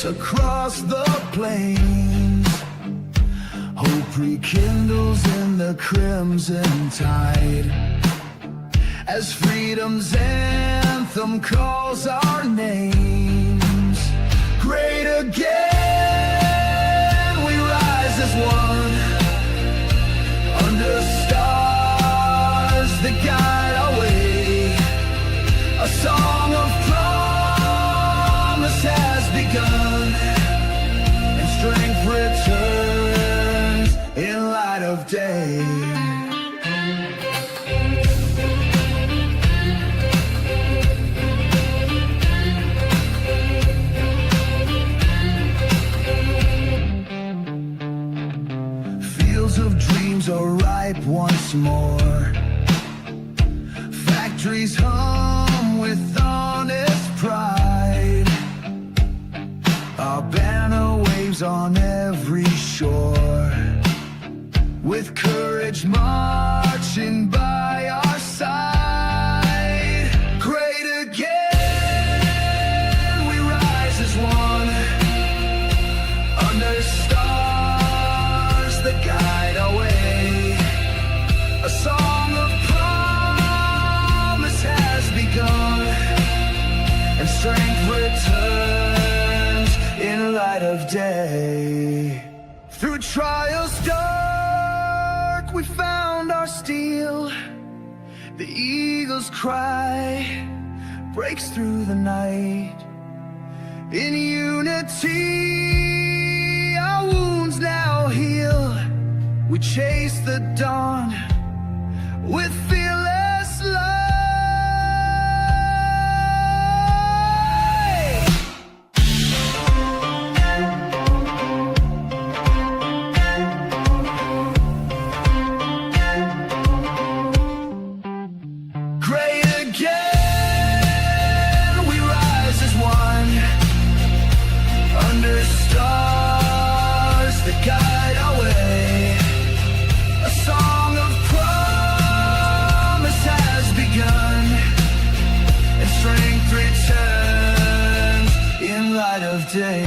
across the plains. Hope rekindles in the crimson tide as freedom's anthem calls our names. Great again, we rise as one, under stars that guide our way. A song of promise has begun, and strength returns in light of day. Fields of dreams are ripe once more. Factories hum with honest pride. Our banner waves on every shore, with courage marching by our side. Great again, we rise as one, under stars that guide our way. A song of promise has begun, and strength returns in light of day. Through trials dark, we found our steel. The eagle's cry breaks through the night. In unity, our wounds now heal. We chase the dawn with fearless light. Great again, we rise as one, under stars that guide our way. A song of promise has begun, and strength returns in light of day.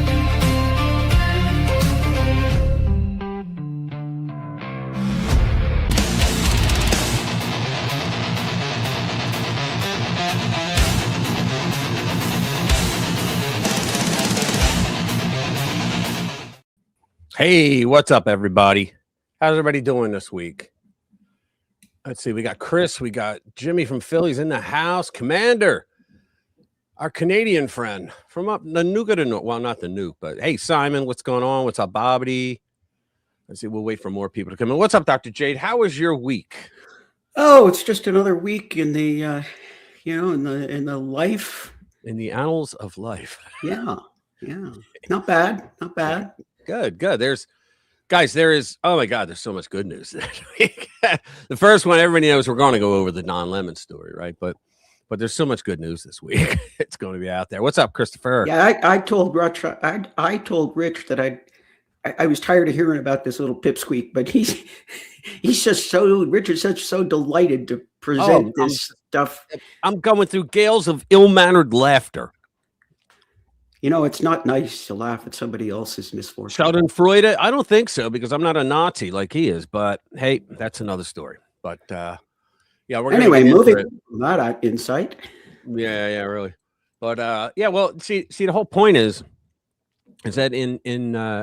Hey, what's up, everybody? How's everybody doing this week? Let's see. We got Chris. We got Jimmy from Philly's in the house. Commander, our Canadian friend from up the Nuke to Nuke. Well, not the Nuke, but hey, Simon, what's going on? What's up, Bobby? Let's see. We'll wait for more people to come in. What's up, Dr. Jade? How was your week? Oh, it's just another week in the, in the life. In the annals of life. Yeah. Not bad. Good. There is, oh my God, there's so much good news this week. The first one, everybody knows we're going to go over the Don Lemon story, right? But there's so much good news this week. It's going to be out there. What's up, Christopher? Yeah, I told Rich, I told Rich that I was tired of hearing about this little pipsqueak, but he's just Rich is so delighted to present this stuff. I'm going through gales of ill-mannered laughter. You know, it's not nice to laugh at somebody else's misfortune. Sheldon Freud, I don't think so, because I'm not a Nazi like he is. But hey, that's another story. But yeah, we're anyway moving from that insight. Yeah, really. But yeah, well, see, the whole point is that in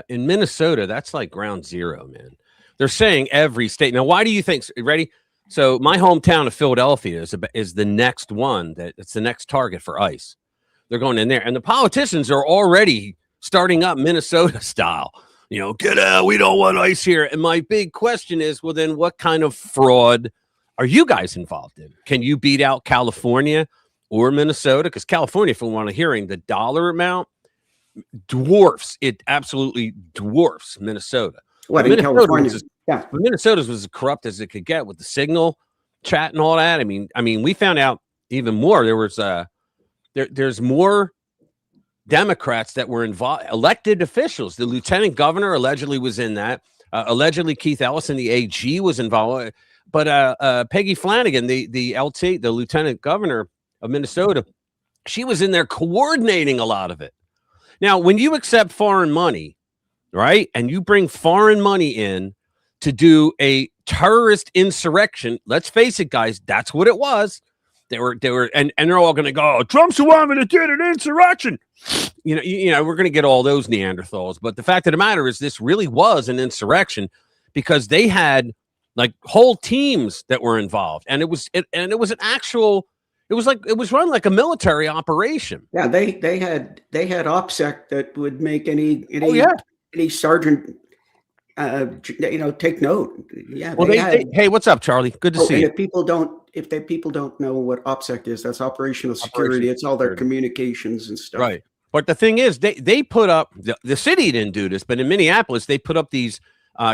Minnesota, that's like ground zero, man. They're saying every state. Now, why do you think? Ready? So my hometown of Philadelphia is the next one it's the next target for ICE. They're going in there, and the politicians are already starting up Minnesota style. You know, get out. We don't want ICE here. And my big question is, well, then what kind of fraud are you guys involved in? Can you beat out California or Minnesota? Because California, if we want to hearing, the dollar amount dwarfs. It absolutely dwarfs Minnesota. What in California? Minnesota's was as corrupt as it could get with the signal chat and all that. I mean, we found out even more. There was there's more Democrats that were involved, elected officials. The lieutenant governor allegedly was in that. Allegedly, Keith Ellison, the AG, was involved. But Peggy Flanagan, the LT, the lieutenant governor of Minnesota, she was in there coordinating a lot of it. Now, when you accept foreign money, right, and you bring foreign money in to do a terrorist insurrection, let's face it, guys, that's what it was. They were, and they're all going to go, Trump's the one that did an insurrection. You know, we're going to get all those Neanderthals. But the fact of the matter is, this really was an insurrection because they had like whole teams that were involved, and it was an actual. It was run like a military operation. Yeah, they had OPSEC that would make any sergeant take note. Yeah. Well, hey, what's up, Charlie? Good to see you. If people don't know what OPSEC is, that's operational security. It's all their communications and stuff. Right. But the thing is, they put up the city didn't do this, but in Minneapolis they put up these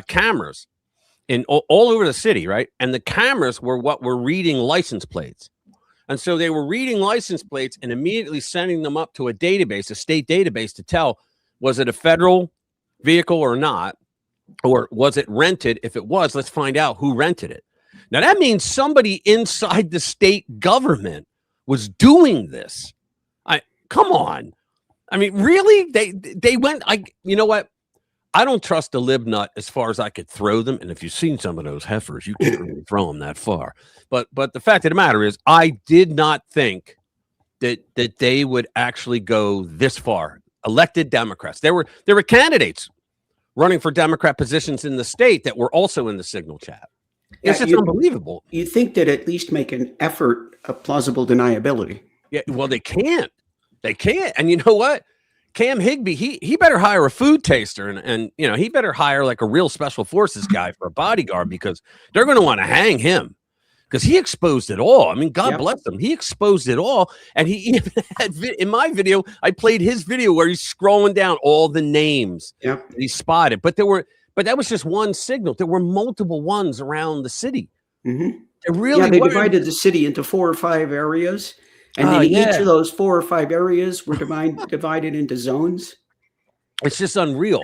cameras in all over the city, right? And the cameras were what were reading license plates. And so they were reading license plates and immediately sending them up to a database, a state database, to tell, was it a federal vehicle or not? Or was it rented? If it was, let's find out who rented it. Now, that means somebody inside the state government was doing this. Come on. I mean, really? They went, you know what? I don't trust a lib nut as far as I could throw them. And if you've seen some of those heifers, you can't really throw them that far. But the fact of the matter is, I did not think that they would actually go this far. Elected Democrats. There were candidates running for Democrat positions in the state that were also in the Signal chat. It's just unbelievable. You think that at least make an effort of plausible deniability. Yeah, well, they can't. They can't. And you know what? Cam Higbee, he better hire a food taster and you know, he better hire like a real special forces guy for a bodyguard because they're going to want to hang him because he exposed it all. I mean, God bless him. He exposed it all. And he even had, in my video, I played his video where he's scrolling down all the names that he spotted. But that was just one signal. There were multiple ones around the city. Mm-hmm. They divided the city into 4 or 5 areas. And then each of those 4 or 5 areas were divided into zones. It's just unreal.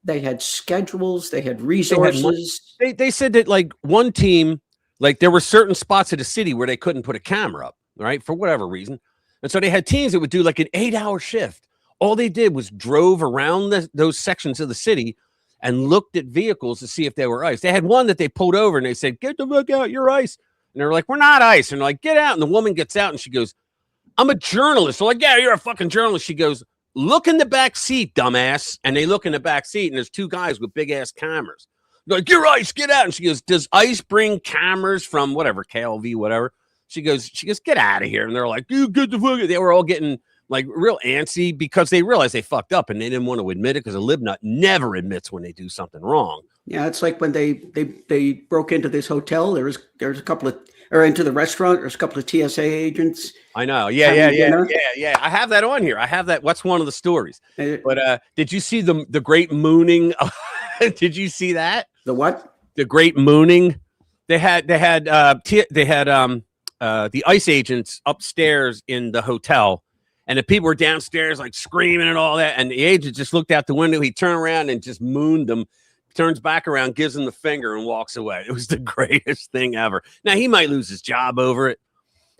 They had schedules. They had resources. They said that like one team, like there were certain spots of the city where they couldn't put a camera up, right, for whatever reason. And so they had teams that would do like an 8-hour shift. All they did was drove around those sections of the city and looked at vehicles to see if they were ICE. They had one that they pulled over and they said, "Get the fuck out, you're ICE." And they're like, "We're not ICE." And they're like, "Get out." And the woman gets out and she goes, "I'm a journalist." They're like, "Yeah, you're a fucking journalist." She goes, "Look in the back seat, dumbass." And they look in the back seat and there's 2 guys with big ass cameras. They're like, "You're ICE, get out." And she goes, "Does ICE bring cameras from whatever, KLV, whatever?" She goes, "Get out of here." And they're like, "You get the fuck." They were all getting like real antsy because they realized they fucked up and they didn't want to admit it because a libnut never admits when they do something wrong. Yeah, it's like when they broke into this hotel. There was a couple of, or into the restaurant. There's a couple of TSA agents. I know. Yeah. I have that on here. I have that. What's one of the stories? But did you see the great mooning? Did you see that? The what? The great mooning. They had the ICE agents upstairs in the hotel. And the people were downstairs like screaming and all that. And the agent just looked out the window. He turned around and just mooned them, turns back around, gives them the finger and walks away. It was the greatest thing ever. Now, he might lose his job over it.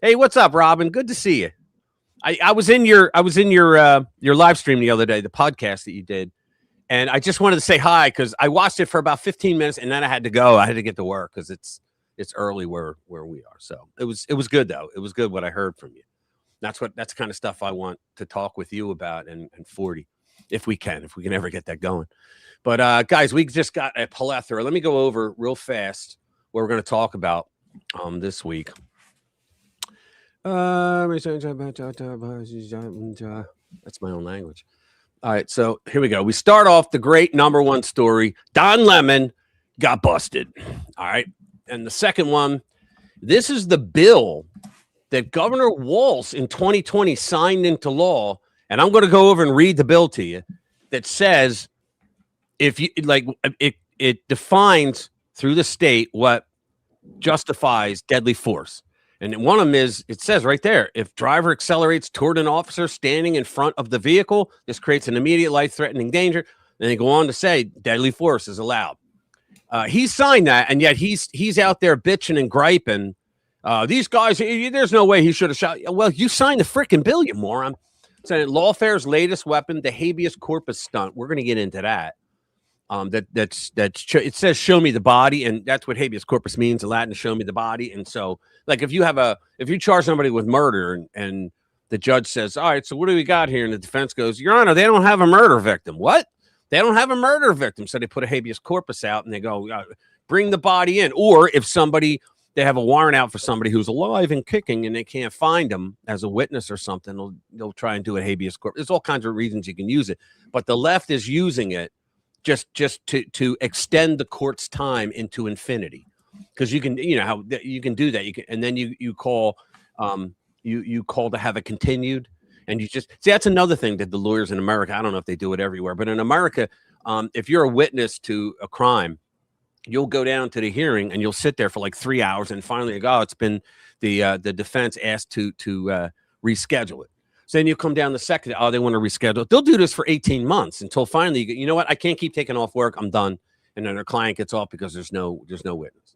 Hey, what's up, Robin? Good to see you. I was in your live stream the other day, the podcast that you did. And I just wanted to say hi because I watched it for about 15 minutes and then I had to go. I had to get to work because it's early where we are. So it was good, though. It was good what I heard from you. That's the kind of stuff I want to talk with you about and 40, if we can ever get that going. But guys, we just got a plethora. Let me go over real fast what we're going to talk about this week. That's my own language. All right, so here we go. We start off the great number 1 story. Don Lemon got busted. All right, and the second one, this is the bill that Governor Walz in 2020 signed into law, and I'm going to go over and read the bill to you, that says if you like it defines through the state what justifies deadly force. And one of them is, it says right there, if driver accelerates toward an officer standing in front of the vehicle, this creates an immediate life-threatening danger. And they go on to say deadly force is allowed. He signed that, and yet he's out there bitching and griping. These guys, there's no way he should have shot. Well, you signed the freaking bill, you moron. So lawfare's latest weapon, the habeas corpus stunt. We're going to get into that. It says show me the body, and that's what habeas corpus means in Latin, show me the body. And so, like, if you charge somebody with murder and the judge says, all right, so what do we got here? And the defense goes, Your Honor, they don't have a murder victim. What? They don't have a murder victim. So they put a habeas corpus out and they go, bring the body in. Or if they have a warrant out for somebody who's alive and kicking and they can't find them as a witness or something, they'll try and do a habeas corpus. There's all kinds of reasons you can use it. But the left is using it just to extend the court's time into infinity. Because you can, how you can do that. You can, and then you call to have it continued. And you just see, that's another thing that the lawyers in America, I don't know if they do it everywhere, but in America, if you're a witness to a crime, you'll go down to the hearing and you'll sit there for like 3 hours. And finally, it's been the defense asked to reschedule it. So then you come down the second, they want to reschedule it. They'll do this for 18 months until finally, you know what? I can't keep taking off work. I'm done. And then their client gets off because there's no witness.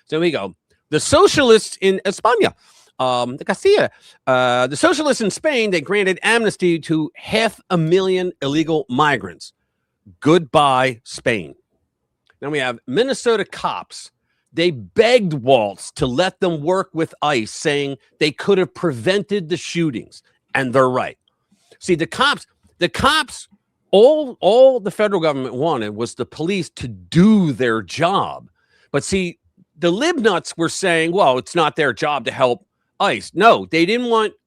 So we go. The socialists in España. The socialists in Spain, they granted amnesty to 500,000 illegal migrants. Goodbye, Spain. Then we have Minnesota cops. They begged Waltz to let them work with ICE, saying they could have prevented the shootings. And they're right. See, the cops, all the federal government wanted was the police to do their job. But see, the libnuts were saying, well, it's not their job to help ICE. No,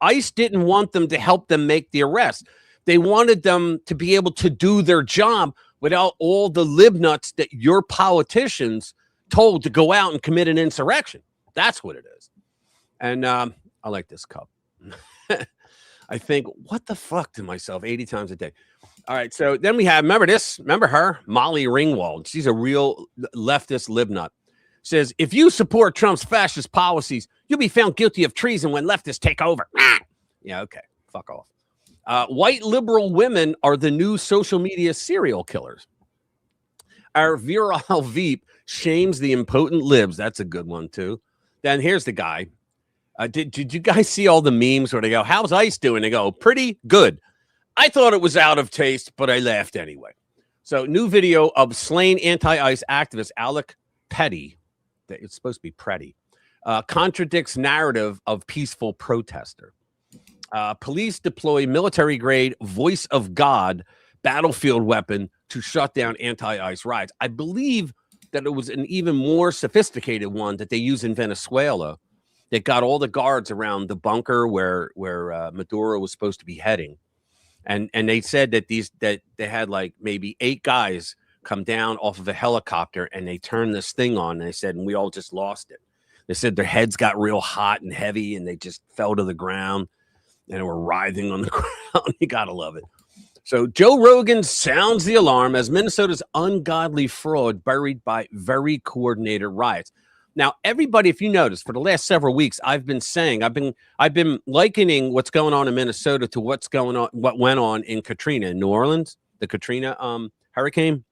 ICE didn't want them to help them make the arrest. They wanted them to be able to do their job without all the libnuts that your politicians told to go out and commit an insurrection. That's what it is. And I like this cup. I think, what the fuck to myself 80 times a day. All right, so then we have, remember her, Molly Ringwald. She's a real leftist libnut. Says, if you support Trump's fascist policies, you'll be found guilty of treason when leftists take over. Yeah, okay, fuck off. White liberal women are the new social media serial killers. Our virile Veep shames the impotent libs. That's a good one, too. Then here's the guy. Did you guys see all the memes where they go, how's ICE doing? They go, pretty good. I thought it was out of taste, but I laughed anyway. So new video of slain anti-ICE activist Alec Petty. It's supposed to be Pretty. Contradicts narrative of peaceful protester. Police deploy military-grade voice of God battlefield weapon to shut down anti-ICE riots. I believe that it was an even more sophisticated one that they use in Venezuela. They got all the guards around the bunker where Maduro was supposed to be heading, and they said that they had like maybe 8 guys come down off of a helicopter and they turned this thing on. And they said, and we all just lost it. They said their heads got real hot and heavy and they just fell to the ground and were writhing on the ground. You gotta love it. So Joe Rogan sounds the alarm as Minnesota's ungodly fraud buried by very coordinated riots. Now, everybody, if you notice, for the last several weeks, I've been likening what's going on in Minnesota to what went on in Katrina in New Orleans, the Katrina hurricane.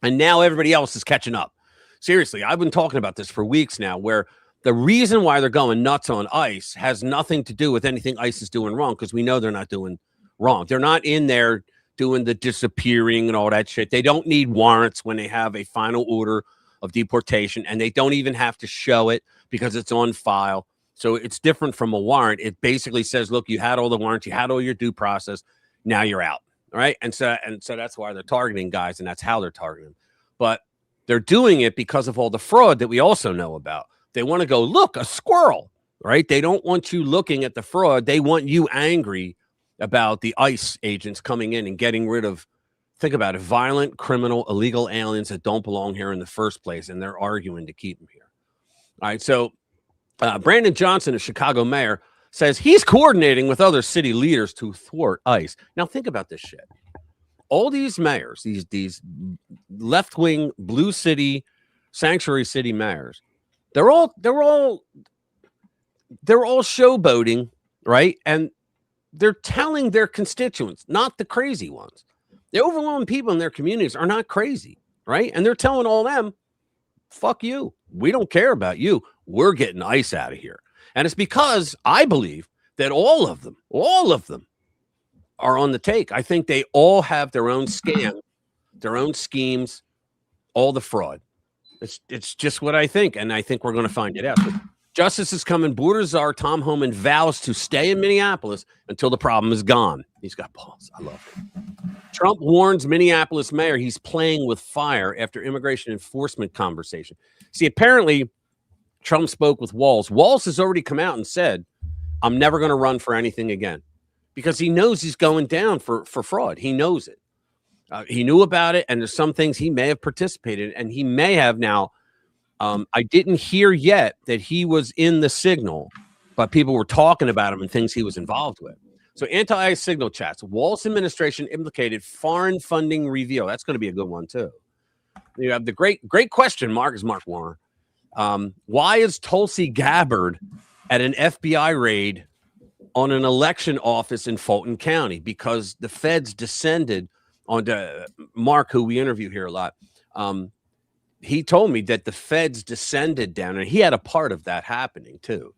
And now everybody else is catching up. Seriously, I've been talking about this for weeks now, where the reason why they're going nuts on ICE has nothing to do with anything ICE is doing wrong, because we know they're not doing wrong. They're not in there doing the disappearing and all that shit. They don't need warrants when they have a final order of deportation, and they don't even have to show it because it's on file. So it's different from a warrant. It basically says, look, you had all the warrants, you had all your due process, now you're out. All right. And so that's why they're targeting guys, and that's how they're targeting them. But they're doing it because of all the fraud that we also know about. They want to go, look, a squirrel, right? They don't want you looking at the fraud. They want you angry about the ICE agents coming in and getting rid of, think about it, violent, criminal, illegal aliens that don't belong here in the first place, and they're arguing to keep them here. All right, so Brandon Johnson, a Chicago mayor, says he's coordinating with other city leaders to thwart ICE. Now, think about this shit. All these mayors, these left-wing blue city, sanctuary city mayors, they're all showboating, right? And they're telling their constituents, not the crazy ones. The overwhelming people in their communities are not crazy, right? And they're telling all them, fuck you. We don't care about you. We're getting ICE out of here. And it's because I believe that all of them are on the take. I think they all have their own scam, their own schemes, all the fraud. It's just what I think, and I think we're going to find it out. So justice is coming. Border czar Tom Homan vows to stay in Minneapolis until the problem is gone. He's got balls. I love it. Trump warns Minneapolis mayor he's playing with fire after immigration enforcement conversation. See, apparently Trump spoke with Walz. Walz has already come out and said, I'm never going to run for anything again, because he knows he's going down for fraud. He knows it. He knew about it, and there's some things he may have participated in, and he may have now. I didn't hear yet that he was in the signal, but people were talking about him and things he was involved with. So anti-ICE signal chats. Walz administration implicated foreign funding reveal. That's going to be a good one, too. You have the great question, Mark Warner. Why is Tulsi Gabbard at an FBI raid on an election office in Fulton County? Because the feds descended on Mark, who we interview here a lot. He told me that the feds descended down, and he had a part of that happening too,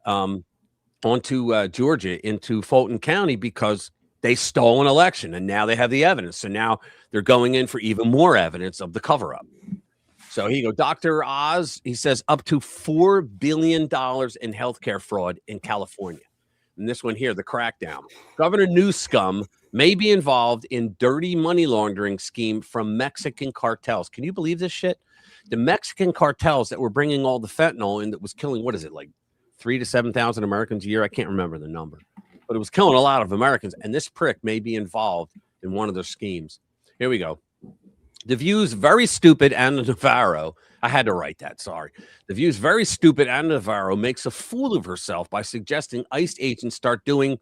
onto Georgia, into Fulton County, because they stole an election, and now they have the evidence. So now they're going in for even more evidence of the cover-up. So here you go. Dr. Oz, he says up to $4 billion in healthcare fraud in California. And this one here, the crackdown. Governor Newsom may be involved in dirty money laundering scheme from Mexican cartels. Can you believe this shit? The Mexican cartels that were bringing all the fentanyl in, that was killing, what is it, like 3,000 to 7,000 Americans a year? I can't remember the number, but it was killing a lot of Americans. And this prick may be involved in one of their schemes. Here we go. The View's very stupid Ana Navarro. I had to write that. Sorry. The View's very stupid Ana Navarro makes a fool of herself by suggesting ICE agents start doing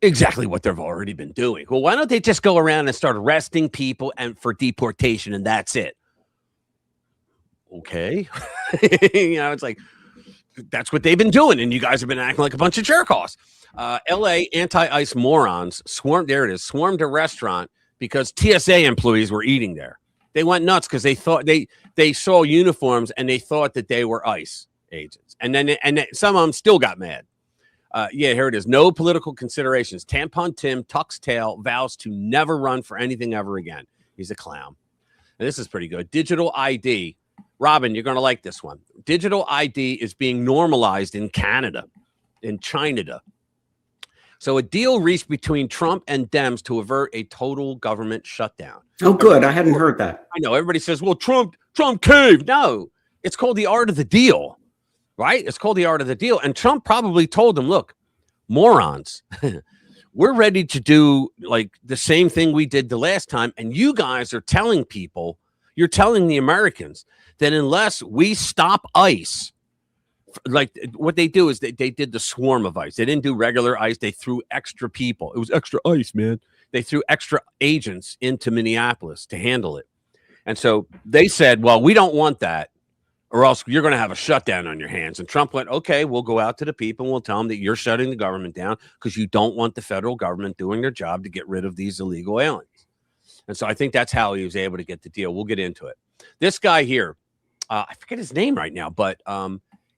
exactly what they've already been doing. Well, why don't they just go around and start arresting people and for deportation, and that's it? Okay. It's like, that's what they've been doing, and you guys have been acting like a bunch of jerk-offs. LA anti-ICE morons swarmed a restaurant because TSA employees were eating there. They went nuts because they thought they saw uniforms and they thought that they were ICE agents. And then some of them still got mad. Here it is. No political considerations. Tampon Tim tucks tail, vows to never run for anything ever again. He's a clown. And this is pretty good. Digital ID. Robin, you're going to like this one. Digital ID is being normalized in Canada, in China. So a deal reached between Trump and Dems to avert a total government shutdown. Oh, good. I hadn't heard that. I know. Everybody says, well, Trump caved. No, it's called the art of the deal, right? It's called the art of the deal. And Trump probably told them, look, morons, we're ready to do like the same thing we did the last time. And you guys are telling people, you're telling the Americans that unless we stop ICE, like what they do is they did the swarm of ICE. They didn't do regular ICE. They threw extra people. It was extra ICE, man. They threw extra agents into Minneapolis to handle it. And so they said, well, we don't want that, or else you're going to have a shutdown on your hands. And Trump went, okay, we'll go out to the people and we'll tell them that you're shutting the government down because you don't want the federal government doing their job to get rid of these illegal aliens. And so I think that's how he was able to get the deal. We'll get into it. This guy here, I forget his name right now, but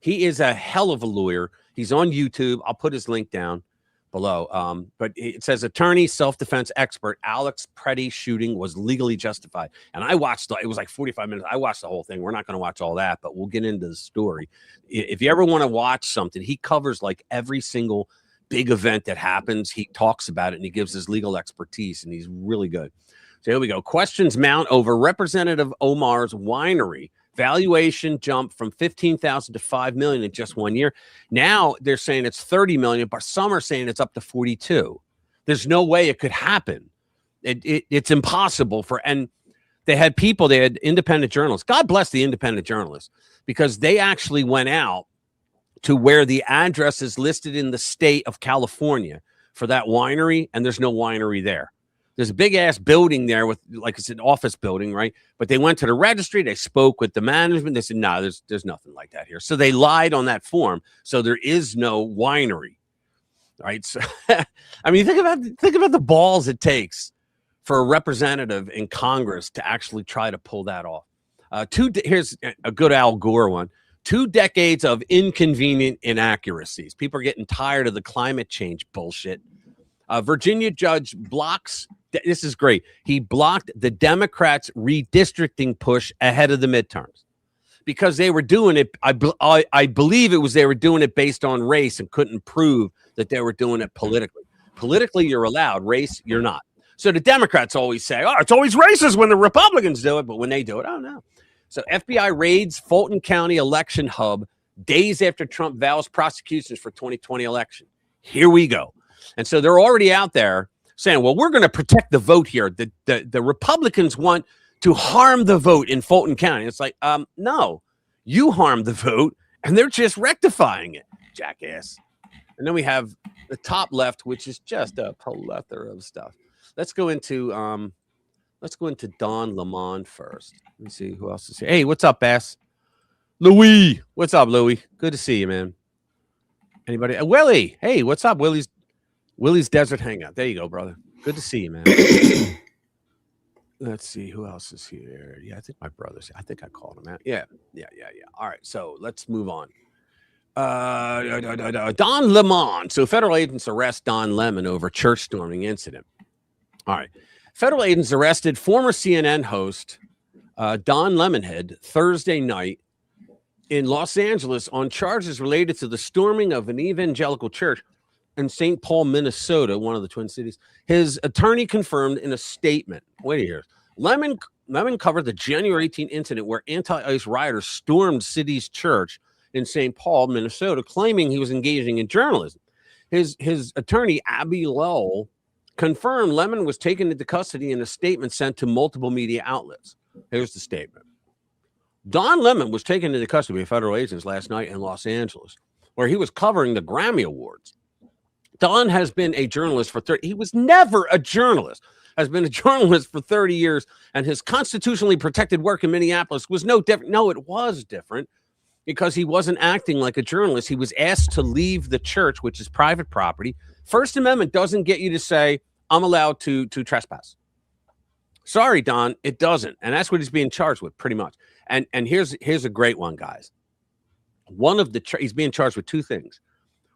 he is a hell of a lawyer. He's on YouTube. I'll put his link down below. But it says attorney, self-defense expert, Alex Pretty shooting was legally justified. And I watched, it was like 45 minutes. I watched the whole thing. We're not going to watch all that, but we'll get into the story. If you ever want to watch something, he covers like every single big event that happens. He talks about it and he gives his legal expertise, and he's really good. So here we go. Questions mount over Representative Omar's winery. Valuation jumped from $15,000 to $5 million in just 1 year. Now they're saying it's $30 million, but some are saying it's up to 42. There's no way it could happen. It's impossible and they had independent journalists. God bless the independent journalists, because they actually went out to where the address is listed in the state of California for that winery, and there's no winery there. There's a big ass building there with, like, it's an office building, right? But they went to the registry. They spoke with the management. They said, no, there's nothing like that here. So they lied on that form. So there is no winery, right? So, I mean, think about the balls it takes for a representative in Congress to actually try to pull that off. Here's a good Al Gore one. 2 decades of inconvenient inaccuracies. People are getting tired of the climate change bullshit. Virginia judge blocks. This is great. He blocked the Democrats' redistricting push ahead of the midterms because they were doing it. I believe it was they were doing it based on race and couldn't prove that they were doing it politically. Politically, you're allowed. Race, you're not. So the Democrats always say, "Oh, it's always racist when the Republicans do it," but when they do it, oh no. So FBI raids Fulton County election hub days after Trump vows prosecutions for 2020 election. Here we go. And so they're already out there saying, well, we're going to protect the vote here. The Republicans want to harm the vote in Fulton County. It's like, no, you harmed the vote and they're just rectifying it, jackass. And then we have the top left, which is just a plethora of stuff. Let's go into Don Lemon first. Let me see who else is here. Hey, what's up, Bass? Louis, what's up, Louis? Good to see you, man. Anybody? Willie, hey, what's up, Willie's Desert Hangout. There you go, brother. Good to see you, man. Let's see who else is here. Yeah, I think my brother's. I think I called him out. Yeah. All right, so let's move on. Don Lemon. So federal agents arrest Don Lemon over church storming incident. All right. Federal agents arrested former CNN host Don Lemonhead Thursday night in Los Angeles on charges related to the storming of an evangelical church in St. Paul, Minnesota, one of the Twin Cities. His attorney confirmed in a statement. Wait here. Lemon covered the January 18 incident where anti-ICE rioters stormed city's church in St. Paul, Minnesota, claiming he was engaging in journalism. His attorney, Abby Lowell, confirmed Lemon was taken into custody in a statement sent to multiple media outlets. Here's the statement. Don Lemon was taken into custody by federal agents last night in Los Angeles, where he was covering the Grammy Awards. Don has been a journalist for 30. He was never a journalist. Has been a journalist for 30 years, and his constitutionally protected work in Minneapolis was no different. No, it was different because he wasn't acting like a journalist. He was asked to leave the church, which is private property. First Amendment doesn't get you to say, I'm allowed to trespass. Sorry, Don, it doesn't. And that's what he's being charged with, pretty much. And here's a great one, guys. He's being charged with two things.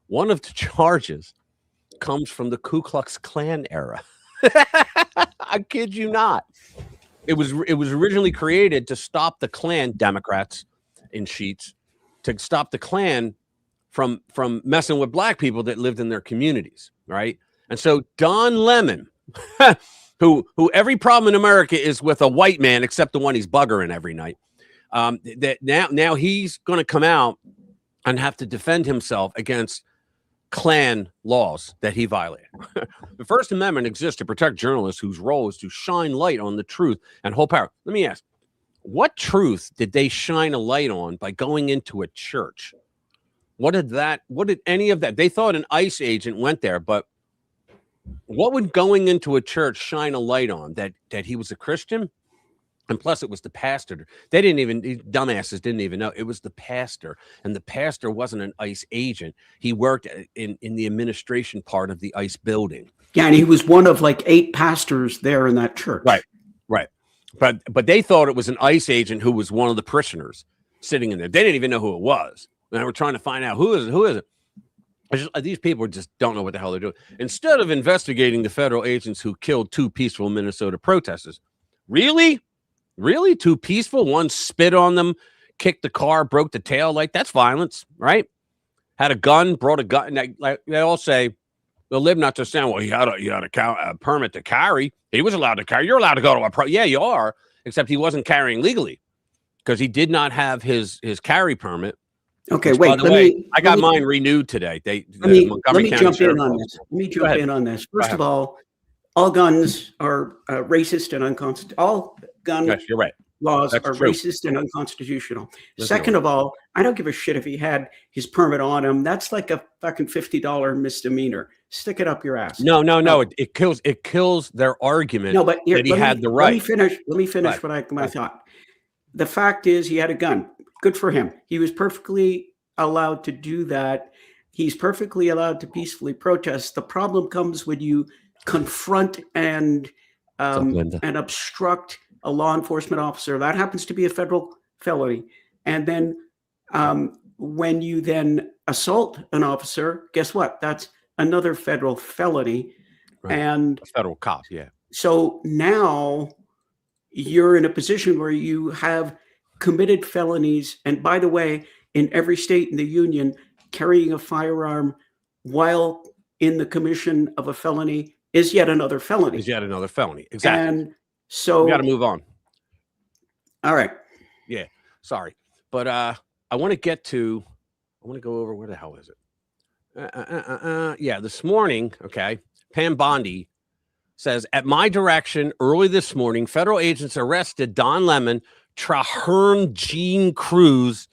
One of the charges comes from the Ku Klux Klan era. I kid you not. It was originally created to stop the Klan, Democrats in sheets, to stop the Klan from messing with black people that lived in their communities, right? And so Don Lemon, who every problem in America is with a white man except the one he's buggering every night, that now he's going to come out and have to defend himself against Klan laws that he violated. The First Amendment exists to protect journalists whose role is to shine light on the truth and hold power. Let me ask, what truth did they shine a light on by going into a church? What did any of that? They thought an ICE agent went there, but what would going into a church shine a light on? That he was a Christian? And plus, it was the pastor. These dumbasses didn't even know. It was the pastor. And the pastor wasn't an ICE agent. He worked in the administration part of the ICE building. Yeah, and he was one of like 8 pastors there in that church. Right. But they thought it was an ICE agent who was one of the parishioners sitting in there. They didn't even know who it was. And they were trying to find out who is it. These people just don't know what the hell they're doing. Instead of investigating the federal agents who killed 2 peaceful Minnesota protesters. Really? 2 peaceful? One spit on them, kicked the car, broke the tail light. That's violence, right? Had a gun, brought a gun. They all say, they'll live not to saying, well, he had a permit to carry. He was allowed to carry. You're allowed to go to a yeah, you are, except he wasn't carrying legally because he did not have his carry permit. Okay, which, wait. I got mine renewed today. Let me jump in on this. Let me jump in on this. First of all guns are racist and unconstitutional. All gun laws are racist and unconstitutional. Second of all, I don't give a shit if he had his permit on him. That's like a fucking $50 misdemeanor. Stick it up your ass. No. It kills their argument that he had the right. Let me finish my thought. The fact is he had a gun. Good for him. He was perfectly allowed to do that. He's perfectly allowed to peacefully protest. The problem comes when you confront and obstruct a law enforcement officer. That happens to be a federal felony. And then when you then assault an officer, guess what? That's another federal felony. Right. And A federal cop. Yeah. so now you're in a position where you have committed felonies. And by the way, in every state in the union, carrying a firearm while in the commission of a felony is yet another felony. Is yet another felony. Exactly. And We got to so, move on. all right. Yeah. Sorry. But I want to go over, where the hell is it? Yeah. This morning. Okay. Pam Bondi says, at my direction early this morning, federal agents arrested Don Lemon, Traherne Jean Cruz,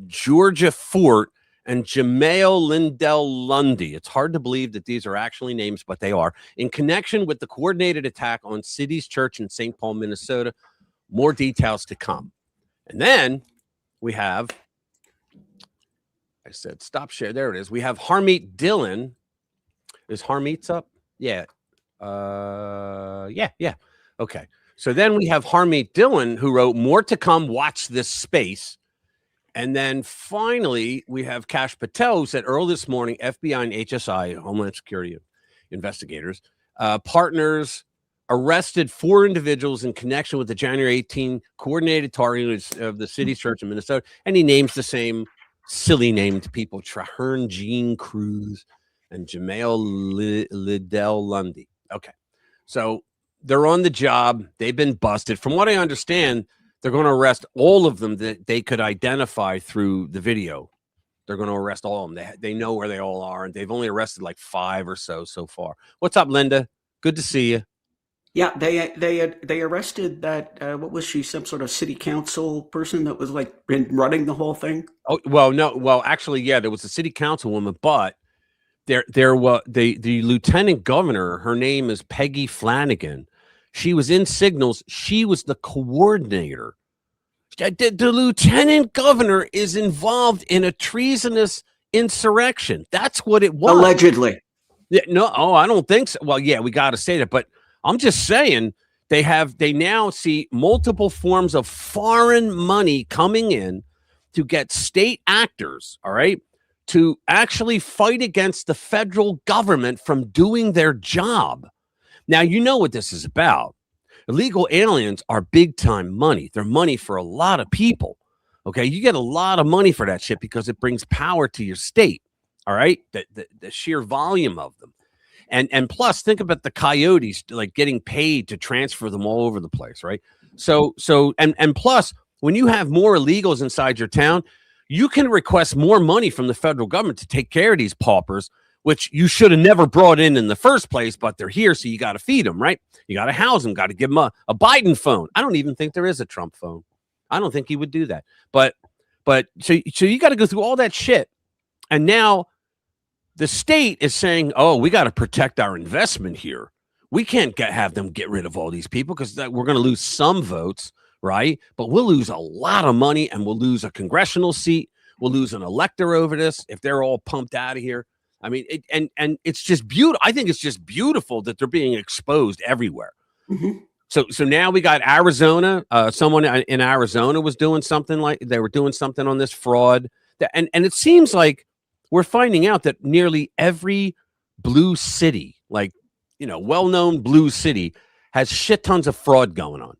Georgia Fort, and Jamail Lindell Lundy. It's hard to believe that these are actually names, but they are, in connection with the coordinated attack on City's Church in St. Paul, Minnesota. More details to come. And then we have, I said, stop share. There it is. We have Harmeet Dillon. Is Harmeet's up? Yeah. Yeah. Okay. So then we have Harmeet Dillon, who wrote, more to come, watch this space. And then finally, we have Kash Patel, who said early this morning, FBI and HSI, Homeland Security investigators, partners arrested 4 individuals in connection with the January 18 coordinated targeting of the City's Church in Minnesota. And he names the same silly named people, Traherne Jean Cruz and Jamail Liddell Lundy. Okay. So they're on the job. They've been busted. From what I understand, they're going to arrest all of them that they could identify through the video. They're going to arrest all of them. They know where they all are, and they've only arrested like 5 or so far. What's up, Linda? Good to see you. Yeah, they arrested that, what was she, some sort of city council person that was like been running the whole thing? Oh, well, no. Well, actually, yeah, there was a city councilwoman, but there was the lieutenant governor. Her name is Peggy Flanagan. She was in Signals. She was the coordinator. The lieutenant governor is involved in a treasonous insurrection. That's what it was. Allegedly. Yeah, no, I don't think so. Well, yeah, we got to say that, but I'm just saying they now see multiple forms of foreign money coming in to get state actors, all right, to actually fight against the federal government from doing their job. Now, you know what this is about. Illegal aliens are big time money. They're money for a lot of people. Okay. You get a lot of money for that shit because it brings power to your state. All right. The sheer volume of them. And plus, think about the coyotes like getting paid to transfer them all over the place. Right. So plus, when you have more illegals inside your town, you can request more money from the federal government to take care of these paupers, which you should have never brought in the first place, but they're here, so you got to feed them, right? You got to house them, got to give them a Biden phone. I don't even think there is a Trump phone. I don't think he would do that. But so you got to go through all that shit. And now the state is saying, oh, we got to protect our investment here. We can't have them get rid of all these people because we're going to lose some votes, right? But we'll lose a lot of money, and we'll lose a congressional seat. We'll lose an elector over this if they're all pumped out of here. I mean, and it's just beautiful. I think it's just beautiful that they're being exposed everywhere. Mm-hmm. So now we got Arizona. Someone in Arizona was doing something like they were doing something on this fraud. And it seems like we're finding out that nearly every blue city, like, you know, well-known blue city, has shit tons of fraud going on.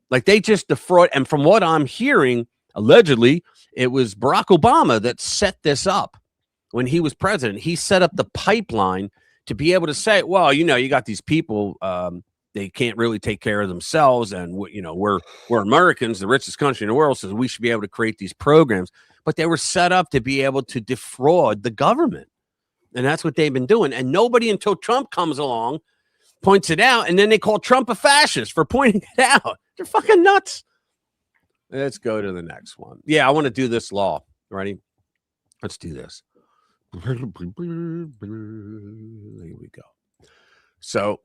Like they just defraud. And from what I'm hearing, allegedly, it was Barack Obama that set this up. When he was president, he set up the pipeline to be able to say, well, you know, you got these people, they can't really take care of themselves. And, you know, we're Americans, the richest country in the world, so we should be able to create these programs. But they were set up to be able to defraud the government. And that's what they've been doing. And nobody until Trump comes along points it out. And then they call Trump a fascist for pointing it out. They're fucking nuts. Let's go to the next one. Yeah, I want to do this law. Ready? Let's do this. Here we go. So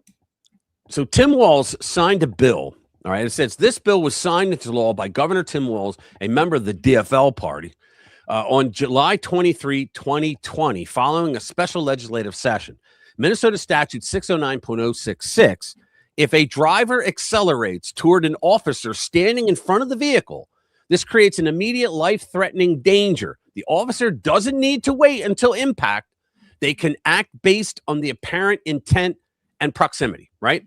Tim Walz signed a bill. All right. It says this bill was signed into law by Governor Tim Walz, a member of the DFL party, on July 23, 2020, following a special legislative session. Minnesota statute 609.066. If a driver accelerates toward an officer standing in front of the vehicle, this creates an immediate life-threatening danger. The officer doesn't need to wait until impact. They can act based on the apparent intent and proximity, right?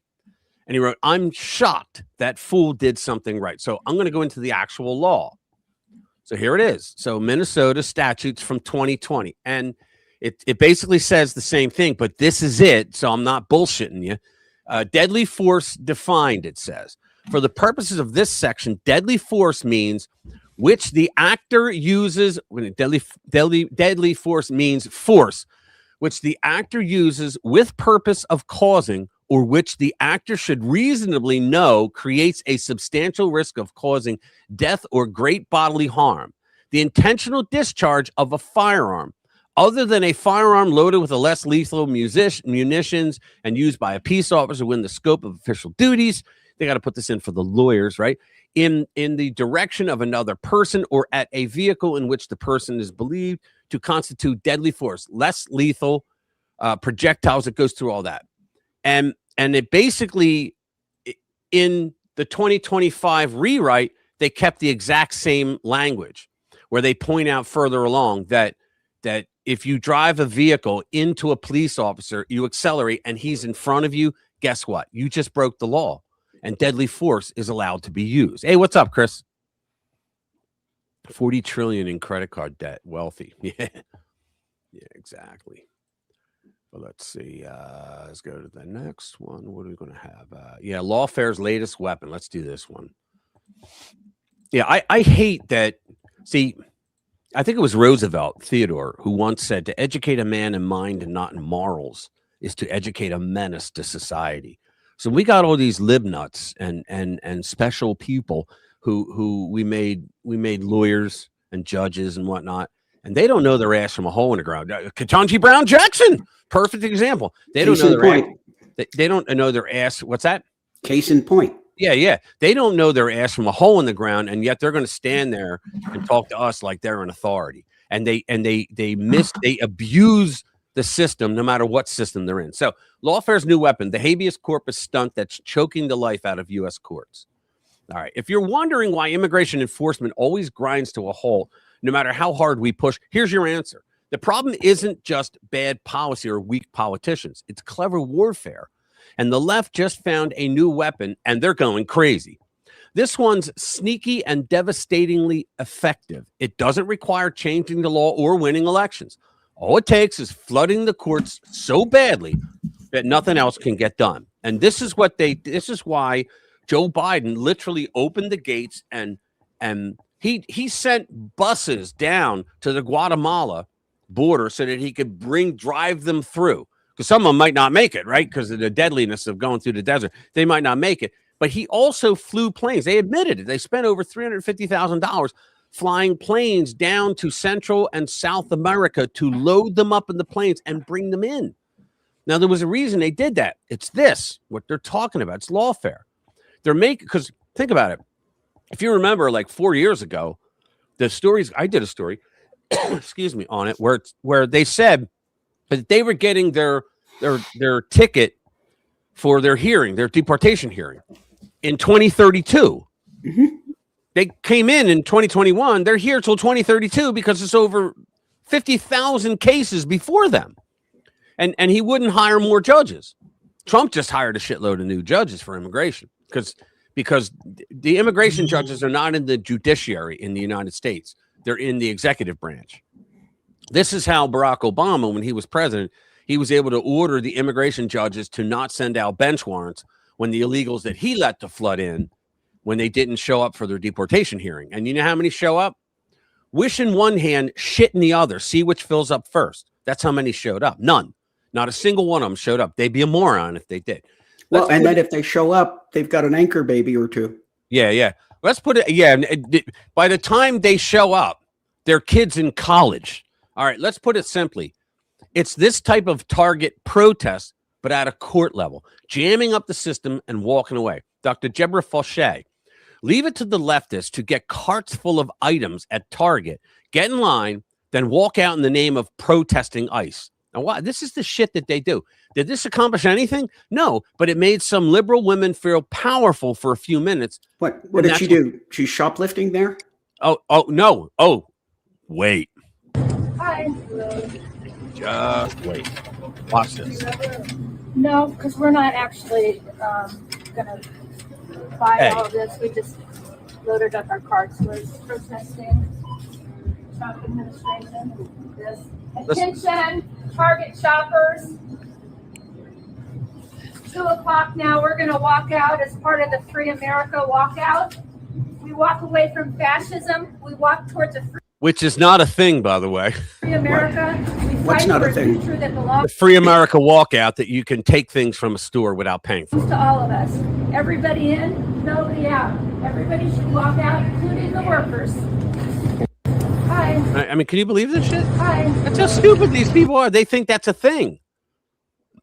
And he wrote, I'm shocked that fool did something right. So I'm going to go into the actual law. So here it is. So Minnesota statutes from 2020. And it basically says the same thing, but this is it. So I'm not bullshitting you. Deadly force defined, it says. For the purposes of this section, deadly force means which the actor uses. When deadly force means force, which the actor uses with purpose of causing, or which the actor should reasonably know creates a substantial risk of causing death or great bodily harm. The intentional discharge of a firearm, other than a firearm loaded with a less lethal munitions and used by a peace officer within the scope of official duties. They got to put this in for the lawyers, right? In the direction of another person or at a vehicle in which the person is believed to constitute deadly force, less lethal projectiles. It goes through all that. And it basically, in the 2025 rewrite, they kept the exact same language where they point out further along that if you drive a vehicle into a police officer, you accelerate and he's in front of you, guess what? You just broke the law and deadly force is allowed to be used. Hey, what's up, Chris? 40 trillion in credit card debt. Wealthy. Yeah, exactly. Well, let's see. Let's go to the next one. What are we going to have? Lawfare's latest weapon. Let's do this one. Yeah, I hate that. See, I think it was Roosevelt, Theodore, who once said, to educate a man in mind and not in morals is to educate a menace to society. So we got all these lib nuts and special people who we made lawyers and judges and whatnot, and they don't know their ass from a hole in the ground. Ketanji Brown Jackson, perfect example. They don't know their ass. They don't know their ass. What's that? Case in point. Yeah. They don't know their ass from a hole in the ground, and yet they're going to stand there and talk to us like they're an authority. And they abuse the system, no matter what system they're in. So, Lawfare's new weapon, the habeas corpus stunt that's choking the life out of U.S. courts. All right. If you're wondering why immigration enforcement always grinds to a halt, no matter how hard we push, here's your answer. The problem isn't just bad policy or weak politicians. It's clever warfare. And the left just found a new weapon, and they're going crazy. This one's sneaky and devastatingly effective. It doesn't require changing the law or winning elections. All it takes is flooding the courts so badly that nothing else can get done. And this is why Joe Biden literally opened the gates and he sent buses down to the Guatemala border so that he could drive them through. Because some of them might not make it, right? Because of the deadliness of going through the desert. They might not make it. But he also flew planes. They admitted it. They spent over $350,000 flying planes down to Central and South America to load them up in the planes and bring them in. Now, there was a reason they did that. It's what they're talking about. It's lawfare. Because think about it. If you remember, like 4 years ago, I did a story, excuse me, on it, where they said that they were getting their ticket for their deportation hearing in 2032. Mm-hmm. They came in 2021. They're here till 2032 because it's over 50,000 cases before them. And he wouldn't hire more judges. Trump just hired a shitload of new judges for immigration because the immigration judges are not in the judiciary in the United States. They're in the executive branch. This is how Barack Obama, when he was president, he was able to order the immigration judges to not send out bench warrants when the illegals that he let to flood in, when they didn't show up for their deportation hearing. And you know how many show up? Wish in one hand, shit in the other. See which fills up first. That's how many showed up. None. Not a single one of them showed up. They'd be a moron if they did. Well, and then if they show up, they've got an anchor baby or two. Yeah. Let's put it. Yeah. By the time they show up, they're kids in college. All right. Let's put it simply. It's this type of target protest, but at a court level, jamming up the system and walking away. Dr. Deborah Fauché, leave it to the leftists to get carts full of items at Target, get in line, then walk out in the name of protesting ICE. Now, why? This is the shit that they do. Did this accomplish anything? No, but it made some liberal women feel powerful for a few minutes. What did she do? She's shoplifting there? Oh, no. Oh, wait. Hi. Just wait. Watch this. No, because we're not actually gonna buy all of this. We just loaded up our carts. We're protesting Trump administration. This attention, Target shoppers. 2 o'clock now. We're going to walk out as part of the Free America walkout. We walk away from fascism. We walk towards a free, which is not a thing, by the way. Free America. We What's fight not for a thing? future that belongs The Free America walkout, that you can take things from a store without paying for it. to all of us. Everybody in, nobody out. Everybody should walk out, including the workers. Hi. I mean, can you believe this shit? Hi. That's how stupid these people are. They think that's a thing,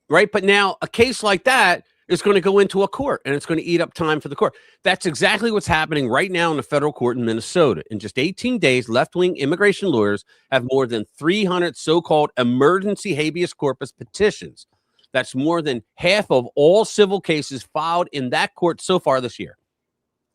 right? But now a case like that is going to go into a court, and it's going to eat up time for the court. That's exactly what's happening right now in the federal court in Minnesota. In just 18 days, left-wing immigration lawyers have more than 300 so-called emergency habeas corpus petitions. That's more than half of all civil cases filed in that court so far this year.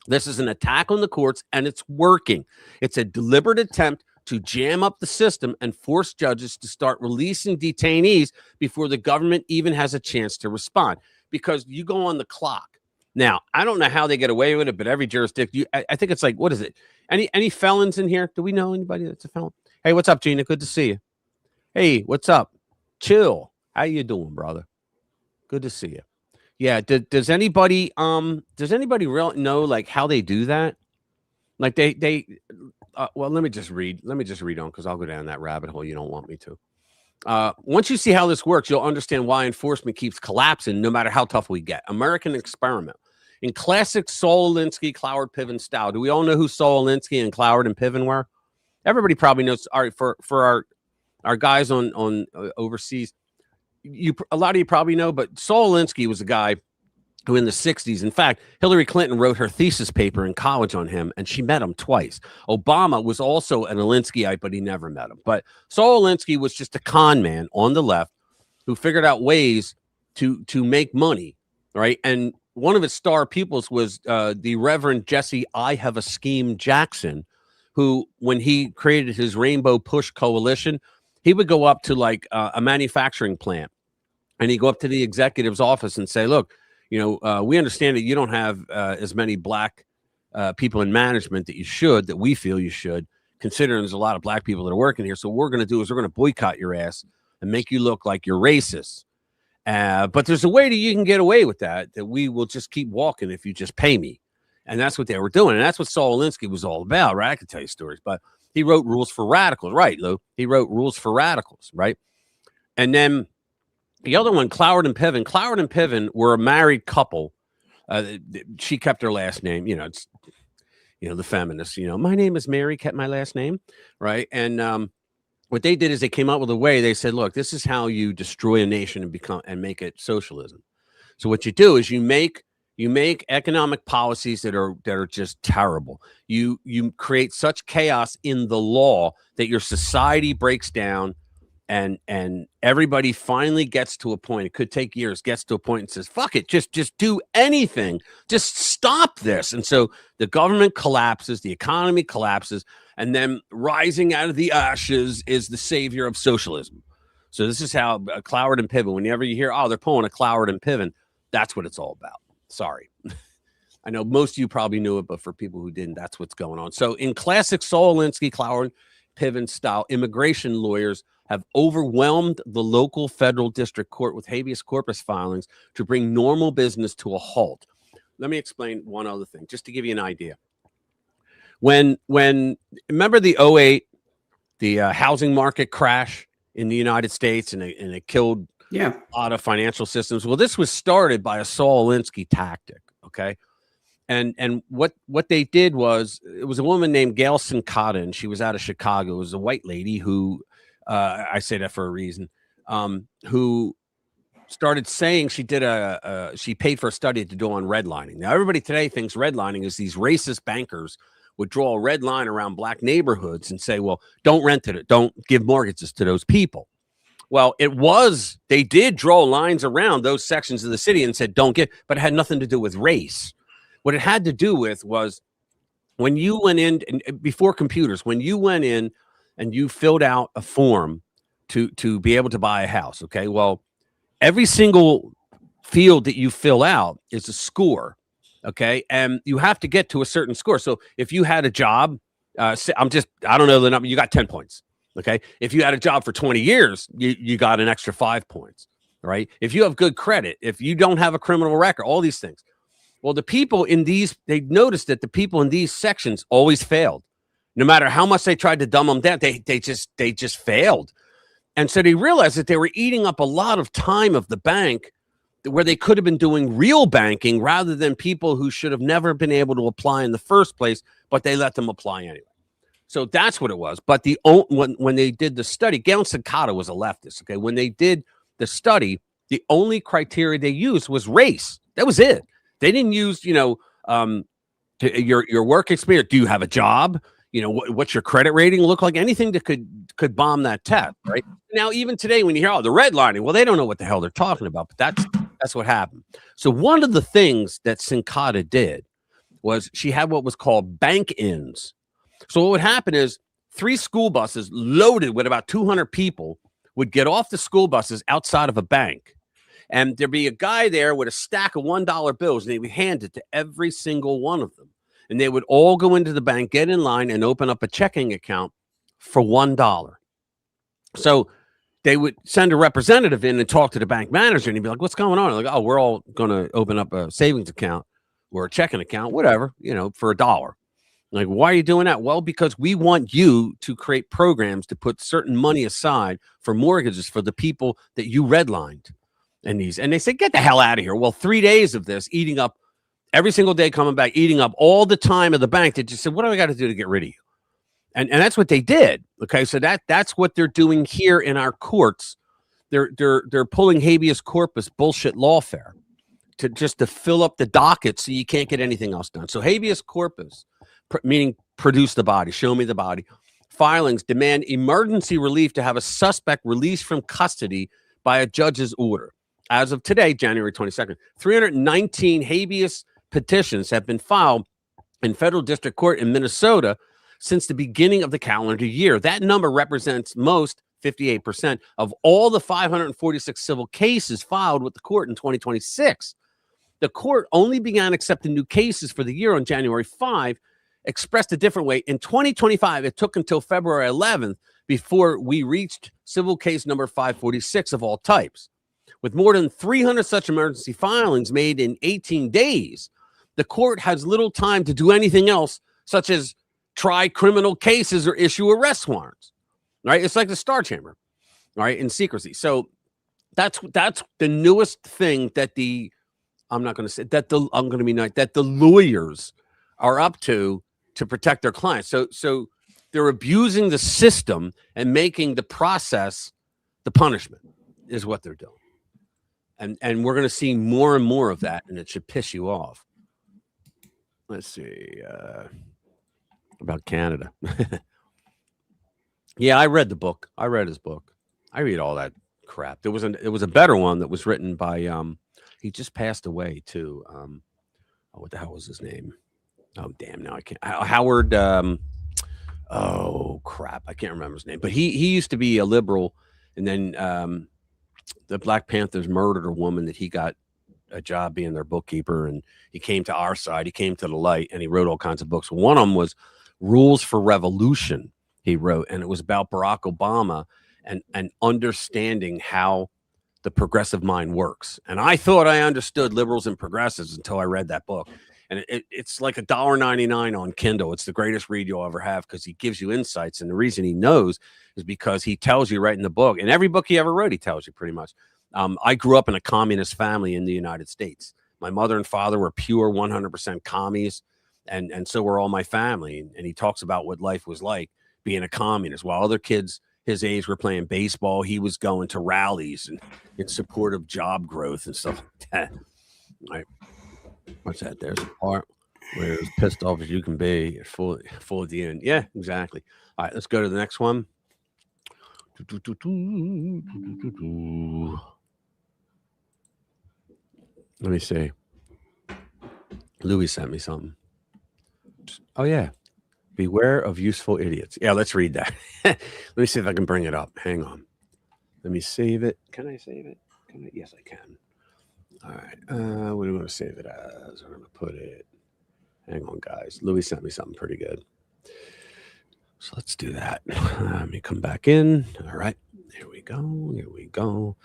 This is an attack on the courts, and it's working. It's a deliberate attempt to jam up the system and force judges to start releasing detainees before the government even has a chance to respond, because you go on the clock. Now, I don't know how they get away with it, but every jurisdiction, I think it's like, what is it? Any felons in here? Do we know anybody that's a felon? Hey, what's up, Gina? Good to see you. Hey, what's up? Chill. How you doing, brother? Good to see you. Yeah. Does anybody really know like how they do that? Like well, let me just read on, because I'll go down that rabbit hole. You don't want me to. Once you see how this works, you'll understand why enforcement keeps collapsing no matter how tough we get. American experiment. In classic Saul Alinsky, Cloward Piven style. Do we all know who Saul Alinsky and Cloward and Piven were? Everybody probably knows. All right, for our guys on overseas, a lot of you probably know, but Saul Alinsky was a guy who in the 60s, in fact, Hillary Clinton wrote her thesis paper in college on him, and she met him twice. Obama was also an Alinskyite, but he never met him. But Saul Alinsky was just a con man on the left who figured out ways to make money, right? And one of his star pupils was the Reverend Jesse I Have a Scheme Jackson, who, when he created his Rainbow Push Coalition, he would go up to like a manufacturing plant, and he'd go up to the executive's office and say, look, we understand that you don't have as many black people in management that we feel you should, considering there's a lot of black people that are working here. So what we're going to do is we're going to boycott your ass and make you look like you're racist. But there's a way that you can get away with that we will just keep walking if you just pay me. And that's what they were doing. And that's what Saul Alinsky was all about, right? I could tell you stories, but he wrote Rules for Radicals, right, Lou? He wrote Rules for Radicals, right? And then the other one, Cloward and Piven. Cloward and Piven were a married couple. She kept her last name. It's the feminists. My name is Mary, kept my last name, right? And what they did is they came up with a way. They said, look, this is how you destroy a nation and make it socialism. So what you do is you make economic policies that are just terrible. You create such chaos in the law that your society breaks down. And everybody finally gets to a point, it could take years, gets to a point and says, fuck it, just do anything. Just stop this. And so the government collapses, the economy collapses, and then rising out of the ashes is the savior of socialism. So this is how Cloward and Piven, whenever you hear, they're pulling a Cloward and Piven, that's what it's all about. Sorry. I know most of you probably knew it, but for people who didn't, that's what's going on. So in classic Saul Alinsky, Cloward, Piven style, immigration lawyers have overwhelmed the local federal district court with habeas corpus filings to bring normal business to a halt. Let me explain one other thing, just to give you an idea. When remember the 2008, the housing market crash in the United States, and it killed a lot of financial systems. Well, this was started by a Saul Alinsky tactic, okay? And what they did was, it was a woman named Gail Sincata, and she was out of Chicago. It was a white lady who, I say that for a reason, who started saying she paid for a study to do on redlining. Now, everybody today thinks redlining is these racist bankers would draw a red line around black neighborhoods and say, well, don't rent it, don't give mortgages to those people. Well, they did draw lines around those sections of the city and said, don't get, but it had nothing to do with race. What it had to do with was when you went in, and before computers, when you went in and you filled out a form to be able to buy a house. Okay. Well, every single field that you fill out is a score. Okay. And you have to get to a certain score. So if you had a job, I don't know the number, you got 10 points. Okay. If you had a job for 20 years, you got an extra 5 points. Right. If you have good credit, if you don't have a criminal record, all these things. Well, the people in these, they noticed that the people in these sections always failed. No matter how much they tried to dumb them down, they just failed. And so they realized that they were eating up a lot of time of the bank where they could have been doing real banking rather than people who should have never been able to apply in the first place, but they let them apply anyway. So that's what it was. But when they did the study, Gail Sincata was a leftist. Okay, when they did the study, the only criteria they used was race. That was it. They didn't use, your work experience. Do you have a job? What's your credit rating look like? Anything that could bomb that test, right? Now, even today, when you hear, the redlining, well, they don't know what the hell they're talking about, but that's what happened. So one of the things that Sincata did was she had what was called bank-ins. So what would happen is 3 school buses loaded with about 200 people would get off the school buses outside of a bank. And there'd be a guy there with a stack of $1 bills, and he would hand it to every single one of them. And they would all go into the bank, get in line, and open up a checking account for $1. So they would send a representative in and talk to the bank manager, and he'd be like, "What's going on?" Like, "Oh, we're all going to open up a savings account or a checking account, whatever, for $1. Like, why are you doing that? Well, because we want you to create programs to put certain money aside for mortgages for the people that you redlined and these." And they said, "Get the hell out of here." Well, 3 days of this, eating up every single day, coming back, eating up all the time of the bank. They just said, "What do I got to do to get rid of you?" And that's what they did. Okay, so that's what they're doing here in our courts. They're pulling habeas corpus bullshit lawfare to fill up the docket so you can't get anything else done. So habeas corpus, meaning produce the body, show me the body. Filings demand emergency relief to have a suspect released from custody by a judge's order. As of today, January 22nd, 319 habeas petitions have been filed in federal district court in Minnesota since the beginning of the calendar year. That number represents 58% of all the 546 civil cases filed with the court in 2026. The court only began accepting new cases for the year on January 5, expressed a different way. In 2025, it took until February 11th before we reached civil case number 546 of all types. With more than 300 such emergency filings made in 18 days, the court has little time to do anything else, such as try criminal cases or issue arrest warrants. Right? It's like the Star Chamber, right? In secrecy. So that's the newest thing that I'm going to be nice, that the lawyers are up to protect their clients. So they're abusing the system and making the process the punishment is what they're doing. And we're going to see more and more of that, and it should piss you off. Let's see about Canada. Yeah, I read the book. I read his book. I read all that crap. There was a better one that was written by he just passed away too. What the hell was his name? Oh damn! Now I can't. Howard. Oh crap! I can't remember his name. But he used to be a liberal, and then the Black Panthers murdered a woman that he got a job being their bookkeeper, and he came to our side. He came to the light, and he wrote all kinds of books. One of them was Rules for Revolution. He wrote, and it was about Barack Obama and understanding how the progressive mind works. And I thought I understood liberals and progressives until I read that book. And it's like $1.99 on Kindle. It's the greatest read you'll ever have because he gives you insights. And the reason he knows is because he tells you right in the book. And every book he ever wrote, he tells you pretty much. I grew up in a communist family in the United States. My mother and father were pure 100% commies. And so were all my family. And he talks about what life was like being a communist. While other kids his age were playing baseball, he was going to rallies and in support of job growth and stuff like that. Right. What's that? There's a part where as pissed off as you can be, full at the end. Yeah, exactly. All right, let's go to the next one. Let me see. Louis sent me something. Oh, yeah. Beware of useful idiots. Yeah, let's read that. Let me see if I can bring it up. Hang on. Let me save it. Can I save it? Yes, I can. All right. What do we want to save it as? We're going to put it. Hang on, guys. Louis sent me something pretty good. So let's do that. Let me come back in. All right. Here we go. Here we go.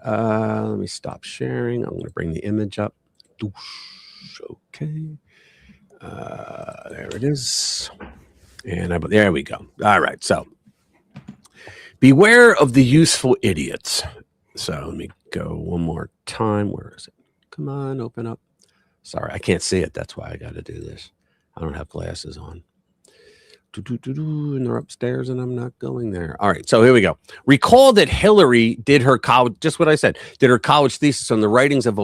Let me stop sharing. I'm going to bring the image up. Okay. There it is. And there we go. All right. So beware of the useful idiots. So let me go one more time. Where is it? Come on, open up. Sorry, I can't see it. That's why I got to do this. I don't have glasses on. And they're upstairs and I'm not going there. All right, so here we go. Recall that Hillary did her college, just what I said, did her college thesis on the writings of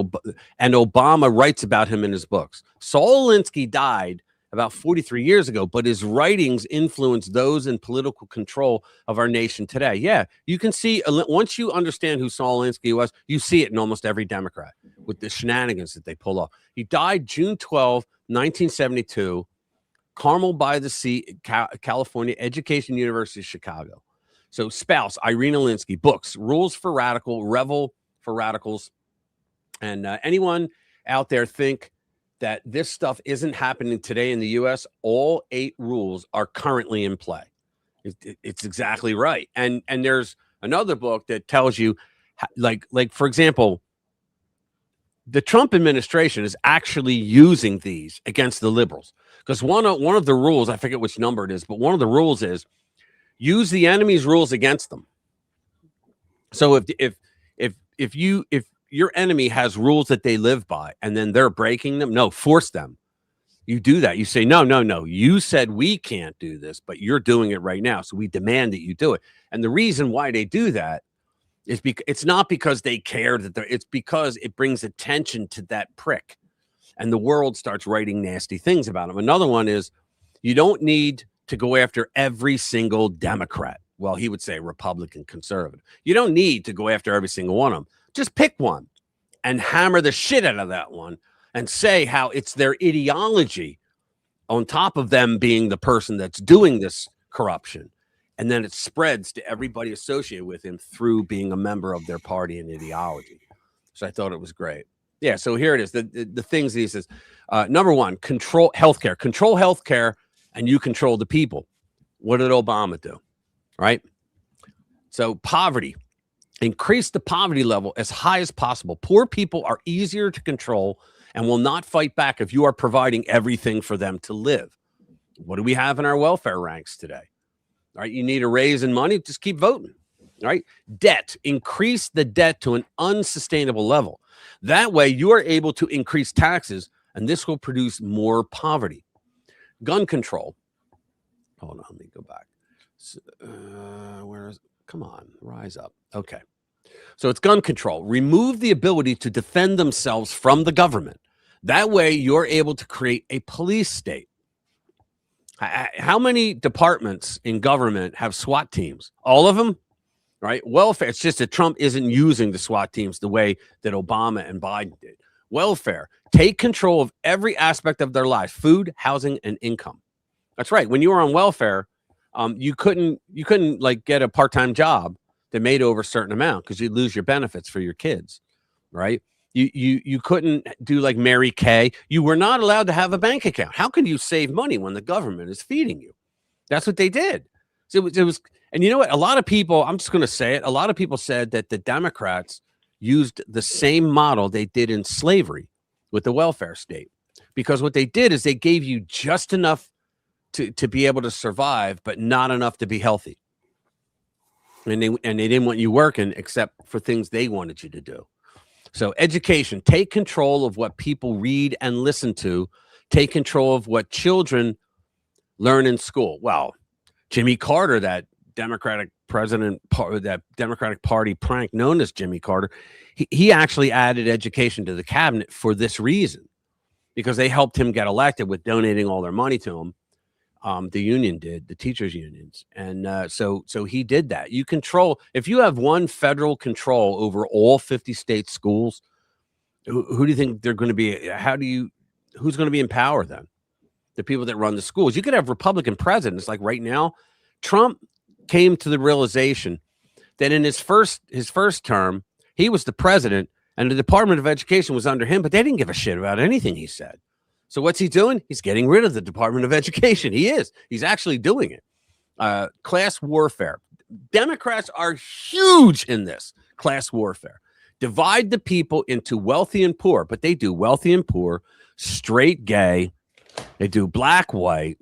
and Obama writes about him in his books. Saul Alinsky died about 43 years ago, but his writings influenced those in political control of our nation today. Yeah, you can see, once you understand who Saul Alinsky was, you see it in almost every Democrat with the shenanigans that they pull off. He died June 12, 1972, Carmel by the Sea, California, Education University, Chicago. So spouse, Irina Alinsky, books, Rules for Radical, Revel for Radicals. And anyone out there think that this stuff isn't happening today in the U.S., all 8 rules are currently in play. It's exactly right. And there's another book that tells you, like for example, the Trump administration is actually using these against the liberals. Because one of the rules, I forget which number it is, but one of the rules is use the enemy's rules against them. So if your enemy has rules that they live by and then they're breaking them, no, force them. You do that. You say, no. You said we can't do this, but you're doing it right now. So we demand that you do it. And the reason why they do that is because it's not because they care it's because it brings attention to that prick. And the world starts writing nasty things about him. Another one is you don't need to go after every single Democrat. Well, he would say Republican, conservative. You don't need to go after every single one of them. Just pick one and hammer the shit out of that one and say how it's their ideology on top of them being the person that's doing this corruption. And then it spreads to everybody associated with him through being a member of their party and ideology. So I thought it was great. Yeah, so here it is. The things he says. Number one, control healthcare. Control healthcare, and you control the people. What did Obama do? Right? So poverty. Increase the poverty level as high as possible. Poor people are easier to control and will not fight back if you are providing everything for them to live. What do we have in our welfare ranks today? All right, you need a raise in money, just keep voting. All right, debt. Increase the debt to an unsustainable level. That way, you are able to increase taxes, and this will produce more poverty. Gun control. Hold on, let me go back. Where is? Come on, rise up. Okay. So it's gun control. Remove the ability to defend themselves from the government. That way, you're able to create a police state. How many departments in government have SWAT teams? All of them? Right? Welfare. It's just that Trump isn't using the SWAT teams the way that Obama and Biden did. Welfare. Take control of every aspect of their lives: food, housing, and income. That's right. When you were on welfare, you couldn't like get a part-time job that made over a certain amount because you'd lose your benefits for your kids. Right? You couldn't do like Mary Kay. You were not allowed to have a bank account. How can you save money when the government is feeding you? That's what they did. So it was. And you know what? A lot of people, I'm just going to say it, a lot of people said that the Democrats used the same model they did in slavery with the welfare state. Because what they did is they gave you just enough to be able to survive, but not enough to be healthy. And they didn't want you working except for things they wanted you to do. So education, take control of what people read and listen to. Take control of what children learn in school. Well, Jimmy Carter, that Democratic president, that Democratic Party prank known as Jimmy Carter, he actually added education to the cabinet for this reason, because they helped him get elected with donating all their money to him. The union did, the teachers unions. And so he did that. You control, if you have one federal control over all 50 state schools, who do you think they're going to be? Who's going to be in power then? The people that run the schools. You could have Republican presidents like right now. Trump came to the realization that in his first term, he was the president And the Department of Education was under him, but they didn't give a shit about anything he said. So what's he doing? He's getting rid of the Department of Education. He is. He's actually doing it. Class warfare. Democrats are huge in this class warfare. Divide the people into wealthy and poor, but they do wealthy and poor, straight, gay. They do black, white,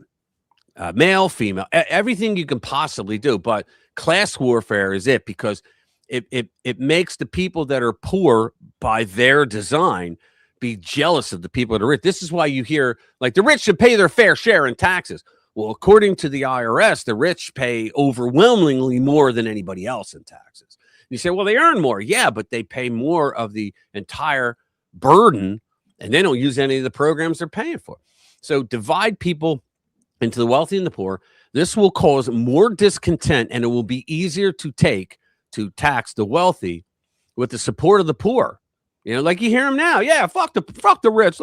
male, female, everything you can possibly do. But class warfare is it, because it makes the people that are poor by their design be jealous of the people that are rich. This is why you hear, like, the rich should pay their fair share in taxes. Well, according to the IRS, the rich pay overwhelmingly more than anybody else in taxes. You say, well, they earn more. Yeah, but they pay more of the entire burden, and they don't use any of the programs they're paying for. So divide people into the wealthy and the poor. This will cause more discontent, and it will be easier to tax the wealthy with the support of the poor. You know, like you hear them now. Yeah, fuck the rich.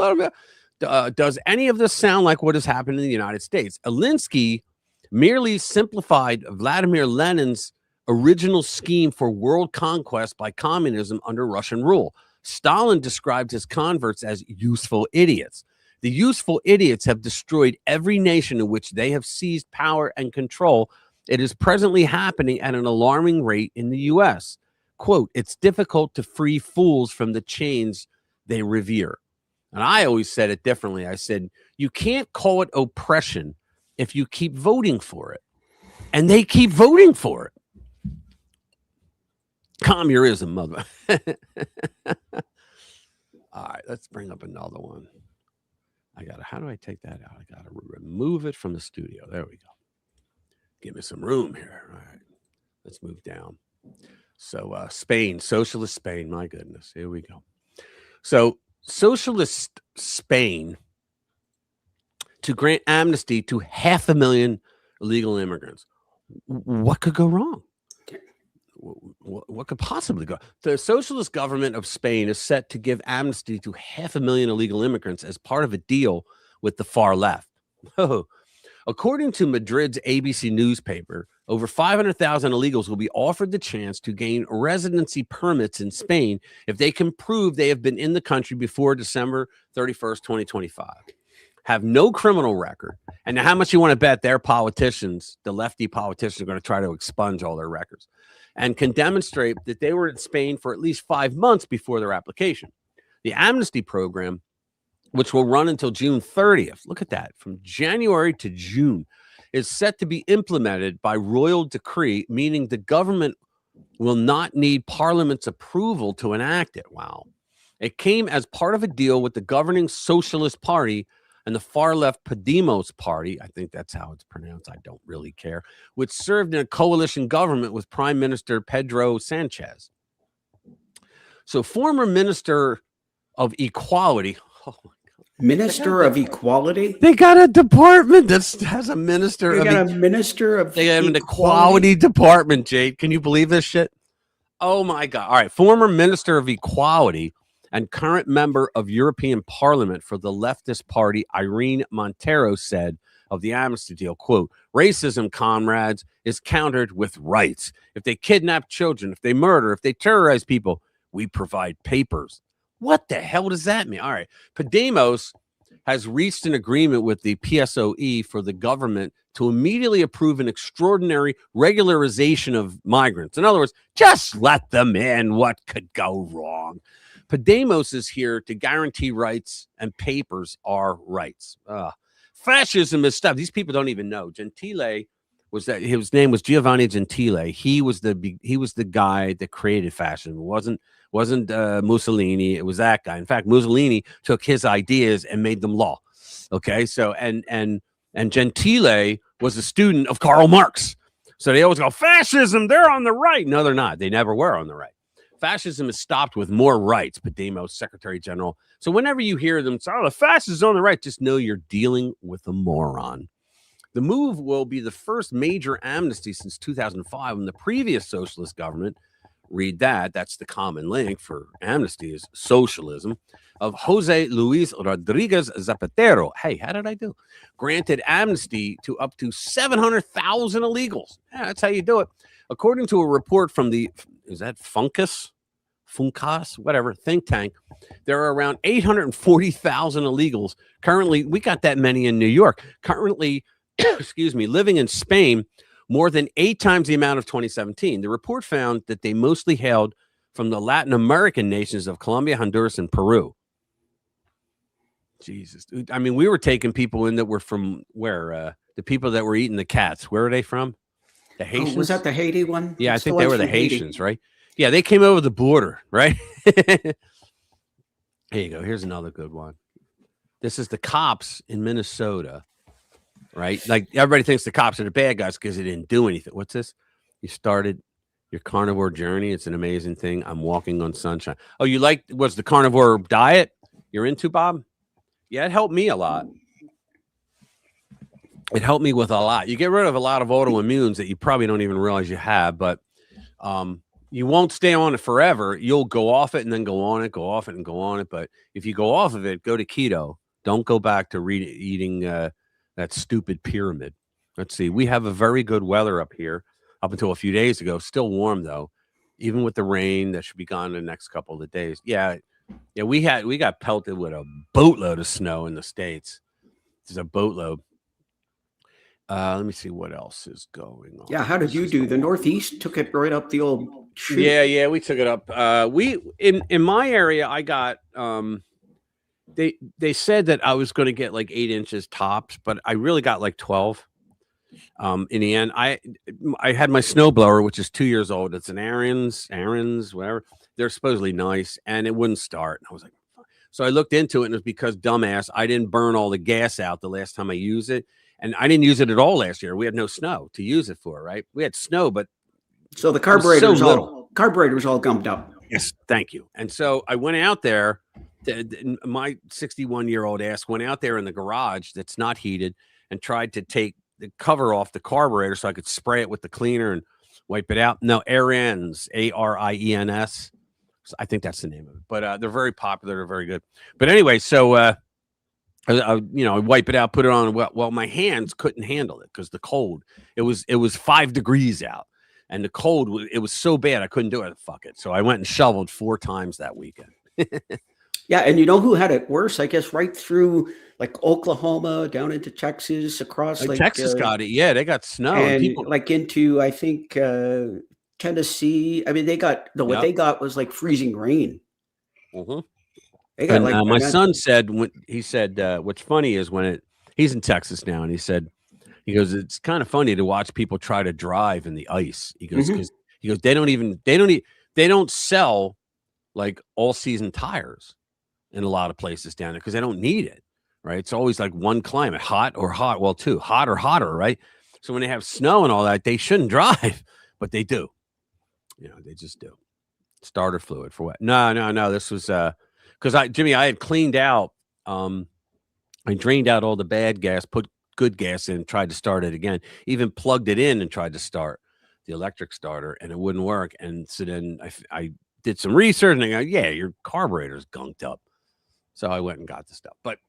Does any of this sound like what has happened in the United States? Alinsky merely simplified Vladimir Lenin's original scheme for world conquest by communism under Russian rule. Stalin described his converts as useful idiots. The useful idiots have destroyed every nation in which they have seized power and control. It is presently happening at an alarming rate in the U.S. Quote, it's difficult to free fools from the chains they revere. And I always said it differently. I said, you can't call it oppression if you keep voting for it. And they keep voting for it. Communism, mother. All right, let's bring up another one. How do I take that out? I got to remove it from the studio. There we go. Give me some room here. All right, let's move down. So Spain, socialist Spain, my goodness. Here we go. So socialist Spain to grant amnesty to 500,000 illegal immigrants. What could go wrong? What could possibly go? The socialist government of Spain is set to give amnesty to 500,000 illegal immigrants as part of a deal with the far left. According to Madrid's ABC newspaper, over 500,000 illegals will be offered the chance to gain residency permits in Spain if they can prove they have been in the country before December 31st, 2025, have no criminal record. And how much you want to bet their politicians, the lefty politicians, are going to try to expunge all their records, and can demonstrate that they were in Spain for at least 5 months before their application. The amnesty program, which will run until June 30th, look at that, from January to June, is set to be implemented by royal decree, meaning the government will not need Parliament's approval to enact it. Wow. It came as part of a deal with the governing Socialist Party and the far-left Podemos Party, I think that's how it's pronounced, I don't really care, which served in a coalition government with Prime Minister Pedro Sanchez. So former Minister of Equality, oh my God. Minister of Equality? They got a department that has a minister They got a minister of They have an Equality equality department, Jade. Can you believe this shit? Oh my God. All right. Former Minister of Equality and current member of European Parliament for the leftist party, Irene Montero, said of the amnesty deal, quote, racism, comrades, is countered with rights. If they kidnap children, if they murder, if they terrorize people, we provide papers. What the hell does that mean? All right. Podemos has reached an agreement with the PSOE for the government to immediately approve an extraordinary regularization of migrants. In other words, just let them in. What could go wrong? Podemos is here to guarantee rights, and papers are rights. Fascism is stuff these people don't even know. Gentile was that his name was Giovanni Gentile. He was the guy that created fascism. It wasn't Mussolini. It was that guy. In fact, Mussolini took his ideas and made them law. Okay, so and Gentile was a student of Karl Marx. So they always go, fascism, they're on the right. No, they're not. They never were on the right. Fascism is stopped with more rights, Podemos Secretary General. So whenever you hear them say, oh, the fascists is on the right, just know you're dealing with a moron. The move will be the first major amnesty since 2005 when the previous socialist government, read that's the common link for amnesty is socialism, of Jose Luis Rodriguez Zapatero. Hey, how did I do? Granted amnesty to up to 700,000 illegals. Yeah, that's how you do it. According to a report from is that Funkus? Funcas, whatever, think tank. There are around 840,000 illegals. Currently, we got that many in New York. Currently, excuse me, living in Spain, more than 8 times the amount of 2017. The report found that they mostly hailed from the Latin American nations of Colombia, Honduras, and Peru. Jesus. I mean, we were taking people in that were from where? The people that were eating the cats. Where are they from? The Haitians? Oh, was that the Haiti one? Yeah, It's I think they were the from Haiti. Haitians, right? Yeah, they came over the border, right? Here you go. Here's another good one. This is the cops in Minnesota, right? Like everybody thinks the cops are the bad guys because they didn't do anything. What's this? You started your carnivore journey. It's an amazing thing. I'm walking on sunshine. Oh, you was the carnivore diet you're into, Bob? Yeah, it helped me a lot. It helped me with a lot. You get rid of a lot of autoimmunes that you probably don't even realize you have, but you won't stay on it forever. You'll go off it and then go on it, go off it and go on it. But if you go off of it, go to keto. Don't go back to eating that stupid pyramid. Let's see. We have a very good weather up here up until a few days ago. Still warm, though. Even with the rain, that should be gone in the next couple of days. Yeah, we got pelted with a boatload of snow in the States. There's a boatload. Let me see what else is going on. Yeah, how did you do? The Northeast took it right up the old chute. Yeah, we took it up. We in my area, I got they said that I was going to get like 8 inches tops, but I really got like 12. In the end, I had my snowblower, which is 2 years old. It's an Aaron's, whatever. They're supposedly nice, and it wouldn't start. And I was like, so I looked into it, and it was because dumbass, I didn't burn all the gas out the last time I used it. And I didn't use it at all last year. We had no snow to use it for, right? We had snow, but so the carburetor was all gumped up. Yes, thank you. And so I went out there. My 61-year-old ass went out there in the garage that's not heated and tried to take the cover off the carburetor so I could spray it with the cleaner and wipe it out. No, Ariens, Ariens. I think that's the name of it. But they're very popular. They're very good. But anyway, so I wipe it out, put it on. Well, my hands couldn't handle it because the cold. It was 5 degrees out, and the cold. It was so bad I couldn't do it. Fuck it. So I went and shoveled 4 times that weekend. Yeah, and you know who had it worse? I guess right through like Oklahoma, down into Texas, across like Texas got it. Yeah, they got snow and people like into I think Tennessee. I mean, they got what they got was like freezing rain. Mm-hmm. They got and, my son said what's funny is he's in Texas now, and he goes, it's kind of funny to watch people try to drive in the ice. He goes, because they don't sell like all season tires in a lot of places down there because they don't need it, right? It's always like one climate, hot or hot. Well, two, hot or hotter, right? So when they have snow and all that, they shouldn't drive, but they do. They just do. Starter fluid for what? No. This was because I had cleaned out. I drained out all the bad gas, put good gas in, tried to start it again. Even plugged it in and tried to start the electric starter, and it wouldn't work. And so then I did some research, and I go, yeah, your carburetor's gunked up. So I went and got the stuff, but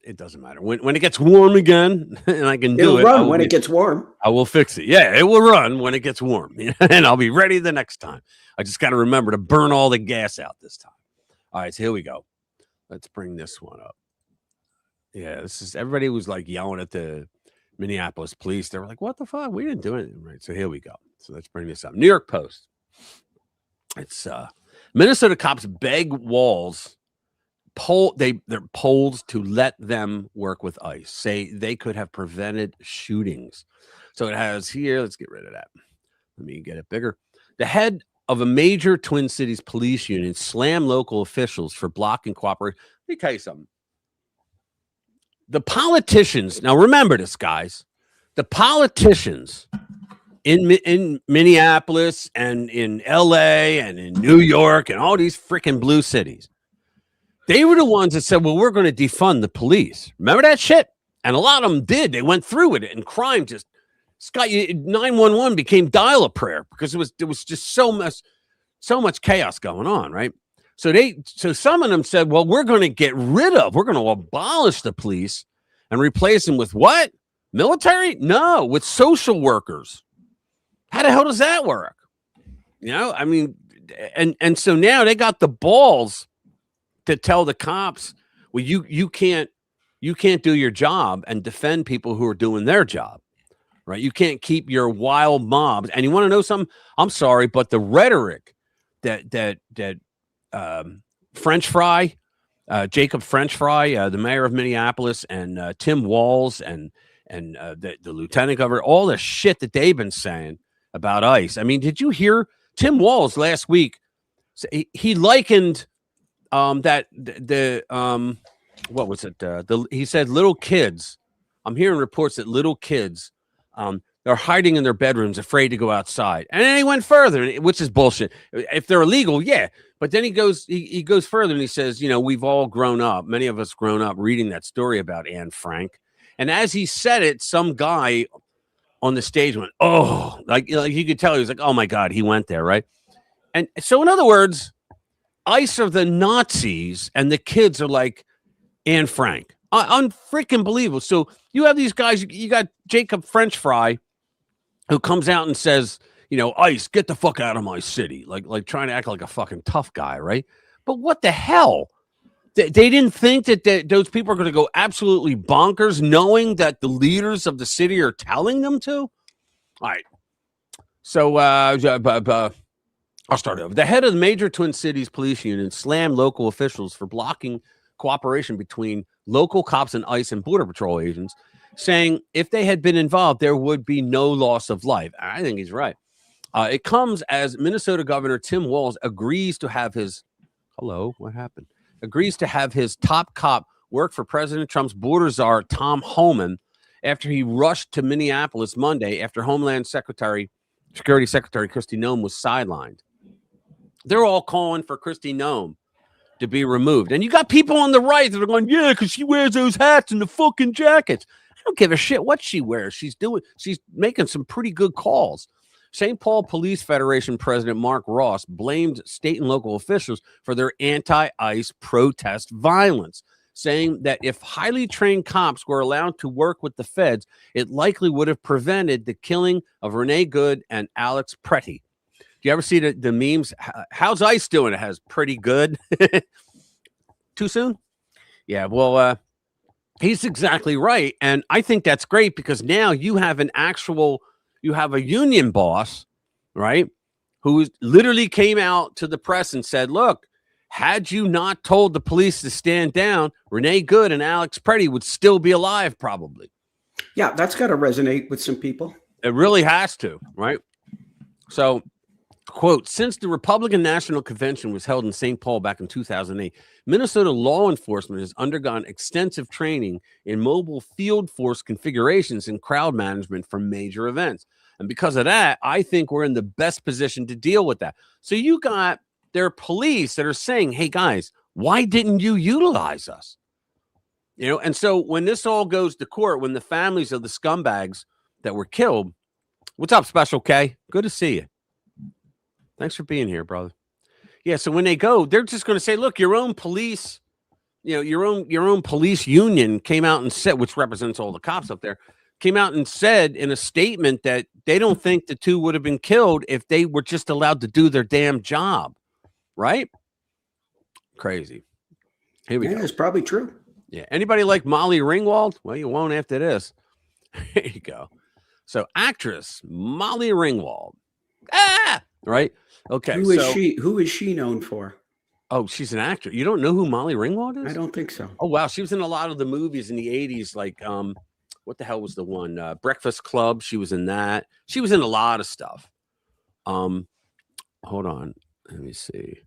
it doesn't matter. When it gets warm again, and I can do it. It'll run when it gets warm. I will fix it. Yeah, it will run when it gets warm, and I'll be ready the next time. I just got to remember to burn all the gas out this time. All right, so here we go. Let's bring this one up. Yeah, everybody was like yelling at the Minneapolis police. They were like, what the fuck? We didn't do anything. Right. So here we go. So let's bring this up. New York Post. It's Minnesota cops beg walls their polls to let them work with ICE. Say they could have prevented shootings. So it has here. Let's get rid of that. Let me get it bigger. The head of a major Twin Cities police union slammed local officials for blocking cooperation. Let me tell you something. The politicians, now remember this, guys. The politicians in Minneapolis and in LA and in New York and all these freaking blue cities, they were the ones that said, well, we're going to defund the police. Remember that shit? And a lot of them did. They went through with it, and crime just 911 became dial a prayer because it was just so much chaos going on, right? So some of them said, well, we're going to abolish the police and replace them with what? Military? No, with social workers. How the hell does that work? I mean, and so now they got the balls to tell the cops, well, you can't do your job and defend people who are doing their job, right? You can't keep your wild mobs. And you want to know something? I'm sorry, but the rhetoric that French Fry, Jacob French Fry, the mayor of Minneapolis, and Tim Walz, and the lieutenant governor, all the shit that they've been saying about ICE. I mean, did you hear Tim Walz last week? He likened what was it? He said little kids. I'm hearing reports that little kids they're hiding in their bedrooms, afraid to go outside. And then he went further, which is bullshit. If they're illegal, yeah. But then he goes further and he says, we've all grown up. Many of us grown up reading that story about Anne Frank. And as he said it, some guy on the stage went, oh, like you could tell he was like, oh my God, he went there, right? And so in other words, ICE are the Nazis and the kids are like Anne Frank. Unfreaking believable. So you have these guys, you got Jacob French Fry, who comes out and says, ICE, get the fuck out of my city. Like trying to act like a fucking tough guy, right? But what the hell? They didn't think that those people are going to go absolutely bonkers knowing that the leaders of the city are telling them to? All right. So I'll start over. The head of the major Twin Cities police unit slammed local officials for blocking cooperation between local cops and ICE and Border Patrol agents, saying if they had been involved, there would be no loss of life. I think he's right. It comes as Minnesota Governor Tim Walz agrees to have his top cop work for President Trump's border czar, Tom Homan, after he rushed to Minneapolis Monday after Homeland Security Secretary Kristi Noem was sidelined. They're all calling for Kristi Noem to be removed. And you got people on the right that are going, yeah, because she wears those hats and the fucking jackets. I don't give a shit what she wears. She's making some pretty good calls. St. Paul Police Federation President Mark Ross blamed state and local officials for their anti-ICE protest violence, saying that if highly trained cops were allowed to work with the feds, it likely would have prevented the killing of Renee Good and Alex Pretty. Do you ever see the memes? How's ICE doing? It has pretty good. Too soon? Yeah, well, he's exactly right. And I think that's great because now you have a union boss, right, who literally came out to the press and said, look, had you not told the police to stand down, Renee Good and Alex Pretty would still be alive, probably. Yeah, that's got to resonate with some people. It really has to, right? So, quote, since the Republican National Convention was held in St. Paul back in 2008, Minnesota law enforcement has undergone extensive training in mobile field force configurations and crowd management for major events. And because of that, I think we're in the best position to deal with that. So you got their police that are saying, hey, guys, why didn't you utilize us? And so when this all goes to court, when the families of the scumbags that were killed, what's up, Special K? Good to see you. Thanks for being here, brother. Yeah, so when they go, they're just going to say, look, your own police, your own police union came out and said, which represents all the cops up there, came out and said in a statement that they don't think the two would have been killed if they were just allowed to do their damn job. Right? Crazy. Here we go. It's probably true. Yeah. Anybody like Molly Ringwald? Well, you won't after this. Here you go. So actress Molly Ringwald. Right? Okay. Who is she known for? Oh, she's an actor. You don't know who Molly Ringwald is? I don't think so. Oh, wow. She was in a lot of the movies in the 80s, like what the hell was the one? Breakfast Club. She was in that. She was in a lot of stuff. Hold on. Let me see.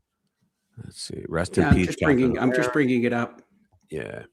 Let's see. Rest in peace. I'm just bringing it up. Yeah.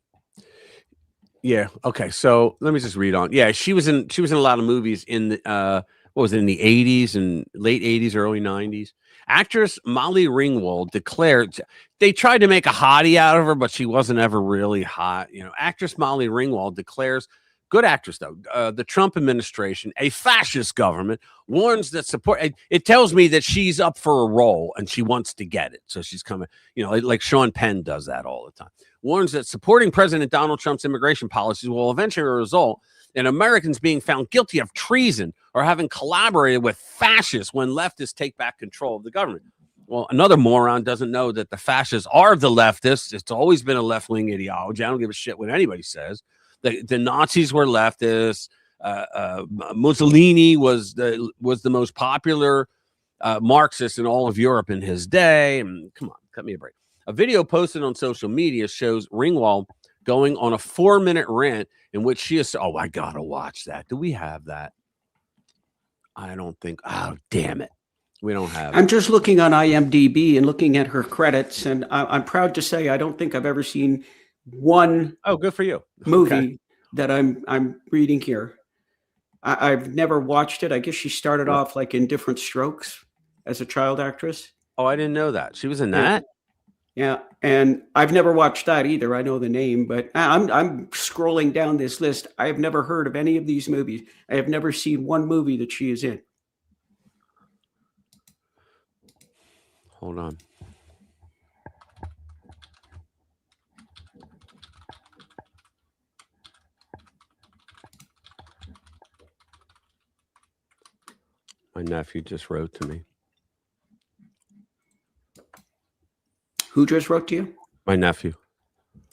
Yeah. Okay. So let me just read on. Yeah, she was in a lot of movies in the what was it, in the 80s and late 80s, early 90s. Actress Molly Ringwald declared they tried to make a hottie out of her, but she wasn't ever really hot. Actress Molly Ringwald declares, good actress though, the Trump administration, a fascist government, warns that support. It tells me that she's up for a role and she wants to get it. So she's coming, like Sean Penn does that all the time. Warns that supporting President Donald Trump's immigration policies will eventually result in Americans being found guilty of treason or having collaborated with fascists when leftists take back control of the government. Well, another moron doesn't know that the fascists are the leftists. It's always been a left-wing ideology. I don't give a shit what anybody says. The Nazis were leftists. Mussolini was the most popular Marxist in all of Europe in his day. And come on, cut me a break. A video posted on social media shows Ringwald going on a 4-minute rant in which she is. Oh, I gotta watch that. Do we have that? I don't think. Oh, damn it. We don't have. I'm just looking on IMDb and looking at her credits, and I'm proud to say I don't think I've ever seen one. Oh, good for you. Movie that I'm reading here. I've never watched it. I guess she started off like in Different Strokes as a child actress. Oh, I didn't know that. She was in that? Yeah, and I've never watched that either. I know the name, but I'm scrolling down this list. I have never heard of any of these movies. I have never seen one movie that she is in. Hold on. My nephew just wrote to me. Who just wrote to you? My nephew.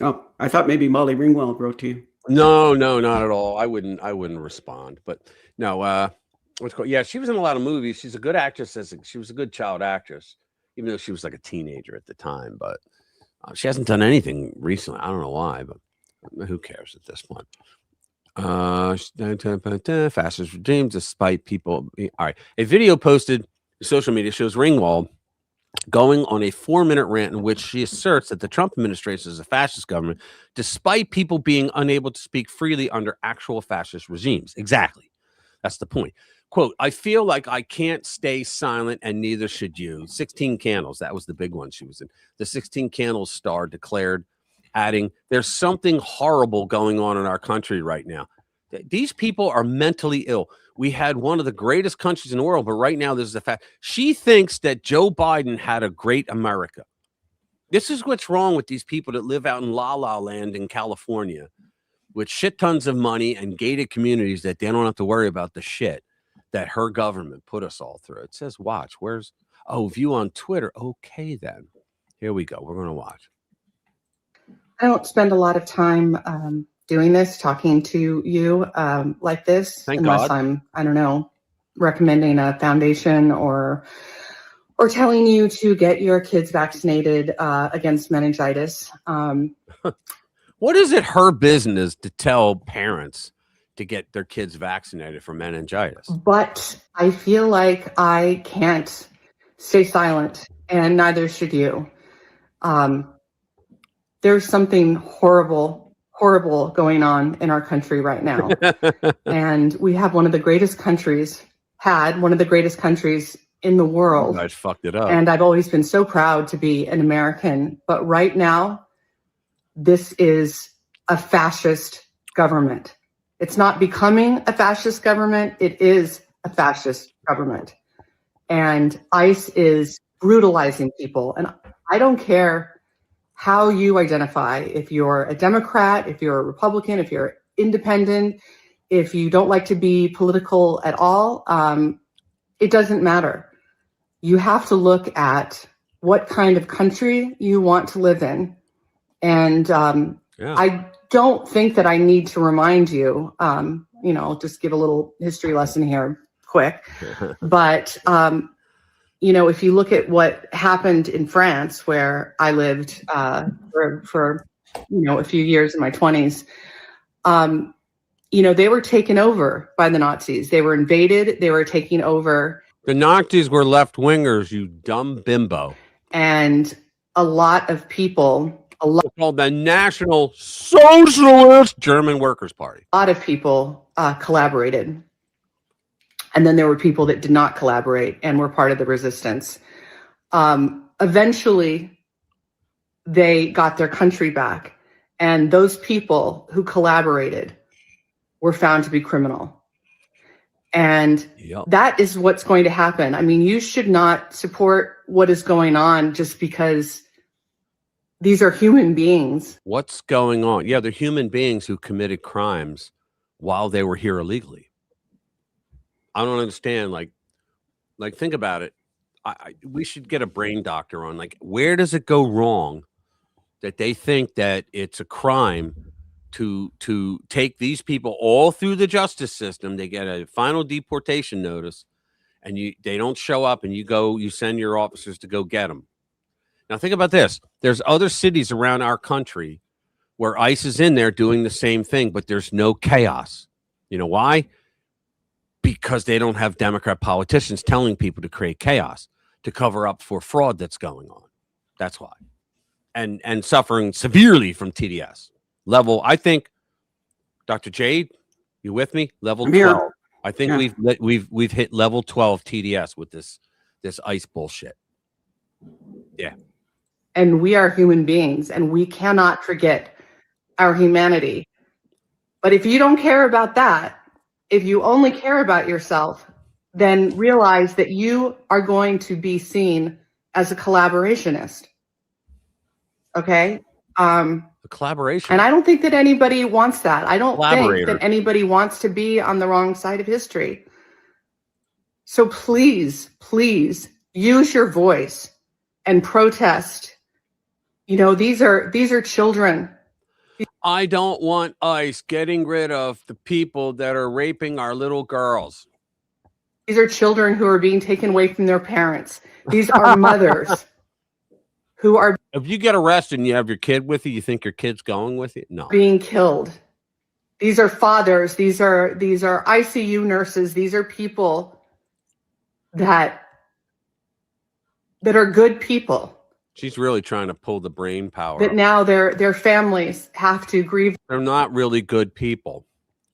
Oh, I thought maybe Molly Ringwald wrote to you. No, not at all. I wouldn't respond. But no, what's called? Yeah, she was in a lot of movies. She's a good actress. She was a good child actress, even though she was like a teenager at the time. But she hasn't done anything recently. I don't know why, but who cares at this point? Fascist regimes, despite people. All right, a video posted to social media shows Ringwald going on a 4-minute rant in which she asserts that the Trump administration is a fascist government, despite people being unable to speak freely under actual fascist regimes. Exactly. That's the point. Quote, I feel like I can't stay silent, and neither should you. 16 Candles. That was the big one she was in. The 16 Candles star declared, adding, there's something horrible going on in our country right now. These people are mentally ill. We had one of the greatest countries in the world, but right now this is a fact. She thinks that Joe Biden had a great America. This is what's wrong with these people that live out in La La Land in California with shit tons of money and gated communities that they don't have to worry about the shit that her government put us all through. It says watch. View on Twitter. Okay, then. Here we go. We're going to watch. I don't spend a lot of time doing this, talking to you like this, unless I'm, I don't know, recommending a foundation or telling you to get your kids vaccinated against meningitis. What is it her business to tell parents to get their kids vaccinated for meningitis? But I feel like I can't stay silent, and neither should you. There's something horrible going on in our country right now. And we have one of the greatest countries in the world. You guys fucked it up. And I've always been so proud to be an American. But right now, this is a fascist government. It's not becoming a fascist government. It is a fascist government. And ICE is brutalizing people. And I don't care how you identify, if you're a Democrat, if you're a Republican, if you're independent, if you don't like to be political at all, it doesn't matter. You have to look at what kind of country you want to live in. And I don't think that I need to remind you, just give a little history lesson here quick. But if you look at what happened in France, where I lived for a few years in my 20s, they were taken over by the Nazis. They were invaded. They were taking over. The Nazis were left-wingers, you dumb bimbo. And a lot of people... called the National Socialist German Workers' Party. A lot of people collaborated. And then there were people that did not collaborate and were part of the resistance. Eventually, they got their country back. And those people who collaborated were found to be criminal. And that is what's going to happen. I mean, you should not support what is going on just because these are human beings. What's going on? Yeah, they're human beings who committed crimes while they were here illegally. I don't understand. Like think about it. we should get a brain doctor on, like, where does it go wrong that they think that it's a crime to take these people all through the justice system. They get a final deportation notice, and they don't show up, and you send your officers to go get them. Now think about this. There's other cities around our country where ICE is in there doing the same thing, but there's no chaos. You know why? Because they don't have Democrat politicians telling people to create chaos to cover up for fraud that's going on. That's why. And suffering severely from TDS. Level, I think, Dr. Jade, you with me? Level 12. I think we've hit level 12 TDS with this ICE bullshit. Yeah. And we are human beings, and we cannot forget our humanity. But if you don't care about that, if you only care about yourself, then realize that you are going to be seen as a collaborationist. Okay? The collaboration. And I don't think that anybody wants that. I don't think that anybody wants to be on the wrong side of history. So please, please use your voice and protest. You know, these are children. I don't want ICE getting rid of the people that are raping our little girls. These are children who are being taken away from their parents. These are mothers who are. If you get arrested and you have your kid with you, you think your kid's going with you? No. Being killed. These are fathers. These are ICU nurses. These are people that are good people. She's really trying to pull the brain power. But now their families have to grieve. They're not really good people.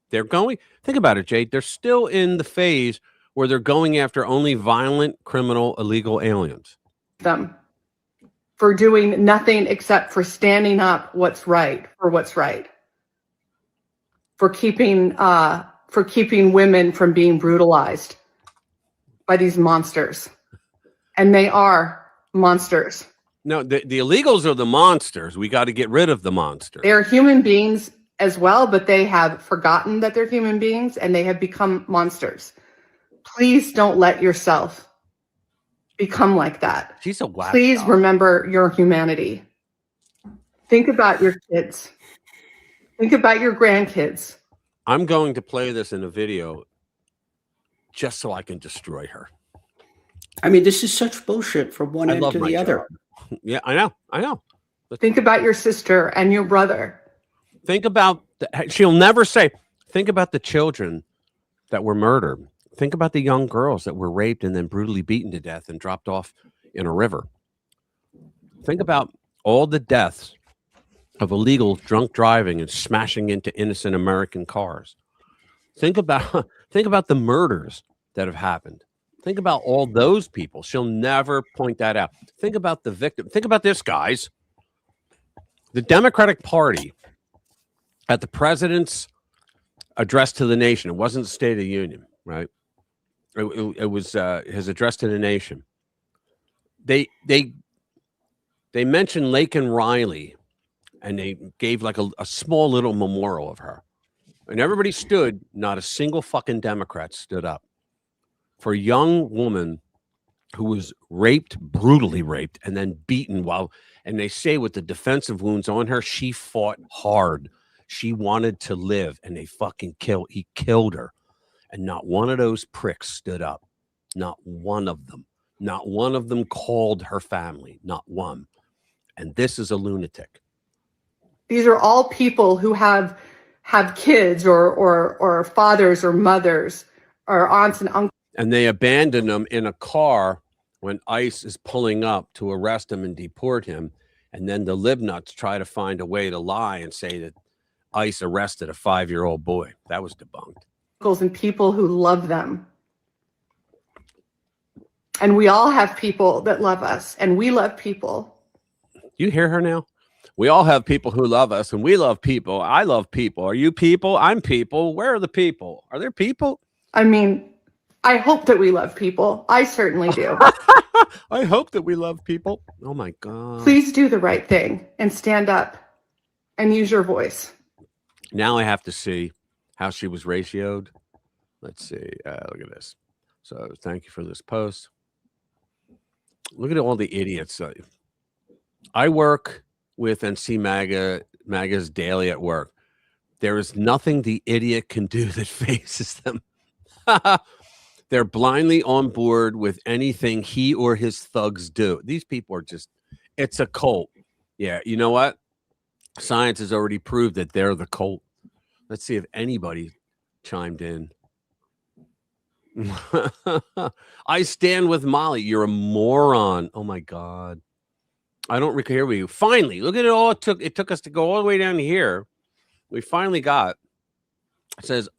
They're going. Think about it, Jade. They're still in the phase where they're going after only violent, criminal, illegal aliens. Them for doing nothing except for standing up for what's right, for keeping women from being brutalized by these monsters, and they are monsters. No, the illegals are the monsters. We got to get rid of the monsters. They're human beings as well, but they have forgotten that they're human beings and they have become monsters. Please don't let yourself become like that. She's a whack. Please remember your humanity. Think about your kids. Think about your grandkids. I'm going to play this in a video just so I can destroy her. I mean, this is such bullshit from one end to the other. Yeah, I know. Think about your sister and your brother. Think about, she'll never say, think about the children that were murdered. Think about the young girls that were raped and then brutally beaten to death and dropped off in a river. Think about all the deaths of illegal drunk driving and smashing into innocent American cars. Think about the murders that have happened. Think about all those people. She'll never point that out. Think about the victim. Think about this, guys. The Democratic Party at the president's address to the nation. It wasn't the State of the Union, right? It was his address to the nation. They mentioned Laken Riley, and they gave like a small little memorial of her. And everybody stood. Not a single fucking Democrat stood up for a young woman who was raped, brutally raped, and then beaten and they say with the defensive wounds on her, she fought hard. She wanted to live, and he killed her. And not one of those pricks stood up. Not one of them. Not one of them called her family. Not one. And this is a lunatic. These are all people who have kids or fathers or mothers or aunts and uncles. And they abandon them in a car when ICE is pulling up to arrest him and deport him. And then the libnuts try to find a way to lie and say that ICE arrested a 5-year-old boy. That was debunked. And people who love them. And we all have people that love us, and we love people. You hear her now? We all have people who love us, and we love people. I love people. Are you people? I'm people. Where are the people? Are there people? I mean, I hope that we love people. I certainly do. I hope that we love people. Oh, my God. Please do the right thing and stand up and use your voice. Now I have to see how she was ratioed. Let's see. Look at this. So thank you for this post. Look at all the idiots. I work with and see MAGAs daily at work. There is nothing the idiot can do that faces them. They're blindly on board with anything he or his thugs do. These people are just, it's a cult. Yeah, you know what? Science has already proved that they're the cult. Let's see if anybody chimed in. I stand with Molly. You're a moron. Oh my God. I don't hear you. Finally, look at it all. It took us to go all the way down here. We finally got. It says,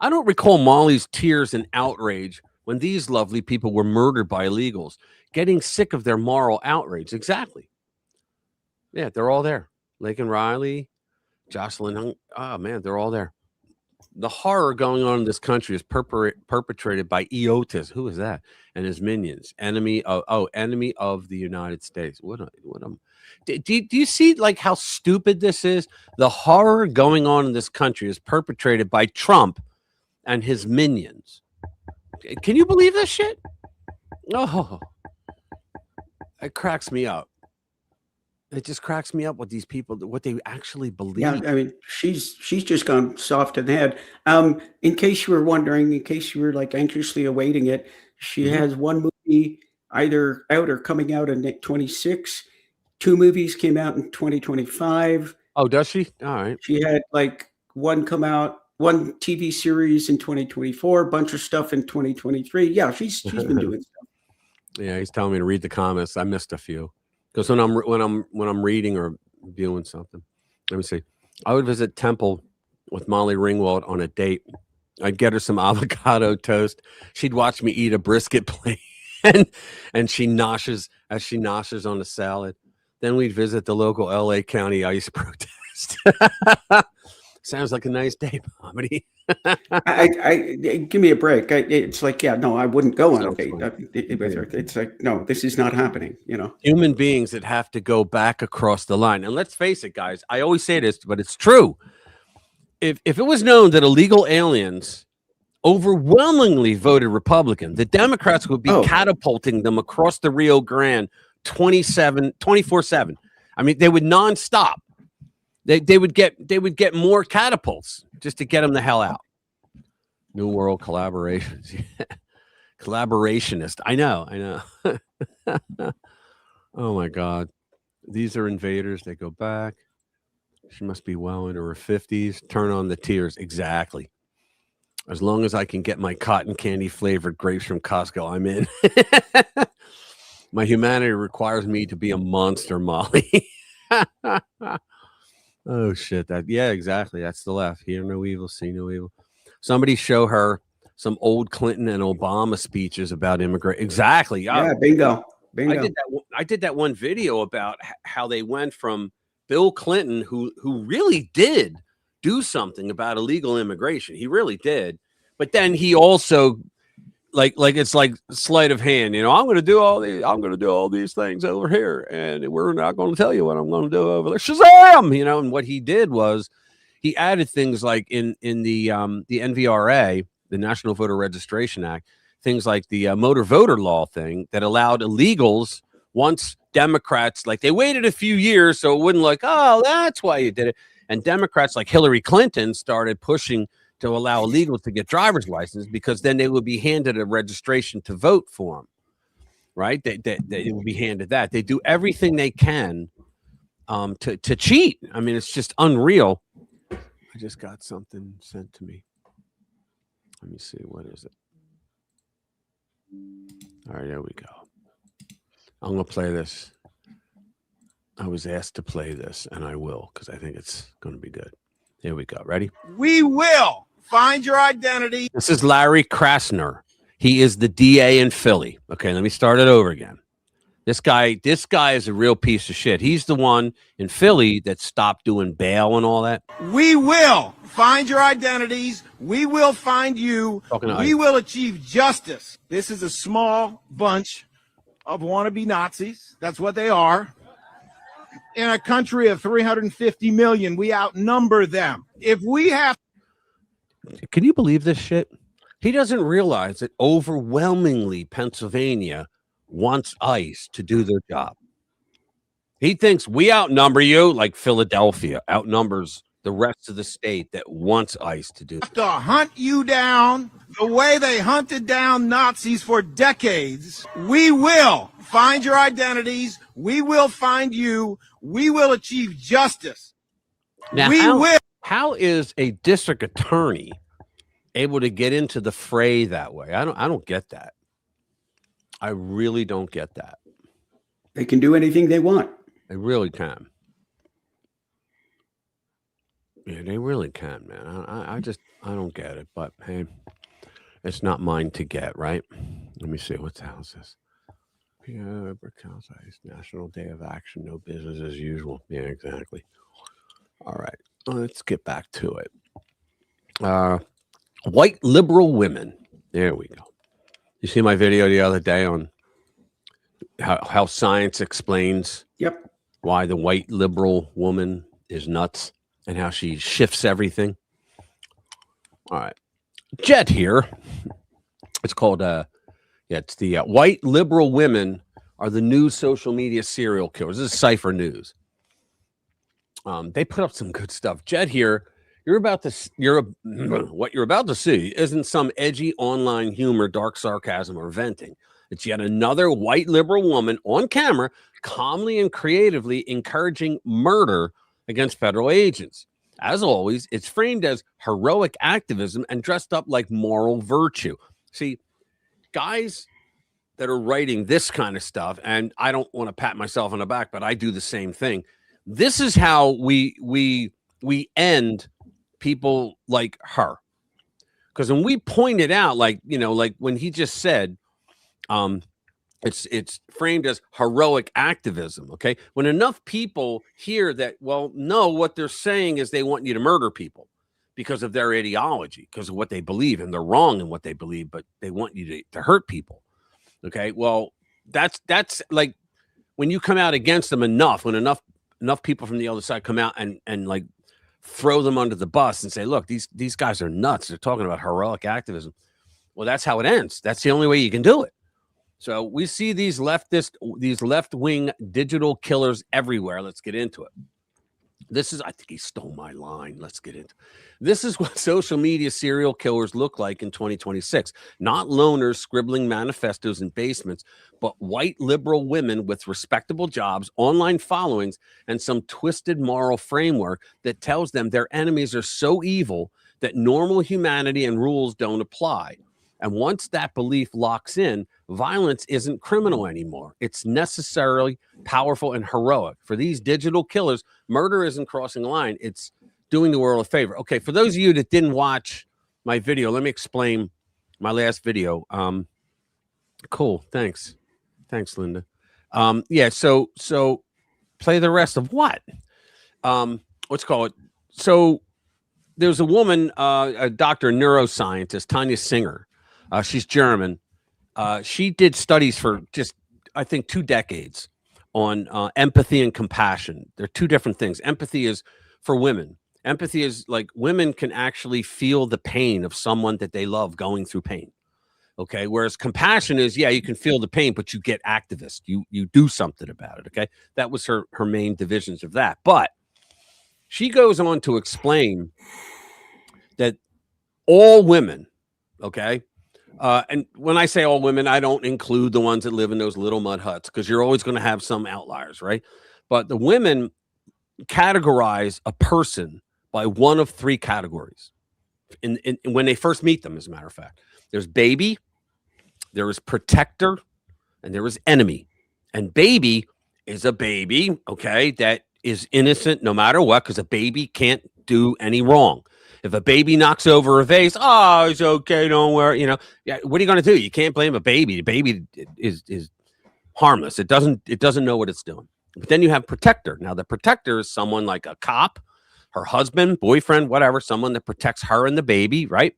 I don't recall Molly's tears and outrage when these lovely people were murdered by illegals, getting sick of their moral outrage. Exactly. Yeah, they're all there. Lake and Riley, Jocelyn Hung. Oh, man, they're all there. The horror going on in this country is perpetrated by Eotis. Who is that? And his minions. Enemy of the United States. Do you see like how stupid this is? The horror going on in this country is perpetrated by Trump and his minions. Can you believe this shit? Oh, it cracks me up. It just cracks me up what these people, what they actually believe. Yeah, I mean, she's just gone soft in the head. In case you were wondering, in case you were like anxiously awaiting it, she has one movie either out or coming out in 26. 2 movies came out in 2025. Oh, does she? All right. She had like one come out, one TV series in 2024, a bunch of stuff in 2023. Yeah, she's been doing stuff. Yeah, he's telling me to read the comments. I missed a few. Because when I'm reading or viewing something, let me see. I would visit Temple with Molly Ringwald on a date. I'd get her some avocado toast. She'd watch me eat a brisket plate, and she noshes on the salad. Then we'd visit the local LA County ICE protest. Sounds like a nice day, Comedy. I give me a break. It's like, yeah, no, I wouldn't go on a date with her. It's like, no, this is not happening. You know, human beings that have to go back across the line. And let's face it, guys. I always say this, but it's true. If it was known that illegal aliens overwhelmingly voted Republican, the Democrats would be catapulting them across the Rio Grande 24/7. I mean, they would nonstop. They would get more catapults just to get them the hell out. New World collaborations. Collaborationist. I know. Oh my God. These are invaders. They go back. She must be well into her 50s. Turn on the tears. Exactly. As long as I can get my cotton candy flavored grapes from Costco, I'm in. My humanity requires me to be a monster, Molly. Oh shit! Yeah, exactly. That's the left. Hear no evil, see no evil. Somebody show her some old Clinton and Obama speeches about immigrant. Exactly. Yeah, bingo. I did that one video about how they went from Bill Clinton, who really did do something about illegal immigration. He really did, but then he also like it's like sleight of hand. You know, I'm going to do all these things over here, and we're not going to tell you what I'm going to do over there. Shazam! You know, and what he did was he added things like in the NVRA, the National Voter Registration Act, things like the motor voter law thing that allowed illegals, once Democrats, like they waited a few years so it wouldn't like, oh, that's why you did it. And Democrats like Hillary Clinton started pushing to allow illegals to get driver's license because then they would be handed a registration to vote for them, right? They would be handed that. They do everything they can to cheat. I mean, it's just unreal. I just got something sent to me. Let me see. What is it? All right, there we go. I'm going to play this. I was asked to play this, and I will because I think it's going to be good. Here we go. Ready? We will find your identity. This is Larry Krasner. He is the DA in Philly. Okay, let me start it over again. This guy is a real piece of shit. He's the one in Philly that stopped doing bail and all that. We will find your identities. We will find you. We will achieve justice. This is a small bunch of wannabe Nazis. That's what they are. In a country of 350 million, we outnumber them. If we have... Can you believe this shit? He doesn't realize that overwhelmingly Pennsylvania wants ICE to do their job. He thinks we outnumber you, like Philadelphia outnumbers the rest of the state that wants ICE to do. To hunt you down the way they hunted down Nazis for decades. We will find your identities. We will find you. We will achieve justice. Now, how is a district attorney able to get into the fray that way? I don't get that. I really don't get that. They can do anything they want. They really can. Yeah, they really can, man. I don't get it, but hey, it's not mine to get, right? Let me see. What the hell is this? Yeah, National Day of Action, no business as usual. Yeah, exactly. All right, let's get back to it. White liberal women. There we go. You see my video the other day on how science explains why the white liberal woman is nuts and how she shifts everything. All right. Jet here. It's called, it's the white liberal women are the new social media serial killers. This is Cypher News. They put up some good stuff. Jet here. What you're about to see isn't some edgy online humor, dark sarcasm, or venting. It's yet another white liberal woman on camera, calmly and creatively encouraging murder against federal agents. As always, it's framed as heroic activism and dressed up like moral virtue. See, guys that are writing this kind of stuff, and I don't want to pat myself on the back, but I do the same thing. This is how we end people like her. Because when we pointed out, like when he just said, it's framed as heroic activism. Okay. When enough people hear that, well, no, what they're saying is they want you to murder people because of their ideology, because of what they believe, and they're wrong in what they believe, but they want you to hurt people. Okay. Well, that's like when you come out against them enough, when enough people from the other side come out and like throw them under the bus and say, look, these guys are nuts. They're talking about heroic activism. Well, that's how it ends. That's the only way you can do it. So we see these left-wing digital killers everywhere. Let's get into it. I think he stole my line. Let's get into it. This is what social media serial killers look like in 2026. Not loners scribbling manifestos in basements, but white liberal women with respectable jobs, online followings, and some twisted moral framework that tells them their enemies are so evil that normal humanity and rules don't apply. And once that belief locks in, violence isn't criminal anymore. It's necessarily powerful and heroic. For these digital killers, murder isn't crossing a line. It's doing the world a favor. Okay, for those of you that didn't watch my video, let me explain my last video. Cool. Thanks, Linda. So play the rest of what? Let's call it. So there's a woman, a doctor, neuroscientist, Tanya Singer. She's German. She did studies for just, I think, 2 decades on empathy and compassion. They're 2 different things. Empathy is for women. Empathy is like women can actually feel the pain of someone that they love going through pain. Okay. Whereas compassion is, yeah, you can feel the pain, but you get activist. You do something about it. Okay. That was her main divisions of that. But she goes on to explain that all women, okay, and when I say all women, I don't include the ones that live in those little mud huts, because you're always going to have some outliers, right? But the women categorize a person by one of 3 categories when they first meet them, as a matter of fact. There's baby, there is protector, and there is enemy. And baby is a baby, okay, that is innocent no matter what, because a baby can't do any wrong. If a baby knocks over a vase, oh, it's okay, don't worry. Yeah, what are you going to do? You can't blame a baby. The baby is harmless. It doesn't know what it's doing. But then you have protector. Now, the protector is someone like a cop, her husband, boyfriend, whatever, someone that protects her and the baby, right?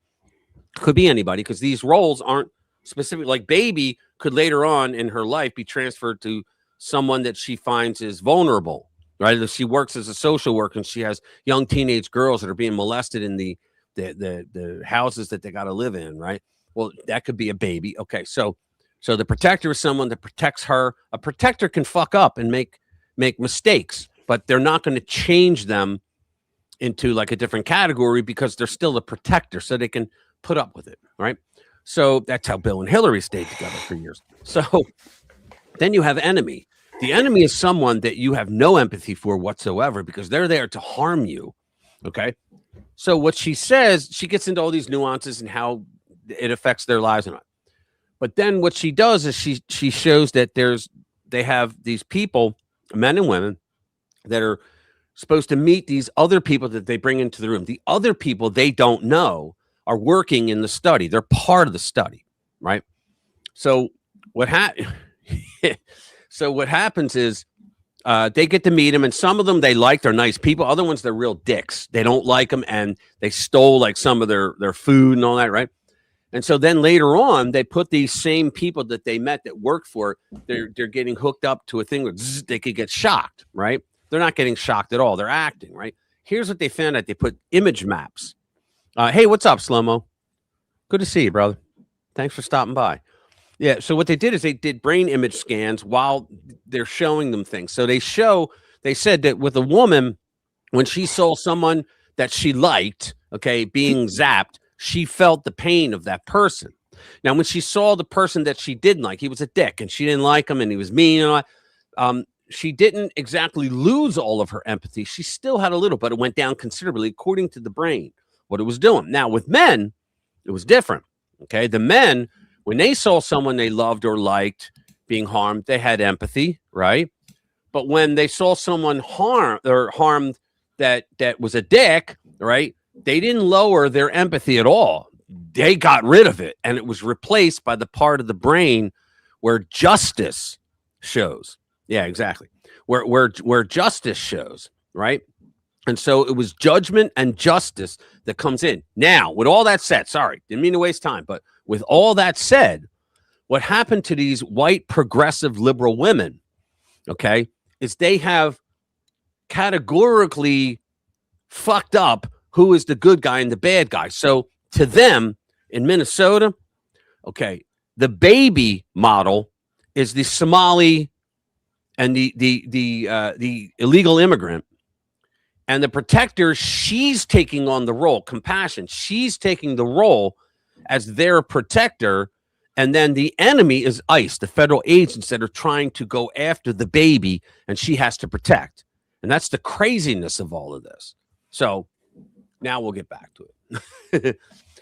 Could be anybody, because these roles aren't specific. Like baby could later on in her life be transferred to someone that she finds is vulnerable. Right, if she works as a social worker and she has young teenage girls that are being molested in the houses that they got to live in, right? Well, that could be a baby. Okay, so So the protector is someone that protects her. A protector can fuck up and make mistakes, but they're not going to change them into like a different category because they're still a protector, so they can put up with it, right? So that's how Bill and Hillary stayed together for years. So then you have enemy. The enemy is someone that you have no empathy for whatsoever because they're there to harm you, okay? So what she says, she gets into all these nuances and how it affects their lives and all. But then what she does is she shows that they have these people, men and women, that are supposed to meet these other people that they bring into the room. The other people they don't know are working in the study. They're part of the study, right? So what happens is they get to meet them, and some of them they like, they're nice people. Other ones they're real dicks. They don't like them, and they stole like some of their food and all that, right? And so then later on, they put these same people that they met that work for it, they're getting hooked up to a thing where they could get shocked, right? They're not getting shocked at all. They're acting, right? Here's what they found out. They put image maps. Hey, what's up, Slow-Mo? Good to see you, brother. Thanks for stopping by. Yeah, so what they did is they did brain image scans while they're showing them things. So they said that with a woman, when she saw someone that she liked, okay, being zapped, she felt the pain of that person. Now, when she saw the person that she didn't like, he was a dick and she didn't like him and he was mean and all, she didn't exactly lose all of her empathy. She still had a little, but it went down considerably according to the brain, what it was doing. Now, with men, it was different, okay? The men, when they saw someone they loved or liked being harmed, they had empathy, right? But when they saw someone harmed that was a dick, right? They didn't lower their empathy at all. They got rid of it, and it was replaced by the part of the brain where justice shows. Yeah, exactly. Where justice shows, right? And so it was judgment and justice that comes in. Now, with all that said, sorry, didn't mean to waste time, but with all that said, what happened to these white progressive liberal women, okay, is they have categorically fucked up who is the good guy and the bad guy. So to them in Minnesota, okay, the baby model is the Somali and the illegal immigrant, and the protector, she's taking on the role, compassion. She's taking the role as their protector, and then the enemy is ICE, the federal agents that are trying to go after the baby, and she has to protect. And that's the craziness of all of this. So now we'll get back to it.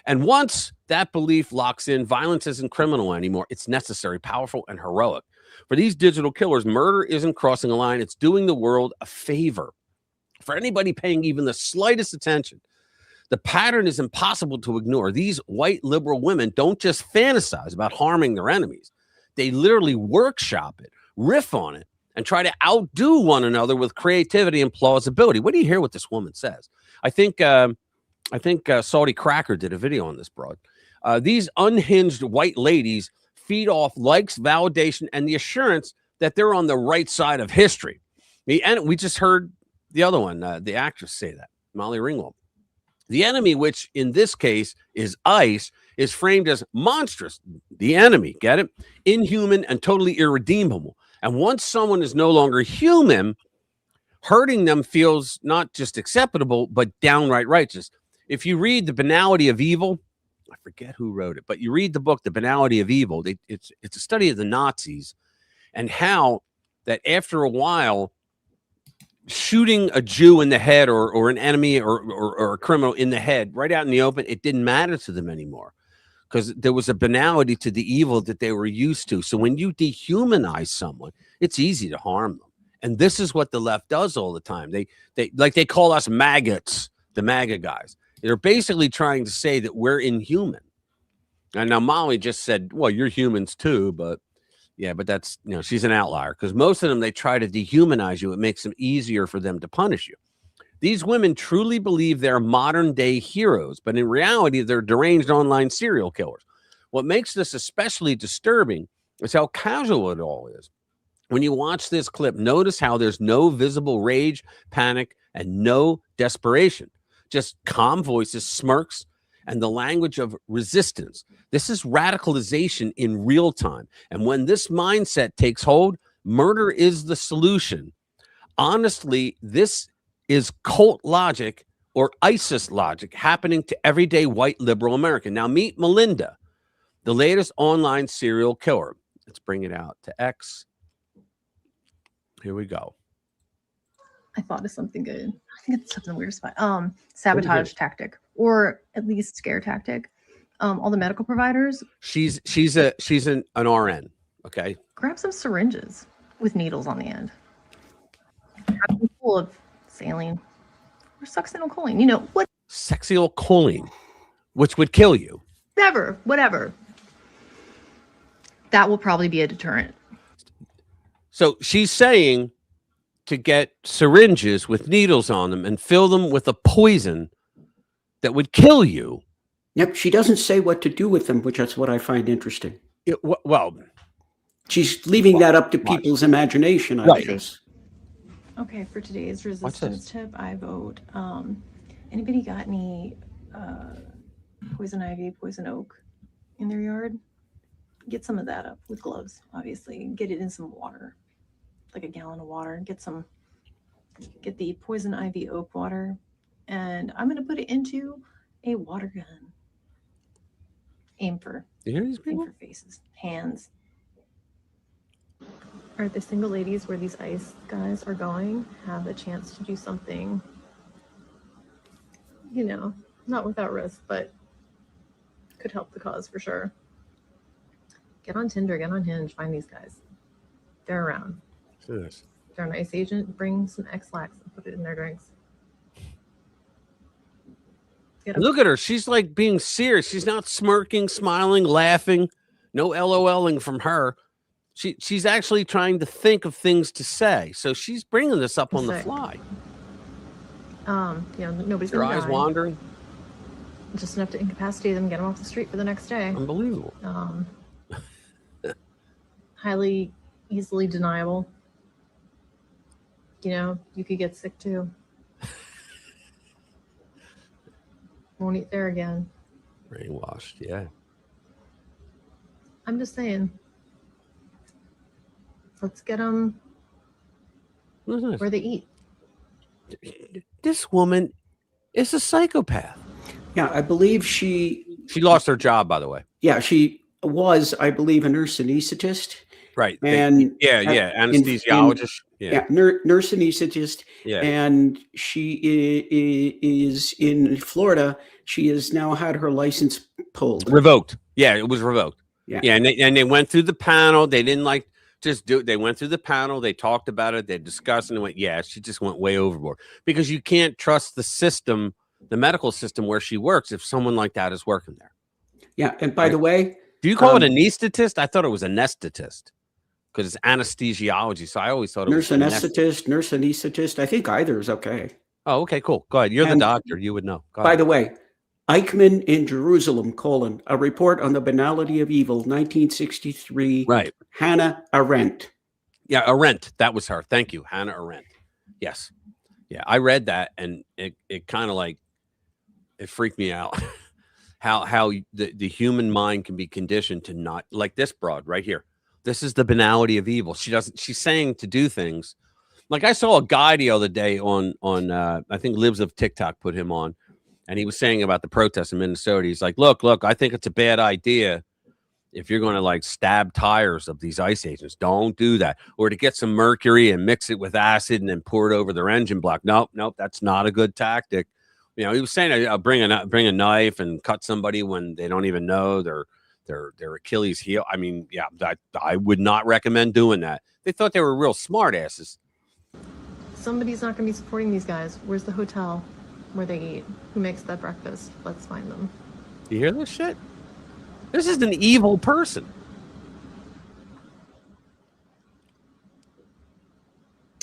And once that belief locks in, violence isn't criminal anymore. It's necessary, powerful, and heroic. For these digital killers, murder isn't crossing a line. It's doing the world a favor. For anybody paying even the slightest attention, the pattern is impossible to ignore. These white liberal women don't just fantasize about harming their enemies. They literally workshop it, riff on it, and try to outdo one another with creativity and plausibility. What do you hear what this woman says? I think Saudi Cracker did a video on this, broad. These unhinged white ladies feed off likes, validation, and the assurance that they're on the right side of history. And we just heard the other one, the actress, say that, Molly Ringwald. The enemy, which in this case is ICE, is framed as monstrous. The enemy, get it? Inhuman and totally irredeemable. And once someone is no longer human, hurting them feels not just acceptable, but downright righteous. If you read The Banality of Evil, I forget who wrote it, but you read the book, The Banality of Evil, it's a study of the Nazis and how that after a while, shooting a Jew in the head or an enemy or a criminal in the head right out in the open, it didn't matter to them anymore because there was a banality to the evil that they were used to. So when you dehumanize someone, it's easy to harm them. And this is what the left does all the time. They call us maggots, the MAGA guys. They're basically trying to say that we're inhuman. And now Molly just said, well, you're humans too, but yeah, but that's, she's an outlier because most of them, they try to dehumanize you. It makes them easier for them to punish you. These women truly believe they're modern day heroes, but in reality, they're deranged online serial killers. What makes this especially disturbing is how casual it all is. When you watch this clip, notice how there's no visible rage, panic, and no desperation. Just calm voices, smirks, and the language of resistance. This is radicalization in real time. And when this mindset takes hold, murder is the solution. Honestly, this is cult logic or ISIS logic happening to everyday white liberal America. Now meet Melinda, the latest online serial killer. Let's bring it out to X. Here we go. I thought of something good. I think it's something weird spot. Sabotage tactic, or at least scare tactic. All the medical providers. She's an RN. Okay. Grab some syringes with needles on the end. Have them full of saline or succinylcholine. You know what? Succinylcholine, which would kill you. Whatever. That will probably be a deterrent. So she's saying to get syringes with needles on them and fill them with a poison that would kill you. Yep, she doesn't say what to do with them, which is what I find interesting. Well, she's leaving that up to people's imagination, I guess. Okay, for today's resistance tip, I vote. Anybody got any poison ivy, poison oak in their yard? Get some of that up with gloves, obviously. Get it in some water, like a gallon of water. Get the poison ivy oak water, and I'm going to put it into a water gun. Aim for faces, hands. All right, the single ladies where these ICE guys are going have a chance to do something, you know, not without risk, but could help the cause for sure. Get on Tinder, get on Hinge, find these guys. They're around. Yes. If they're an ICE agent, bring some X-Lax and put it in their drinks. Look at her. She's like being serious. She's not smirking, smiling, laughing. No LOLing from her. She's actually trying to think of things to say. So she's bringing this up on the fly. You know, nobody's Her eyes wandering. Just enough to incapacitate them, get them off the street for the next day. Unbelievable. Highly easily deniable. You know, you could get sick too. Won't eat there again. Brainwashed, yeah. I'm just saying. Let's get them where they eat. This woman is a psychopath. Yeah, I believe she lost her job, by the way. Yeah, she was, I believe, a nurse anesthetist. Right. And anesthesiologist. Nurse anesthetist. Yeah. And she is in Florida. She has now had her license pulled. Revoked. Yeah, it was revoked. Yeah. Yeah, and they went through the panel. They didn't just do it. They went through the panel. They talked about it. They discussed and went, yeah, she just went way overboard. Because you can't trust the system, the medical system where she works if someone like that is working there. Yeah, and by the way, do you call it anesthetist? I thought it was anesthetist because it's anesthesiology. So I always thought it was nurse anesthetist. I think either is okay. Oh, okay, cool. Go ahead. You're the doctor. You would know. By the way, Eichmann in Jerusalem, a report on the banality of evil, 1963. Right. Hannah Arendt. Yeah, Arendt. That was her. Thank you. Hannah Arendt. Yes. Yeah, I read that and it kind of like, it freaked me out. how the human mind can be conditioned to not, like this broad right here. This is the banality of evil. She's saying to do things. Like I saw a guy the other day on I think Libs of TikTok put him on, and he was saying about the protests in Minnesota. He's like, look, I think it's a bad idea if you're going to like stab tires of these ICE agents. Don't do that. Or to get some mercury and mix it with acid and then pour it over their engine block. Nope, that's not a good tactic. You know, he was saying bring a knife and cut somebody when they don't even know their Achilles heel. I mean, yeah, I would not recommend doing that. They thought they were real smart asses. Somebody's not going to be supporting these guys. Where's the hotel where they eat? Who makes that breakfast? Let's find them. You hear this shit? This is an evil person.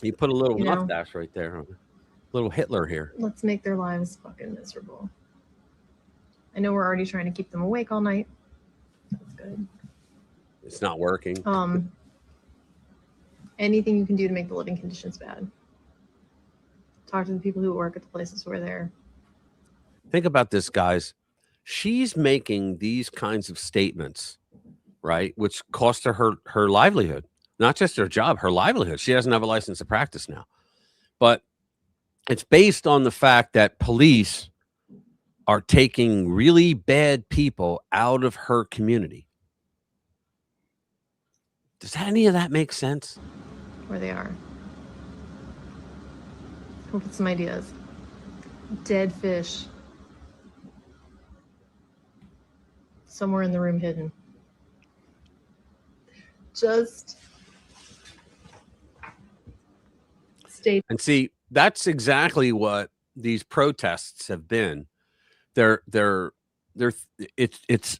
You put a little mustache right there, huh? Little Hitler here. Let's make their lives fucking miserable. I know we're already trying to keep them awake all night. That's good. It's not working. Anything you can do to make the living conditions bad. Talk to the people who work at the places where they're. Think about this, guys. she's making these kinds of statements, right? Which cost her livelihood, not just her job, her livelihood. She doesn't have a license to practice now. But it's based on the fact that police are taking really bad people out of her community. Does any of that make sense? Where they are. Come up with some ideas. Dead fish. Somewhere in the room hidden. Just stay. And see, that's exactly what these protests have been. It's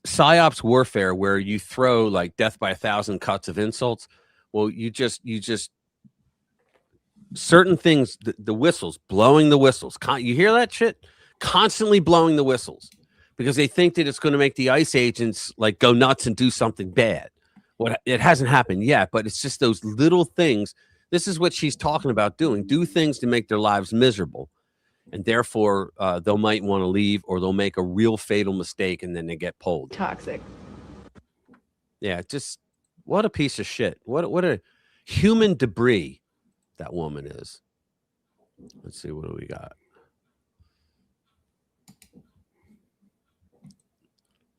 psyops warfare where you throw like death by 1,000 cuts of insults. Well, you just certain things, the whistles, blowing the whistles. You hear that shit? Constantly blowing the whistles because they think that it's going to make the ICE agents like go nuts and do something bad. It hasn't happened yet, but it's just those little things. This is what she's talking about doing. Do things to make their lives miserable. And therefore, they might want to leave or they'll make a real fatal mistake and then they get pulled. Toxic. Yeah, just what a piece of shit. What a human debris that woman is. Let's see, what do we got?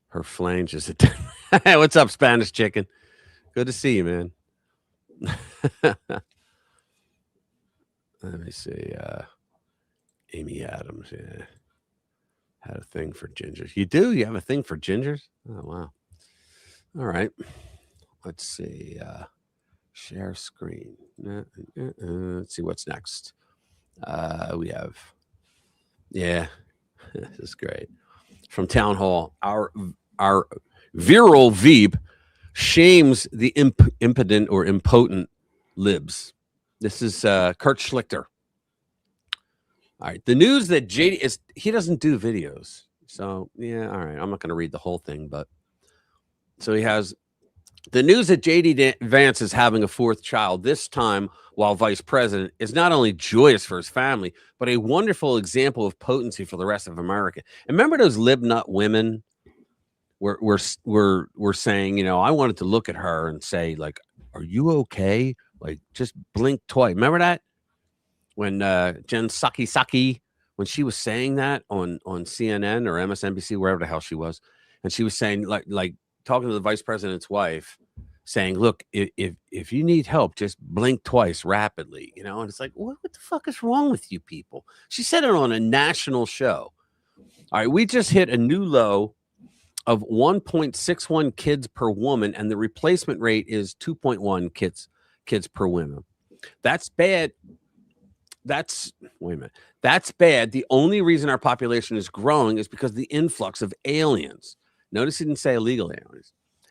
Her flanges. What's up, Spanish chicken? Good to see you, man. Let me see. Amy Adams, yeah. Had a thing for gingers. You do? You have a thing for gingers? Oh, wow. All right. Let's see. Share screen. Let's see what's next. We have, yeah, this is great. From Town Hall, our viral Veep shames the impotent or impotent libs. This is Kurt Schlichter. All right. The news that JD he doesn't do videos. So, yeah, all right. I'm not going to read the whole thing, but so he has the news that JD Vance is having a fourth child, this time while vice president, is not only joyous for his family, but a wonderful example of potency for the rest of America. And remember those lib nut women were saying, you know, I wanted to look at her and say, like, are you okay? Like, just blink twice. Remember that? When Jen Psaki, when she was saying that on CNN or MSNBC, wherever the hell she was, and she was saying, like talking to the vice president's wife, saying, look, if you need help, just blink twice rapidly, you know? And it's like, what the fuck is wrong with you people? She said it on a national show. All right, we just hit a new low of 1.61 kids per woman, and the replacement rate is 2.1 kids per woman. That's bad. That's bad. The only reason our population is growing is because of the influx of aliens. Notice he didn't say illegal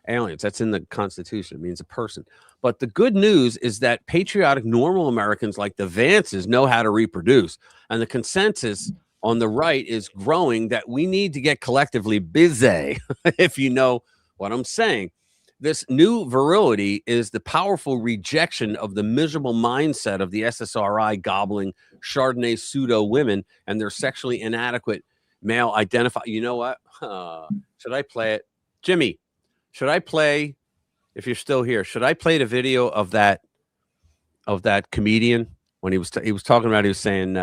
aliens. That's in the Constitution. It means a person. But the good news is that patriotic, normal Americans like the Vances know how to reproduce. And the consensus on the right is growing that we need to get collectively busy, if you know what I'm saying. This new virility is the powerful rejection of the miserable mindset of the SSRI gobbling Chardonnay pseudo women and their sexually inadequate male identify. You know what? Should I play it? Jimmy, should I play, if you're still here, should I play the video of that comedian when he was talking about, he was saying,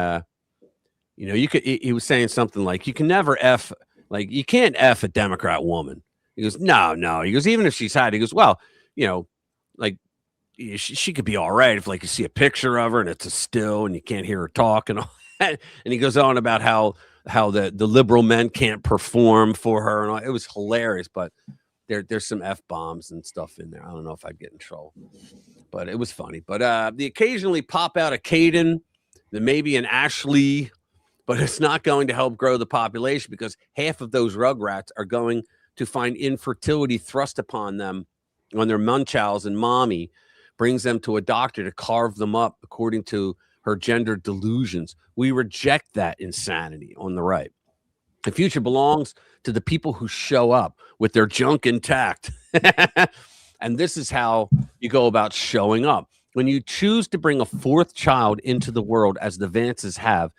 you know, he was saying something like, you can never F, like, you can't F a Democrat woman. He goes, no. He goes, even if she's hot, he goes, well, you know, like she could be all right if like you see a picture of her and it's a still and you can't hear her talk and all that. And he goes on about how the liberal men can't perform for her and all. It was hilarious, but there's some F-bombs and stuff in there. I don't know if I'd get in trouble, but it was funny. But they occasionally pop out a Caden, then maybe an Ashley, but it's not going to help grow the population because half of those rugrats are going to find infertility thrust upon them when their munchals and mommy brings them to a doctor to carve them up according to her gender delusions. We reject that insanity on the right. The future belongs to the people who show up with their junk intact. And this is how you go about showing up. When you choose to bring a fourth child into the world, as the Vances have,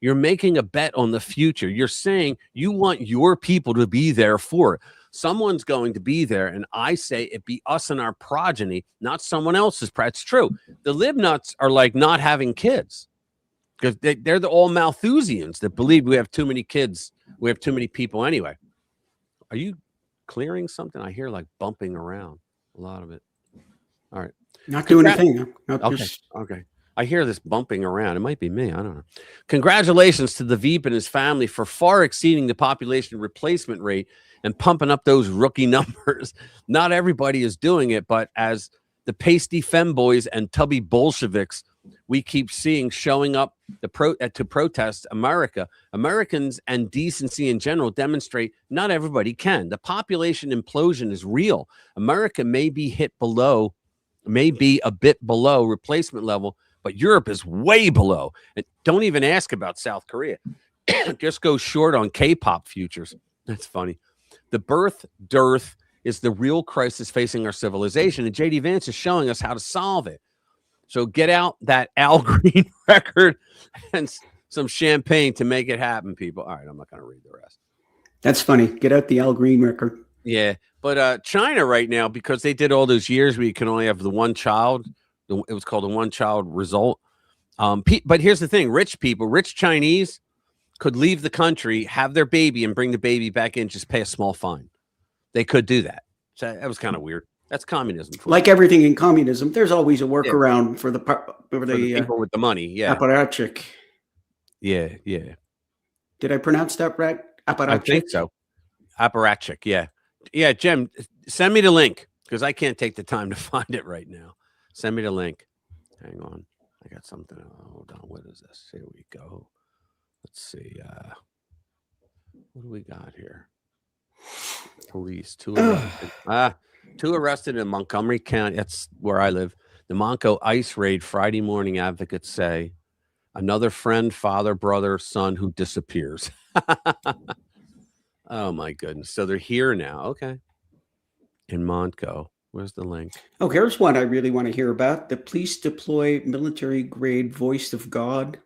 You're making a bet on the future. You're saying you want your people to be there for it. Someone's going to be there, and I say it be us and our progeny, not someone else's. It's true. The libnuts are like not having kids because they're the all Malthusians that believe we have too many kids. We have too many people anyway. Are you clearing something? I hear like bumping around a lot of it. All right. Not doing anything. Okay. I hear this bumping around. It might be me. I don't know. Congratulations to the Veep and his family for far exceeding the population replacement rate and pumping up those rookie numbers. Not everybody is doing it, but as the pasty femboys and tubby Bolsheviks we keep seeing showing up to protest Americans and decency in general demonstrate not everybody can. The population implosion is real. America may be a bit below replacement level, but Europe is way below. And don't even ask about South Korea. Just go short on K-pop futures. That's funny. The birth dearth is the real crisis facing our civilization, and J.D. Vance is showing us how to solve it. So get out that Al Green record and some champagne to make it happen, people. All right, I'm not going to read the rest. That's funny. Get out the Al Green record. Yeah, but China right now, because they did all those years where you can only have the one child, it was called a one-child result. But here's the thing. Rich people, rich Chinese could leave the country, have their baby, and bring the baby back in, just pay a small fine. They could do that. So that was kind of weird. That's communism. Like everything in communism, there's always a workaround for the people with the money. Yeah. Apparatchik. Yeah. Did I pronounce that right? Apparatchik? I think so. Apparatchik. Yeah. Yeah, Jim, send me the link because I can't take the time to find it right now. Send me the link. Hang on. I got something. Hold on. What is this? Here we go. Let's see. What do we got here? Police. Two arrested in Montgomery County. That's where I live. The Monco ICE raid Friday morning. Advocates say another friend, father, brother, son who disappears. Oh my goodness. So they're here now. Okay. In Montco. Where's the link? Oh, here's one I really want to hear about. The police deploy military grade voice of God.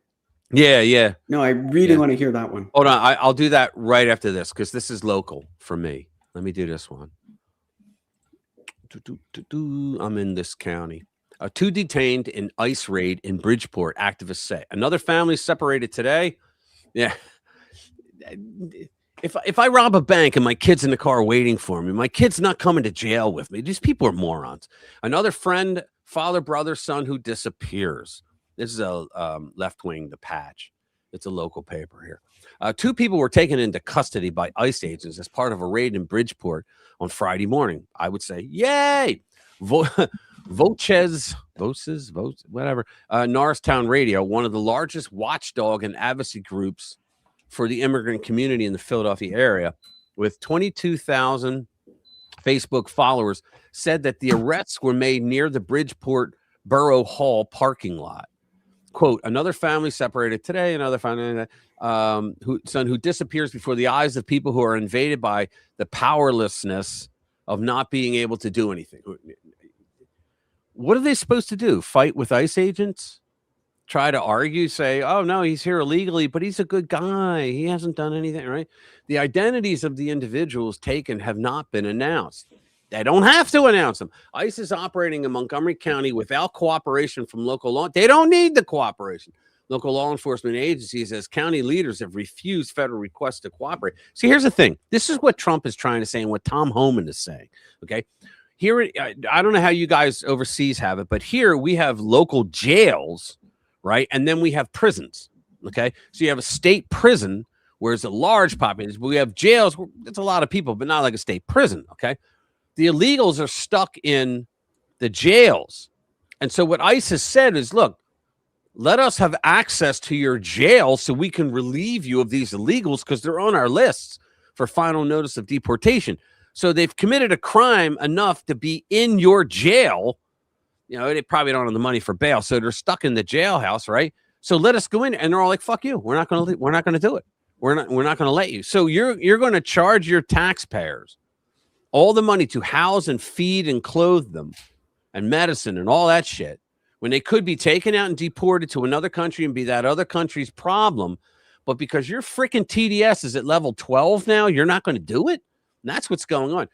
Yeah. No, I really want to hear that one. Hold on. I'll do that right after this because this is local for me. Let me do this one. I'm in this county. Two detained in ICE raid in Bridgeport, activists say. Another family separated today. Yeah. If I rob a bank and my kid's in the car waiting for me, my kid's not coming to jail with me. These people are morons. Another friend, father, brother, son who disappears. This is a left wing, The Patch. It's a local paper here. Two people were taken into custody by ICE agents as part of a raid in Bridgeport on Friday morning. I would say, yay! Voces, whatever. Norristown Radio, one of the largest watchdog and advocacy groups for the immigrant community in the Philadelphia area, with 22,000 Facebook followers, said that the arrests were made near the Bridgeport Borough Hall parking lot. Quote, another family separated today, another family son who disappears before the eyes of people who are invaded by the powerlessness of not being able to do anything. What are they supposed to do? Fight with ICE agents? Try to argue, say, oh, no, he's here illegally, but he's a good guy. He hasn't done anything, right? The identities of the individuals taken have not been announced. They don't have to announce them. ICE is operating in Montgomery County without cooperation from local law. They don't need the cooperation. Local law enforcement agencies, as county leaders, have refused federal requests to cooperate. See, here's the thing. This is what Trump is trying to say and what Tom Homan is saying, okay? Here, I don't know how you guys overseas have it, but here we have local jails, right? And then we have prisons, okay? So you have a state prison where it's a large population, but we have jails where it's a lot of people, but not like a state prison, okay? The illegals are stuck in the jails. And so what ICE has said is, look, let us have access to your jail so we can relieve you of these illegals because they're on our lists for final notice of deportation. So they've committed a crime enough to be in your jail. You know, they probably don't have the money for bail, so they're stuck in the jailhouse, right? So let us go in, and they're all like, "Fuck you, we're not going to do it. We're not going to let you." So you're going to charge your taxpayers all the money to house and feed and clothe them, and medicine and all that shit, when they could be taken out and deported to another country and be that other country's problem. But because your freaking TDS is at level 12 now, you're not going to do it. And that's what's going on.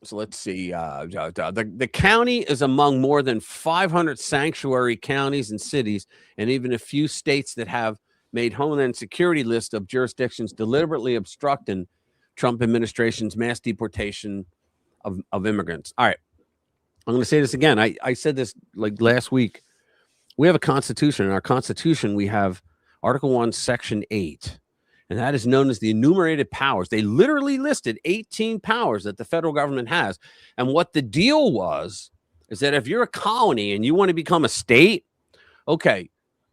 So let's see. The county is among more than 500 sanctuary counties and cities, and even a few states that have made Homeland Security list of jurisdictions deliberately obstructing Trump administration's mass deportation of immigrants. All right. I'm going to say this again. I said this like last week. We have a constitution. In our constitution, we have Article 1, Section 8. And that is known as the enumerated powers. They literally listed 18 powers that the federal government has. And what the deal was is that if you're a colony and you want to become a state, okay,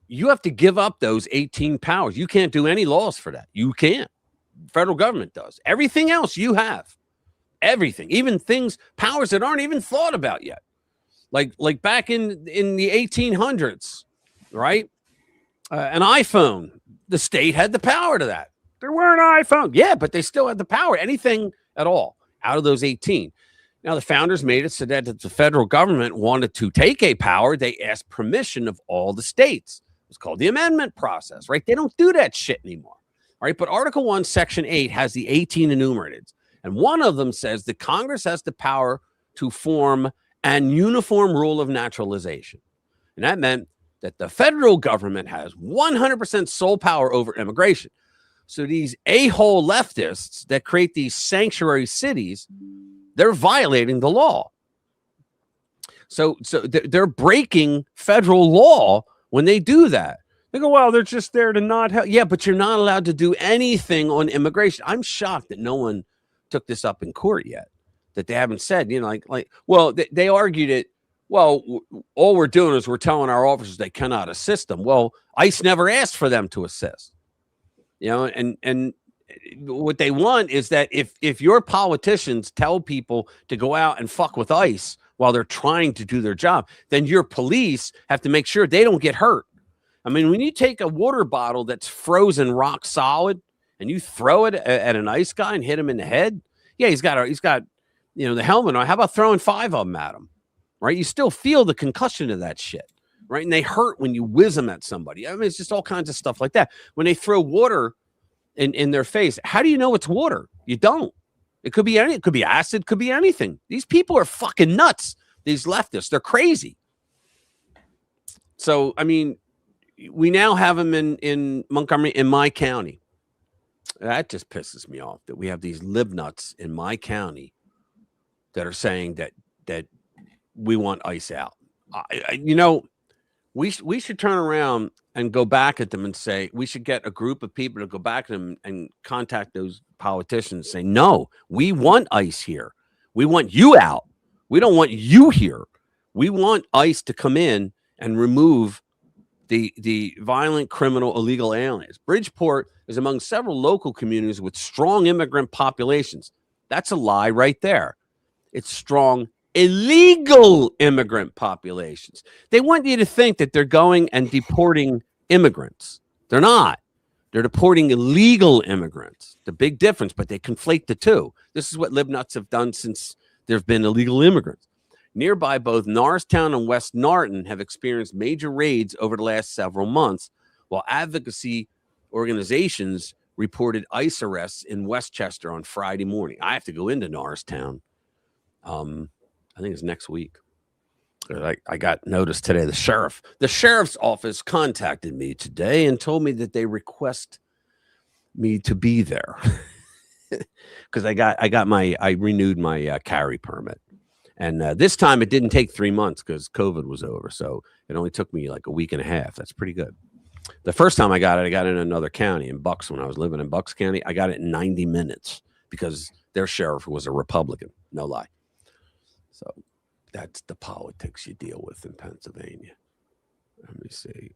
you have to give up those 18 powers. You can't do any laws for that. You can't. Federal government does. Everything else you have. Everything. Even things, powers that aren't even thought about yet. Like back in the 1800s, right? An iPhone. The state had the power to that. There weren't iPhones. Yeah, but they still had the power. Anything at all out of those 18. Now, the founders made it so that if the federal government wanted to take a power, they asked permission of all the states. It's called the amendment process, right? They don't do that shit anymore, right? But Article 1, Section 8 has the 18 enumerated. And one of them says that Congress has the power to form an uniform rule of naturalization. And that meant that the federal government has 100% sole power over immigration. So these a-hole leftists that create these sanctuary cities, they're violating the law. So they're breaking federal law when they do that. They go, well, they're just there to not help. Yeah, but you're not allowed to do anything on immigration. I'm shocked that no one took this up in court yet, that they haven't said, well, they argued it. Well, all we're doing is we're telling our officers they cannot assist them. Well, ICE never asked for them to assist, and what they want is that if your politicians tell people to go out and fuck with ICE while they're trying to do their job, then your police have to make sure they don't get hurt. I mean, when you take a water bottle that's frozen rock solid and you throw it at an ICE guy and hit him in the head, yeah, he's got the helmet on. How about throwing 5 of them at him? Right? You still feel the concussion of that shit, right? And they hurt when you whiz them at somebody. I mean, it's just all kinds of stuff like that. When they throw water in their face, how do you know it's water? You don't. It could be it could be acid, could be anything. These people are fucking nuts. These leftists, they're crazy. So, I mean, we now have them in Montgomery, in my county. That just pisses me off that we have these libnuts in my county that are saying that we want ICE out. We should turn around and go back at them and say, we should get a group of people to go back at them and contact those politicians and say, no, we want ICE here. We want you out. We don't want you here. We want ICE to come in and remove the violent, criminal, illegal aliens. Bridgeport is among several local communities with strong immigrant populations. That's a lie right there. It's strong illegal immigrant populations. They want you to think that they're going and deporting immigrants. They're not. They're deporting illegal immigrants. The big difference, but they conflate the two. This is what libnuts have done since there have been illegal immigrants. Nearby, both Norristown and West Norton have experienced major raids over the last several months, while advocacy organizations reported ICE arrests in Westchester on Friday morning. I have to go into Norristown. I think it's next week. I got notice today. The sheriff's office contacted me today and told me that they request me to be there because I renewed my carry permit. And this time it didn't take 3 months because COVID was over. So it only took me like a week and a half. That's pretty good. The first time I got it in another county, in Bucks, when I was living in Bucks County. I got it in 90 minutes because their sheriff was a Republican. No lie. So that's the politics you deal with in Pennsylvania. Let me see.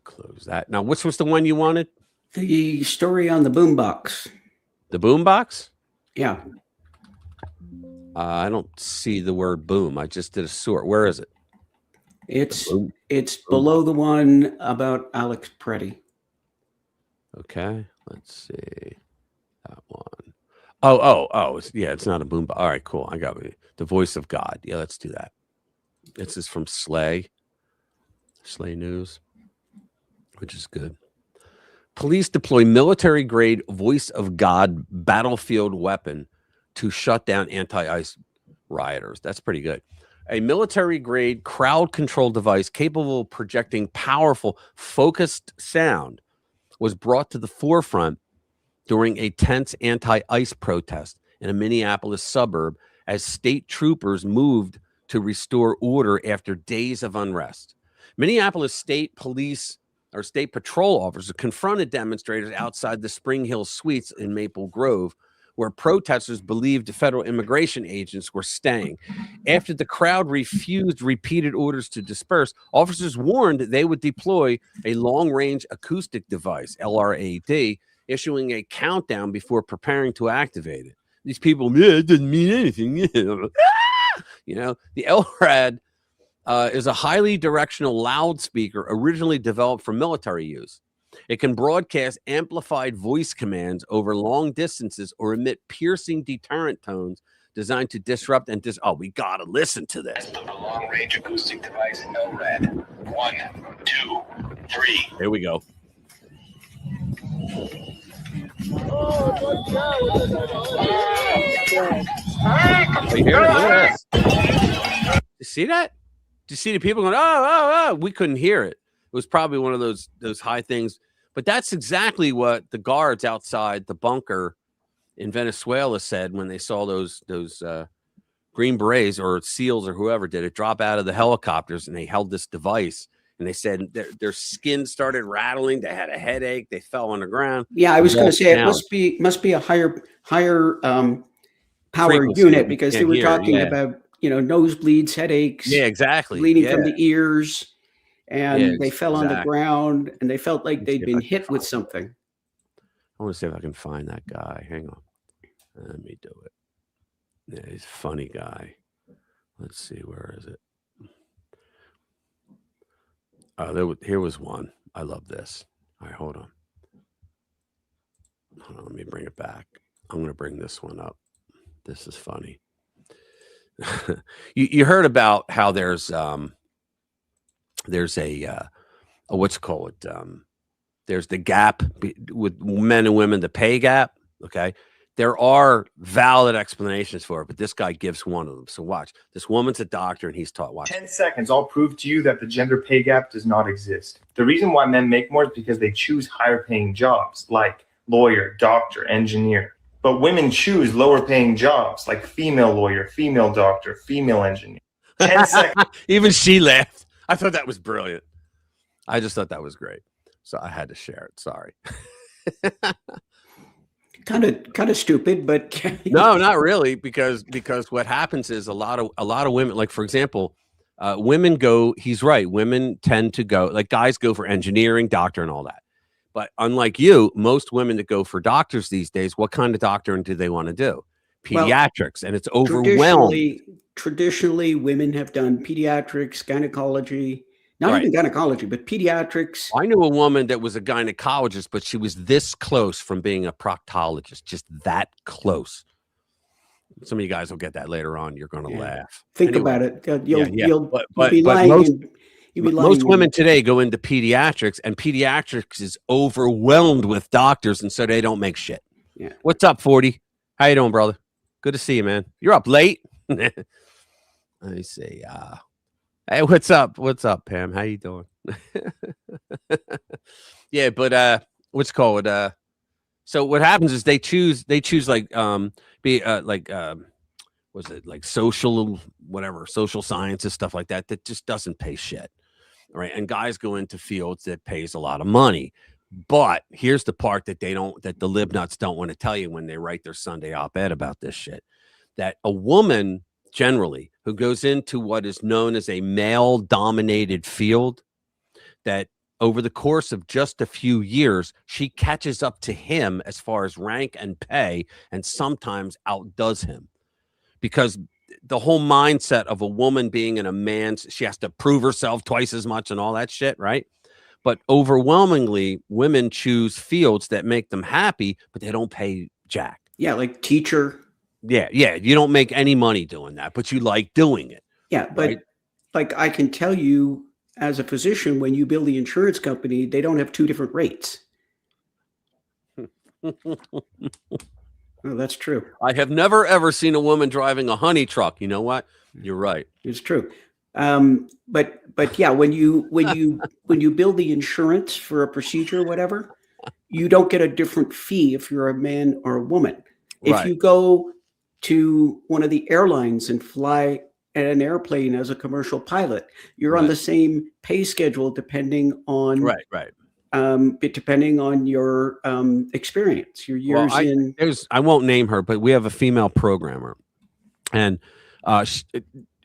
Close that. Now, which was the one you wanted? The story on the boombox. The boombox? Yeah. I don't see the word boom. I just did a sort. Where is it? It's below the one about Alex Preddy. Okay. Let's see. That one. Oh. Yeah, it's not a boombox. All right, cool. I got it. The voice of God. Yeah, let's do that. This is from Slay News, which is good. Police deploy military-grade voice of God battlefield weapon to shut down anti-ICE rioters. That's pretty good. A military-grade crowd control device capable of projecting powerful, focused sound was brought to the forefront during a tense anti-ICE protest in a Minneapolis suburb as state troopers moved to restore order after days of unrest. Minneapolis State Police or State Patrol officers confronted demonstrators outside the Spring Hill Suites in Maple Grove, where protesters believed the federal immigration agents were staying. After the crowd refused repeated orders to disperse, officers warned they would deploy a long-range acoustic device, LRAD, issuing a countdown before preparing to activate it. These people, yeah, it doesn't mean anything. You know, the LRAD is a highly directional loudspeaker originally developed for military use. It can broadcast amplified voice commands over long distances or emit piercing deterrent tones designed to disrupt and oh, we gotta listen to this. Put a long-range acoustic device in LRAD. 1, 2, 3. Here we go. You hear it? Look at this. You see that? You see the people going, oh, we couldn't hear it. It was probably one of those high things. But that's exactly what the guards outside the bunker in Venezuela said when they saw those Green Berets or SEALs or whoever did it drop out of the helicopters, and they held this device, and they said their skin started rattling. They had a headache. They fell on the ground. Yeah, I was going to say it must be a higher power frequency unit, because they were hear, talking about, you know, nosebleeds, headaches, yeah, exactly, bleeding from the ears, and they fell on the exactly. ground, and they felt like they'd been hit with something. I want to see if I can find that guy. Hang on. Let me do it. Yeah, he's a funny guy. Let's see, where is it? Here was one. I love this. All right, hold on. Let me bring it back. I'm going to bring this one up. This is funny. you heard about how there's a what's it called? There's the gap with men and women, the pay gap. Okay. There are valid explanations for it, but this guy gives one of them. So watch. This woman's a doctor, and he's taught. Watch. 10 seconds, I'll prove to you that the gender pay gap does not exist. The reason why men make more is because they choose higher paying jobs like lawyer, doctor, engineer. But women choose lower paying jobs like female lawyer, female doctor, female engineer. 10 seconds. Even she laughed. I thought that was brilliant. I just thought that was great. So I had to share it. Sorry. Kind of stupid, but no, not really, because what happens is a lot of women, like for example, women go. He's right. Women tend to go, like guys go for engineering, doctor, and all that. But unlike you, most women that go for doctors these days, what kind of doctoring do they want to do? Pediatrics, and it's overwhelmed. Traditionally, women have done pediatrics, gynecology. Not even gynecology, but pediatrics. I knew a woman that was a gynecologist, but she was this close from being a proctologist, just that close. Some of you guys will get that later on. You're going to laugh. Think about it. You'll be but lying. Most women today go into pediatrics, and pediatrics is overwhelmed with doctors, and so they don't make shit. Yeah. What's up, 40? How you doing, brother? Good to see you, man. You're up late. Let me see. Hey, what's up? What's up, Pam? How you doing? Yeah, but what's it called? So what happens is they choose like was it like social sciences, stuff like that just doesn't pay shit. Right? And guys go into fields that pays a lot of money. But here's the part that that the libnuts don't want to tell you when they write their Sunday op-ed about this shit. That a woman generally who goes into what is known as a male-dominated field, that over the course of just a few years, she catches up to him as far as rank and pay, and sometimes outdoes him. Because the whole mindset of a woman being in a man's, she has to prove herself twice as much and all that shit, right? But overwhelmingly, women choose fields that make them happy, but they don't pay jack. Yeah, like teacher. Yeah. You don't make any money doing that, but you like doing it. Yeah, but right? Like I can tell you as a physician, when you bill the insurance company, they don't have two different rates. Oh, that's true. I have never ever seen a woman driving a honey truck. You know what? You're right. It's true. But yeah, when you build the insurance for a procedure or whatever, you don't get a different fee if you're a man or a woman. If Right. you go to one of the airlines and fly at an airplane as a commercial pilot, you're on Right. the same pay schedule depending on Right. depending on your experience, your Well, years in. I won't name her, but we have a female programmer, and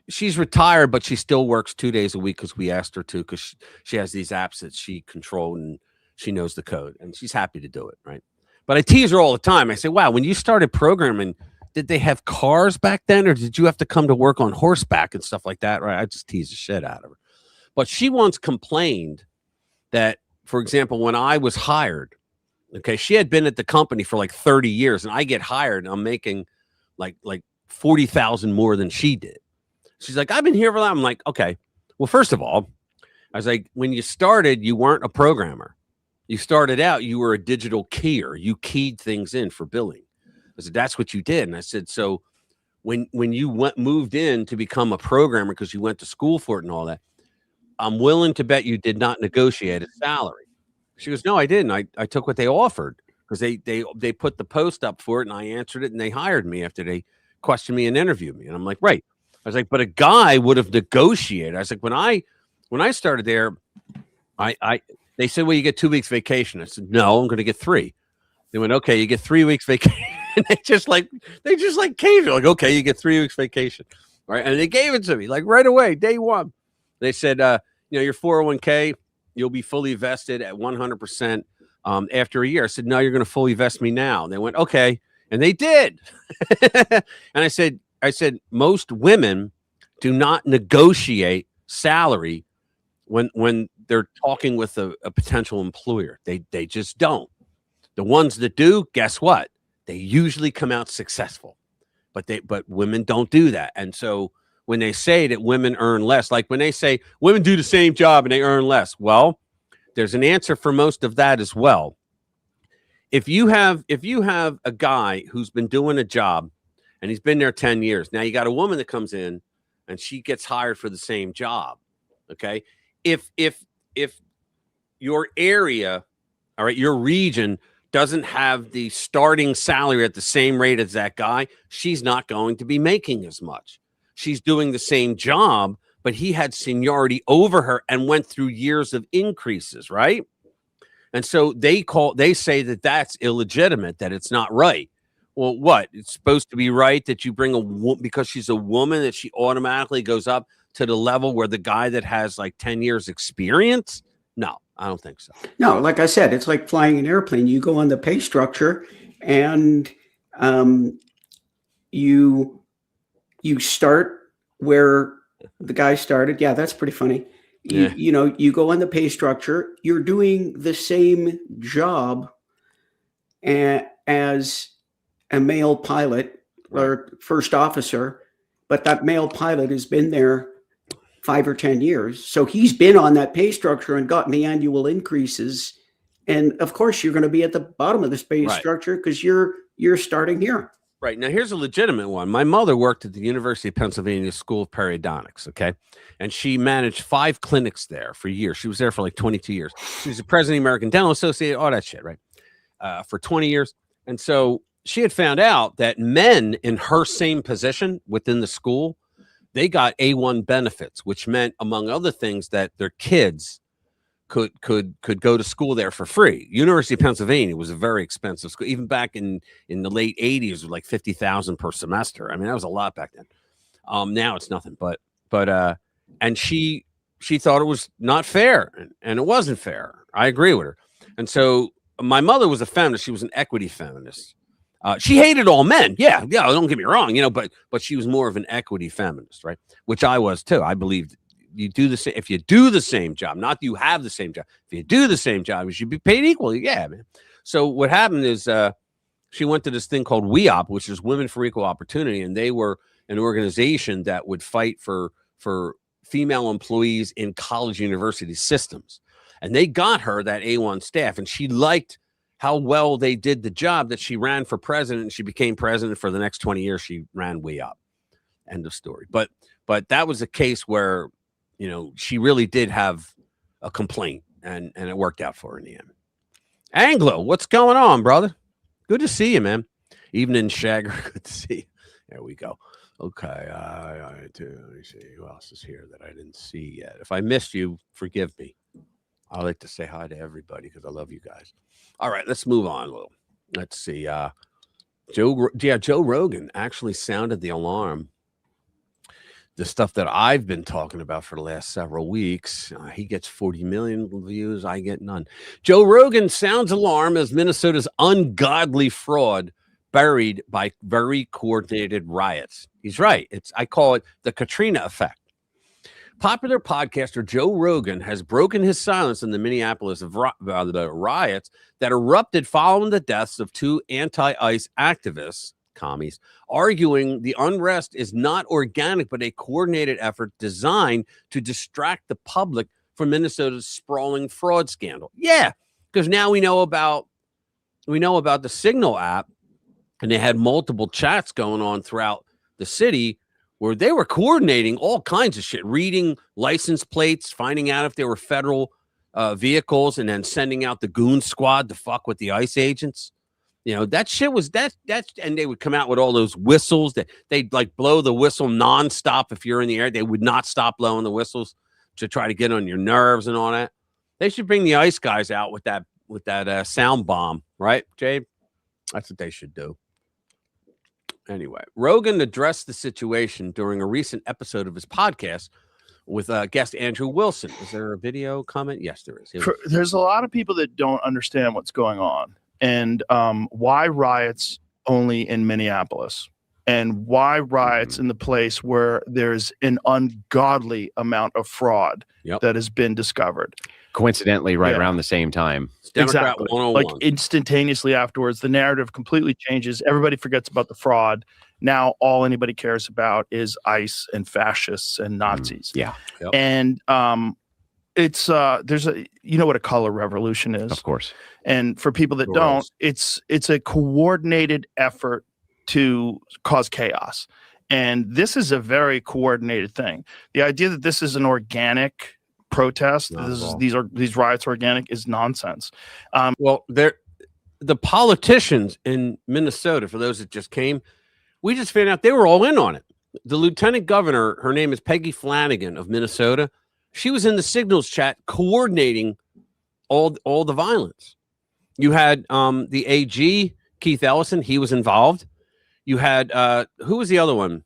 she's retired, but she still works 2 days a week because we asked her to, because she has these apps that she controls and she knows the code, and she's happy to do it, right? But I tease her all the time. I say, wow, when you started programming, did they have cars back then, or did you have to come to work on horseback and stuff like that? Right? I just tease the shit out of her. But she once complained that, for example, when I was hired, okay, she had been at the company for like 30 years, and I get hired and I'm making like 40,000 more than she did. She's like, I've been here for that. I'm like, okay. Well, first of all, I was like, when you started, you weren't a programmer. You started out, you were a digital keyer. You keyed things in for billing. I said, that's what you did. And I said, so when you moved in to become a programmer because you went to school for it and all that, I'm willing to bet you did not negotiate a salary. She goes, no, I didn't. I took what they offered because they put the post up for it, and I answered it, and they hired me after they questioned me and interviewed me. And I'm like, right. I was like, but a guy would have negotiated. I was like, when I started there, they said, well, you get 2 weeks vacation. I said, no, I'm going to get 3. They went, okay, you get 3 weeks vacation. And they just caved. Like, okay, you get 3 weeks vacation. Right. And they gave it to me like right away, day one. They said, your 401k, you'll be fully vested at 100% after a year. I said, no, you're going to fully vest me now. And they went, okay. And they did. And I said, most women do not negotiate salary when they're talking with a potential employer. They just don't. The ones that do, guess what? They usually come out successful. But women don't do that. And so when they say that women earn less, like when they say women do the same job and they earn less, well, there's an answer for most of that as well. If you have a guy who's been doing a job and he's been there 10 years, now you got a woman that comes in and she gets hired for the same job. Okay. If your area, all right, your region doesn't have the starting salary at the same rate as that guy, she's not going to be making as much. She's doing the same job, but he had seniority over her and went through years of increases, right? And so they say that that's illegitimate, that it's not right. Well, what? It's supposed to be right that you bring because she's a woman, that she automatically goes up to the level where the guy that has like 10 years experience? No, I don't think so. No, like I said, it's like flying an airplane. You go on the pay structure and you start where the guy started. Yeah, that's pretty funny. Yeah. You go on the pay structure. You're doing the same job as a male pilot or first officer, but that male pilot has been there 5 or 10 years. So he's been on that pay structure and gotten the annual increases. And of course, you're going to be at the bottom of this pay structure because you're starting here. Right. Now, here's a legitimate one. My mother worked at the University of Pennsylvania School of Periodontics, okay? And she managed 5 clinics there for years. She was there for like 22 years. She was the president of the American Dental Association, all that shit, right? For 20 years. And so she had found out that men in her same position within the school, they got A1 benefits, which meant, among other things, that their kids could go to school there for free. University of Pennsylvania was a very expensive school. Even back in the late 80s, it was like $50,000 per semester. I mean, that was a lot back then. Now it's nothing. But and she thought it was not fair, and it wasn't fair. I agree with her. And so my mother was a feminist. She was an equity feminist. She hated all men. Yeah. Don't get me wrong. But she was more of an equity feminist, right? Which I was too. I believed. You do the same. If you do the same job, not you have the same job. If you do the same job, you should be paid equally. Yeah, man. So what happened is she went to this thing called WEOP, which is Women for Equal Opportunity, and they were an organization that would fight for female employees in college university systems. And they got her that A1 staff, and she liked how well they did the job that she ran for president and she became president for the next 20 years. She ran way up. End of story. But that was a case where, you know, she really did have a complaint and it worked out for her in the end. Anglo, what's going on, brother? Good to see you, man. Evening, Shagger. Good to see you. There we go. Okay. Let me see who else is here that I didn't see yet. If I missed you, forgive me. I like to say hi to everybody because I love you guys. All right, let's move on a little. Let's see. Joe Rogan actually sounded the alarm. The stuff that I've been talking about for the last several weeks. He gets 40 million views. I get none. Joe Rogan sounds alarm as Minnesota's ungodly fraud buried by very coordinated riots. He's right. I call it the Katrina effect. Popular podcaster Joe Rogan has broken his silence in the Minneapolis the riots that erupted following the deaths of two anti-ICE activists, commies, arguing the unrest is not organic, but a coordinated effort designed to distract the public from Minnesota's sprawling fraud scandal. Yeah, because now we know about the Signal app, and they had multiple chats going on throughout the city where they were coordinating all kinds of shit, reading license plates, finding out if they were federal vehicles, and then sending out the goon squad to fuck with the ICE agents. You know, that shit was that, and they would come out with all those whistles that they'd like blow the whistle nonstop. If you're in the air, they would not stop blowing the whistles to try to get on your nerves and all that. They should bring the ICE guys out with that sound bomb, right, Jade? That's what they should do. Anyway, Rogan addressed the situation during a recent episode of his podcast with guest Andrew Wilson. Is there a video comment? Yes, there is. There's a lot of people that don't understand what's going on and why riots only in Minneapolis and why riots in the place where there's an ungodly amount of fraud that has been discovered. Coincidentally, right around the same time. Exactly. Like instantaneously afterwards, the narrative completely changes. Everybody forgets about the fraud. Now all anybody cares about is ICE and fascists and Nazis. And it's there's a, you know what a color revolution is, of course. And for people that don't, it's a coordinated effort to cause chaos. And this is a very coordinated thing. The idea that this is an organic protest, these riots organic, is nonsense. Well, the politicians in Minnesota, for those that just came, we just found out they were all in on it. The lieutenant governor, her name is Peggy Flanagan of Minnesota. She was in the Signals chat coordinating all the violence. You had the AG, Keith Ellison, he was involved. You had who was the other one?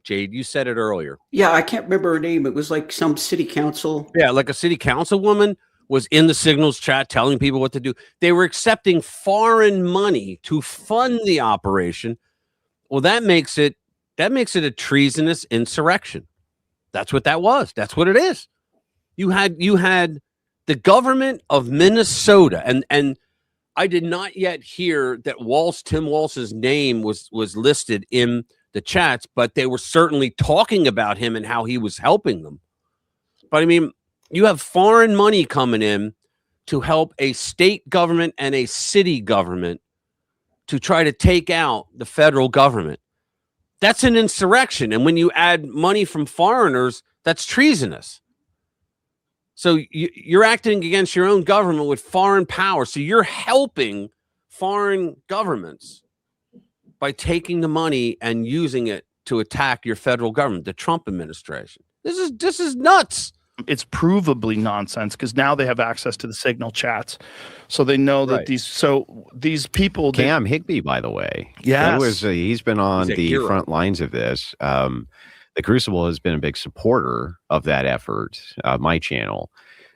Jade, you said it earlier. Yeah, I can't remember her name. It was like some city council. Yeah, like a city councilwoman was in the Signals chat telling people what to do. They were accepting foreign money to fund the operation. Well, that makes it a treasonous insurrection. That's what that was. That's what it is. You had the government of Minnesota, and I did not yet hear that Tim Walz's name was listed in the chats, but they were certainly talking about him and how he was helping them. But I mean, you have foreign money coming in to help a state government and a city government to try to take out the federal government. That's an insurrection. And when you add money from foreigners, that's treasonous. So you're acting against your own government with foreign power. So you're helping foreign governments by taking the money and using it to attack your federal government, the Trump administration. This is nuts. It's provably nonsense because now they have access to the Signal chats, so they know that these people. Cam Higbee, by the way, he's been on the front lines of this. The Crucible has been a big supporter of that effort. My channel,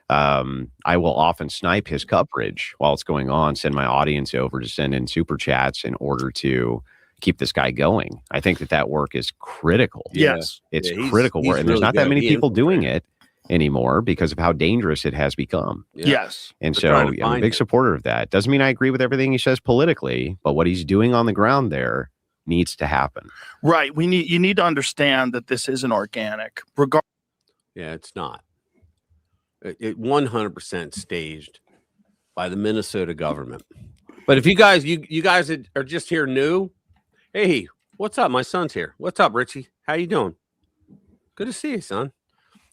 I will often snipe his coverage while it's going on, send my audience over to send in super chats in order to keep this guy going. I think that work is critical. Yes, it's critical work, and there's not that many people doing it anymore because of how dangerous it has become. Yes. And so I'm a big supporter of that. Doesn't mean I agree with everything he says politically, but what he's doing on the ground there needs to happen. Right. You need to understand that this isn't organic. Yeah, it's not. It 100% staged by the Minnesota government. But if you guys are just here new, hey, what's up? My son's here. What's up, Richie? How you doing? Good to see you, son.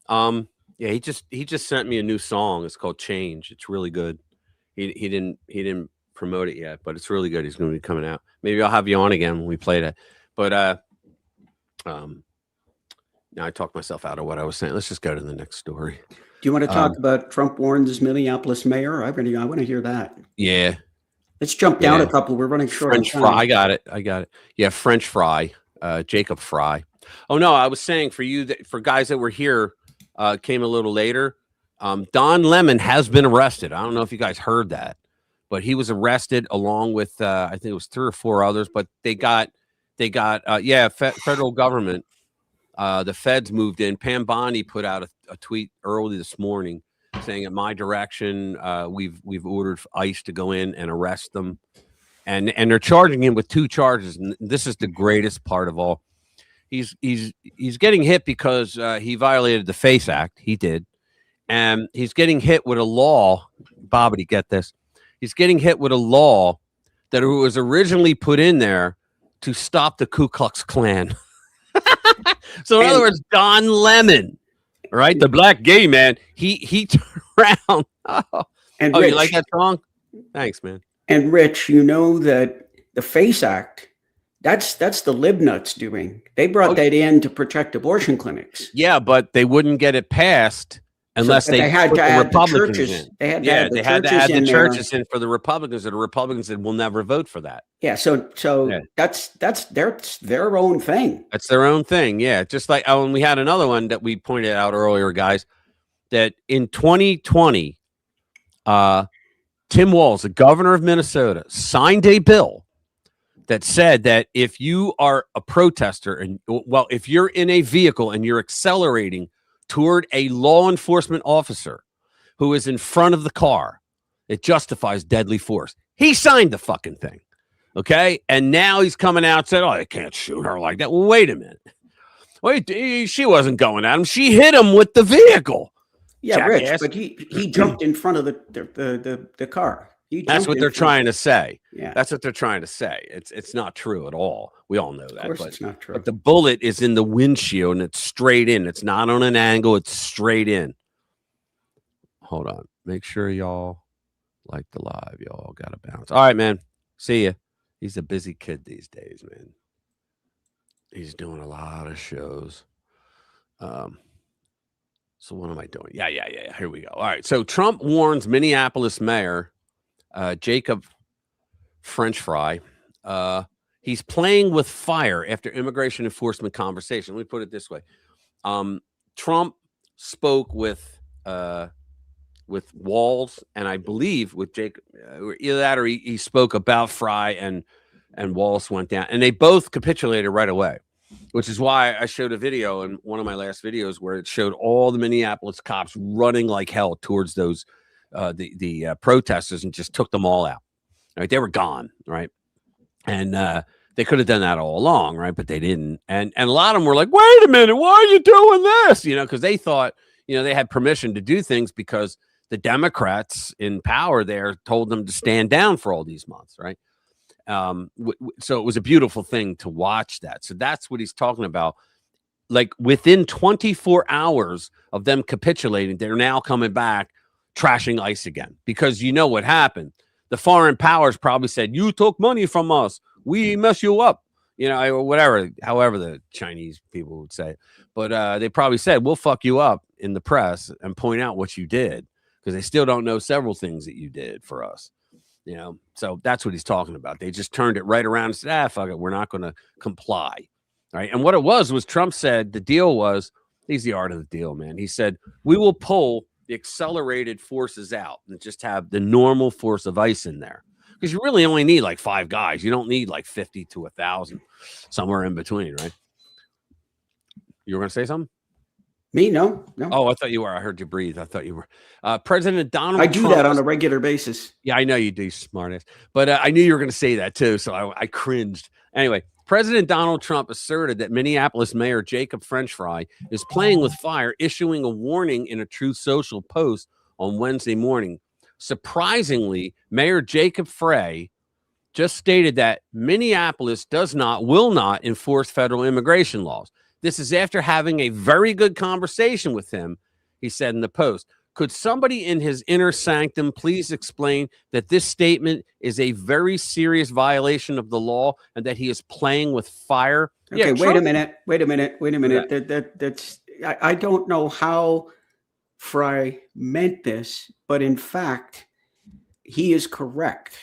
Yeah, he just sent me a new song. It's called Change. It's really good. He didn't promote it yet, but it's really good. He's going to be coming out. Maybe I'll have you on again when we play that. But now I talked myself out of what I was saying. Let's just go to the next story. Do you want to talk about Trump warns Minneapolis mayor? I want to hear that. Yeah. Let's jump down a couple. We're running short. French fry. I got it. Yeah, French fry. Jacob Fry. Oh no, I was saying for guys that were here, came a little later. Don Lemon has been arrested. I don't know if you guys heard that, but he was arrested along with I think it was 3 or 4 others. But they got federal government. The feds moved in. Pam Bondi put out a tweet early this morning saying, "At my direction, we've ordered ICE to go in and arrest them," and they're charging him with 2 charges. And this is the greatest part of all. He's getting hit because he violated the FACE Act. He did, and he's getting hit with a law. Bobby, get this? He's getting hit with a law that was originally put in there to stop the Ku Klux Klan. So in other words, Don Lemon, right, the black gay man, he turned around. And Rich, Rich, you like that song? Thanks, man. And Rich, you know that the FACE Act, that's the libnuts doing. They brought that in to protect abortion clinics. Yeah, but they wouldn't get it passed unless they had put to the add Republicans the churches. in. They had to add the churches churches in for the Republicans, and the Republicans said we'll never vote for that. Yeah, so that's their own thing. That's their own thing. Yeah, just like and we had another one that we pointed out earlier, guys, that in 2020, Tim Walz, the governor of Minnesota, signed a bill that said that if you are a protester and if you're in a vehicle and you're accelerating toward a law enforcement officer who is in front of the car, it justifies deadly force. He signed the fucking thing. Okay. And now he's coming out and said, "Oh, they can't shoot her like that." Well, wait a minute. Wait, she wasn't going at him. She hit him with the vehicle. Yeah, jackass. Rich, but he jumped in front of the car. That's what they're trying to say. Yeah. That's what they're trying to say. It's not true at all. We all know that. Of course, it's not true. But the bullet is in the windshield and it's straight in. It's not on an angle. It's straight in. Hold on. Make sure y'all like the live. Y'all got to bounce. All right, man. See ya. He's a busy kid these days, man. He's doing a lot of shows. So what am I doing? Yeah. Here we go. All right. So Trump warns Minneapolis mayor Jacob French Fry. He's playing with fire after immigration enforcement conversation. Let me put it this way. Trump spoke with Walz, and I believe with Jacob, either that or he spoke about Fry, and Walz went down, and they both capitulated right away, which is why I showed a video in one of my last videos where it showed all the Minneapolis cops running like hell towards those the protesters and just took them all out. Right, they were gone. Right, and they could have done that all along, right? But they didn't. And a lot of them were like, "Wait a minute, why are you doing this?" You know, because they thought they had permission to do things because the Democrats in power there told them to stand down for all these months, right? So it was a beautiful thing to watch that. So that's what he's talking about. Like within 24 hours of them capitulating, they're now coming back trashing ICE again, because you know what happened. The foreign powers probably said, "You took money from us. We mess you up," or whatever, however the Chinese people would say. But they probably said, "We'll fuck you up in the press and point out what you did," because they still don't know several things that you did for us. So that's what he's talking about. They just turned it right around and said, "Fuck it, we're not going to comply." Right. And what it was Trump said the deal was, he's the art of the deal, man. He said, "We will pull the accelerated forces out and just have the normal force of ICE in there." Because you really only need like 5 guys. You don't need like 50 to 1,000, somewhere in between, right? You were going to say something? Me? No. Oh, I thought you were. I heard you breathe. I thought you were. President Donald Trump. I do Trump that on a regular basis. Yeah, I know you do, smartass. But I knew you were going to say that too, so I cringed. Anyway, President Donald Trump asserted that Minneapolis Mayor Jacob French Fry is playing with fire, issuing a warning in a Truth Social post on Wednesday morning. Surprisingly, Mayor Jacob Fry just stated that Minneapolis will not enforce federal immigration laws. This is after having a very good conversation with him, he said in the Post. Could somebody in his inner sanctum please explain that this statement is a very serious violation of the law and that he is playing with fire? Okay, Yeah, wait a minute. That's I don't know how Fry meant this, but in fact, he is correct.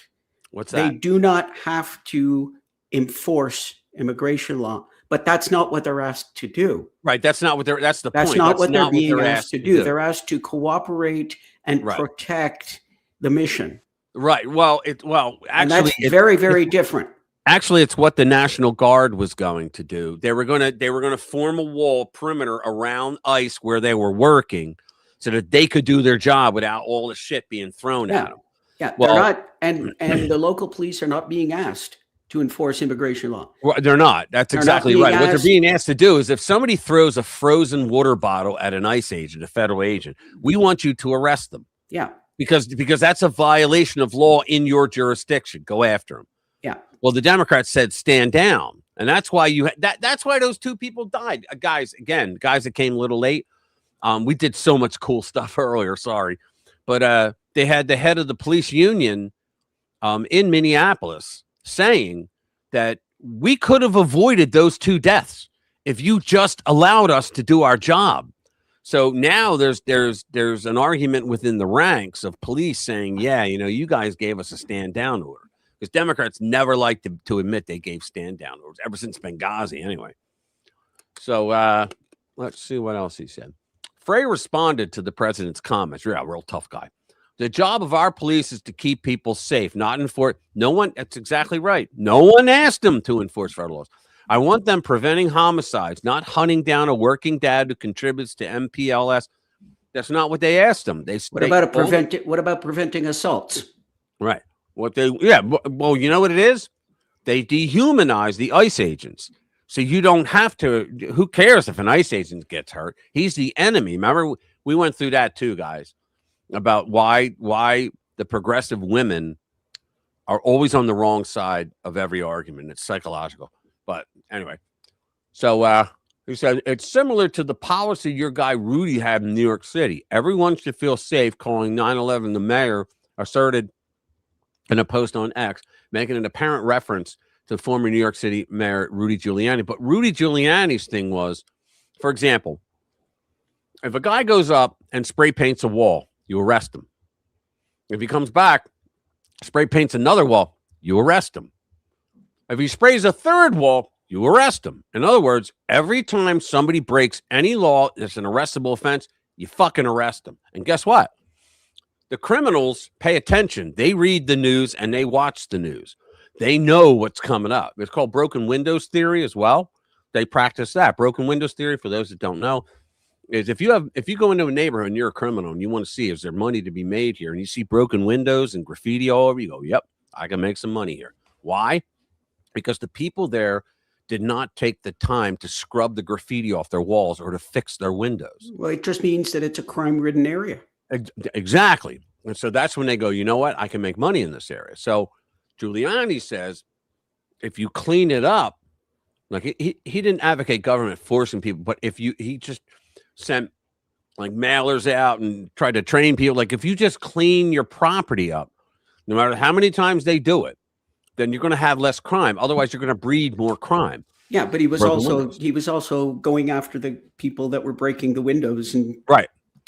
What's They that? do not have to enforce immigration law, but that's not what they're asked to do. Right. That's not what they're. That's the That's point. not That's what they're not being what they're asked to do. They're asked to cooperate and Right. protect the mission. Right. Well, And actually, that's very, very different. Actually, it's what the National Guard was going to do. They were going to form a wall perimeter around ICE where they were working, so that they could do their job without all the shit being thrown at them. Yeah, Well, they're not, and the local police are not being asked to enforce immigration law. Well, they're not. That's exactly right. What they're being asked to do is if somebody throws a frozen water bottle at an ICE agent, a federal agent, we want you to arrest them. Yeah. Because that's a violation of law in your jurisdiction. Go after them. Yeah. Well, the Democrats said stand down. And that's why that's why those two people died. Guys that came a little late. We did so much cool stuff earlier. Sorry. But they had the head of the police union in Minneapolis saying that we could have avoided those two deaths if you just allowed us to do our job. So now there's an argument within the ranks of police saying, yeah, you guys gave us a stand down order, because Democrats never like to admit they gave stand down orders ever since Benghazi anyway. So let's see what else he said. Frey responded to the president's comments. Yeah, real tough guy. The job of our police is to keep people safe, not enforce. That's exactly right. No one asked them to enforce federal laws. I want them preventing homicides, not hunting down a working dad who contributes to MPLS. That's not what they asked them. What about preventing assaults? Right. Well, you know what it is? They dehumanize the ICE agents. So you don't have to. Who cares if an ICE agent gets hurt? He's the enemy. Remember, we went through that too, guys, about why the progressive women are always on the wrong side of every argument. It's psychological. But anyway, so he said it's similar to the policy your guy Rudy had in New York City. Everyone should feel safe, calling 9/11 the mayor asserted in a post on X, making an apparent reference to former New York City Mayor Rudy Giuliani. But Rudy Giuliani's thing was, for example, if a guy goes up and spray paints a wall, you arrest him. If he comes back, spray paints another wall, you arrest him. If he sprays a third wall, you arrest him. In other words, every time somebody breaks any law that's an arrestable offense, you fucking arrest them. And guess what? The criminals pay attention. They read the news and they watch the news. They know what's coming up. It's called broken windows theory as well. They practice that. Broken windows theory, for those that don't know, is if you go into a neighborhood and you're a criminal and you want to see, is there money to be made here? And you see broken windows and graffiti all over, you go, yep, I can make some money here. Why? Because the people there did not take the time to scrub the graffiti off their walls or to fix their windows. Well, it just means that it's a crime-ridden area. Exactly. And so that's when they go, you know what? I can make money in this area. So Giuliani says, if you clean it up, like he didn't advocate government forcing people, but he just sent like mailers out and tried to train people. Like if you just clean your property up, no matter how many times they do it, then you're going to have less crime. Otherwise, you're going to breed more crime. Yeah, but he was also going after the people that were breaking the windows and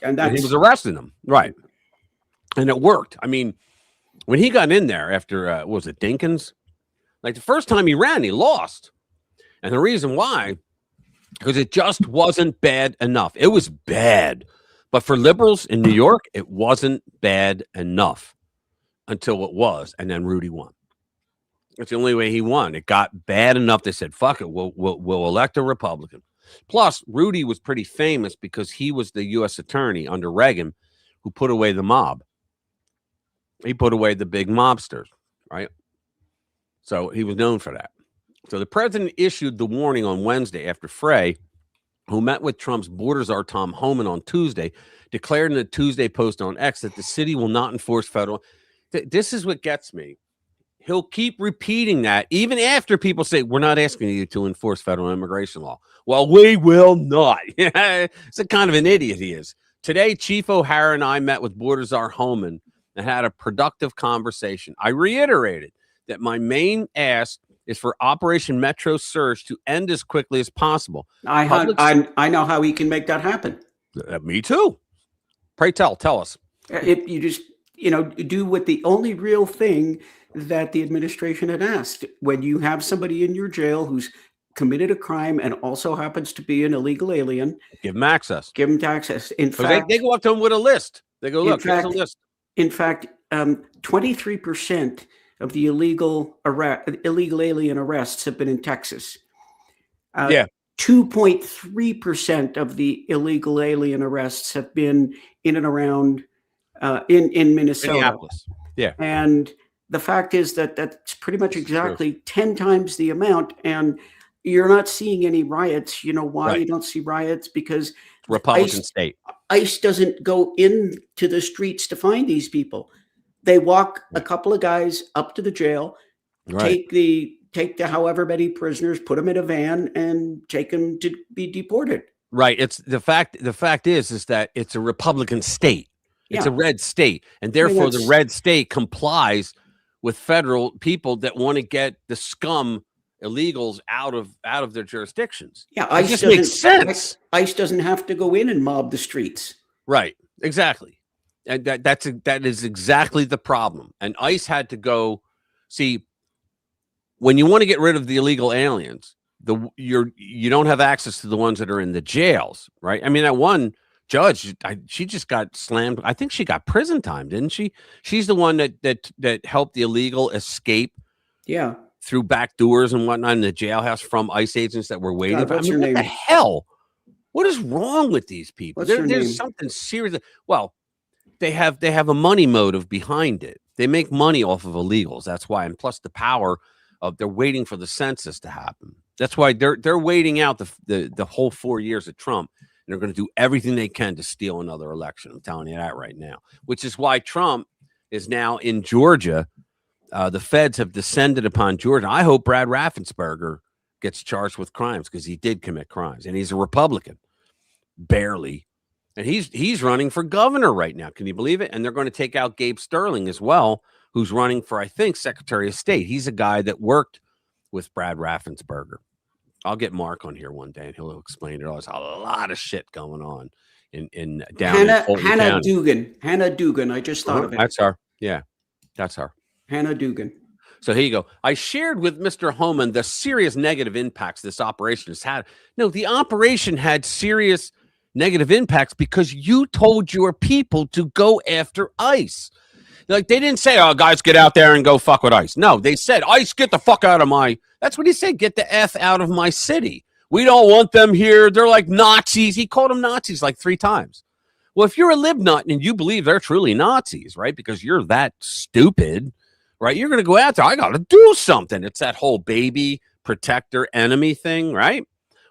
and he was arresting them, right? And it worked. I mean, when he got in there after what was it, Dinkins? Like the first time he ran, he lost, and the reason why, because it just wasn't bad enough. It was bad, but for liberals in New York, it wasn't bad enough until it was, and then Rudy won. It's the only way he won. It got bad enough. They said, fuck it, we'll elect a Republican. Plus, Rudy was pretty famous because he was the U.S. attorney under Reagan who put away the mob. He put away the big mobsters, right? So he was known for that. So the president issued the warning on Wednesday after Frey, who met with Trump's border czar Tom Homan on Tuesday, declared in a Tuesday post on X that the city will not enforce federal. This is what gets me. he'll keep repeating that even after people say, we're not asking you to enforce federal immigration law. Well, we will not. It's a kind of an idiot he is. Today, Chief O'Hara and I met with Border Czar Homan and had a productive conversation. I reiterated that my main ask is for Operation Metro Surge to end as quickly as possible. I know how he can make that happen. Me too. Pray tell us. If you just, do what the only real thing that the administration had asked. When you have somebody in your jail who's committed a crime and also happens to be an illegal alien, give them access. Give them access. In fact, they go up to them with a list. They go, look, here's a list. In fact, 23% of the illegal alien arrests have been in Texas. 2.3% of the illegal alien arrests have been in and around in Minnesota. Minneapolis. Yeah. And the fact is that that's pretty much exactly 10 times the amount. And you're not seeing any riots. You know why you don't see riots? Because Republican state. ICE doesn't go into the streets to find these people. They walk a couple of guys up to the jail, take the however many prisoners, put them in a van, and take them to be deported. Right. It's the fact is that it's a Republican state. It's a red state, and therefore the red state complies with federal people that want to get the scum illegals out of their jurisdictions. Yeah, it just makes sense. ICE doesn't have to go in and mob the streets. Right. Exactly. And that is exactly the problem. And ICE had to go see when you want to get rid of the illegal aliens, you don't have access to the ones that are in the jails, right? I mean, that one judge, she just got slammed. I think she got prison time, didn't she? She's the one that helped the illegal escape. Yeah. Through back doors and whatnot in the jailhouse from ICE agents that were waiting. God, what's her name? What the hell? What is wrong with these people? What's her There's name? something serious. Well, they have a money motive behind it. They make money off of illegals. That's why. And plus the power of they're waiting for the census to happen. That's why they're waiting out the whole 4 years of Trump. And they're going to do everything they can to steal another election. I'm telling you that right now, which is why Trump is now in Georgia. The feds have descended upon Georgia. I hope Brad Raffensperger gets charged with crimes because he did commit crimes, and he's a Republican, barely. And he's running for governor right now. Can you believe it? And they're going to take out Gabe Sterling as well, who's running for, I think, Secretary of State. He's a guy that worked with Brad Raffensperger. I'll get Mark on here one day, and he'll explain it all. There's a lot of shit going on in Hannah County. Dugan. Hannah Dugan. I just thought of it. That's her. Yeah, that's her. Hannah Dugan. So here you go. I shared with Mr. Homan the serious negative impacts this operation has had. No, the operation had serious negative impacts because you told your people to go after ICE. Like, they didn't say, oh, guys, get out there and go fuck with ICE. No, they said, ICE, get the fuck out of my... That's what he said, get the F out of my city. We don't want them here. They're like Nazis. He called them Nazis like 3 times. Well, if you're a libnut and you believe they're truly Nazis, right, because you're that stupid, right, you're going to go out there, I got to do something. It's that whole baby protector enemy thing, right?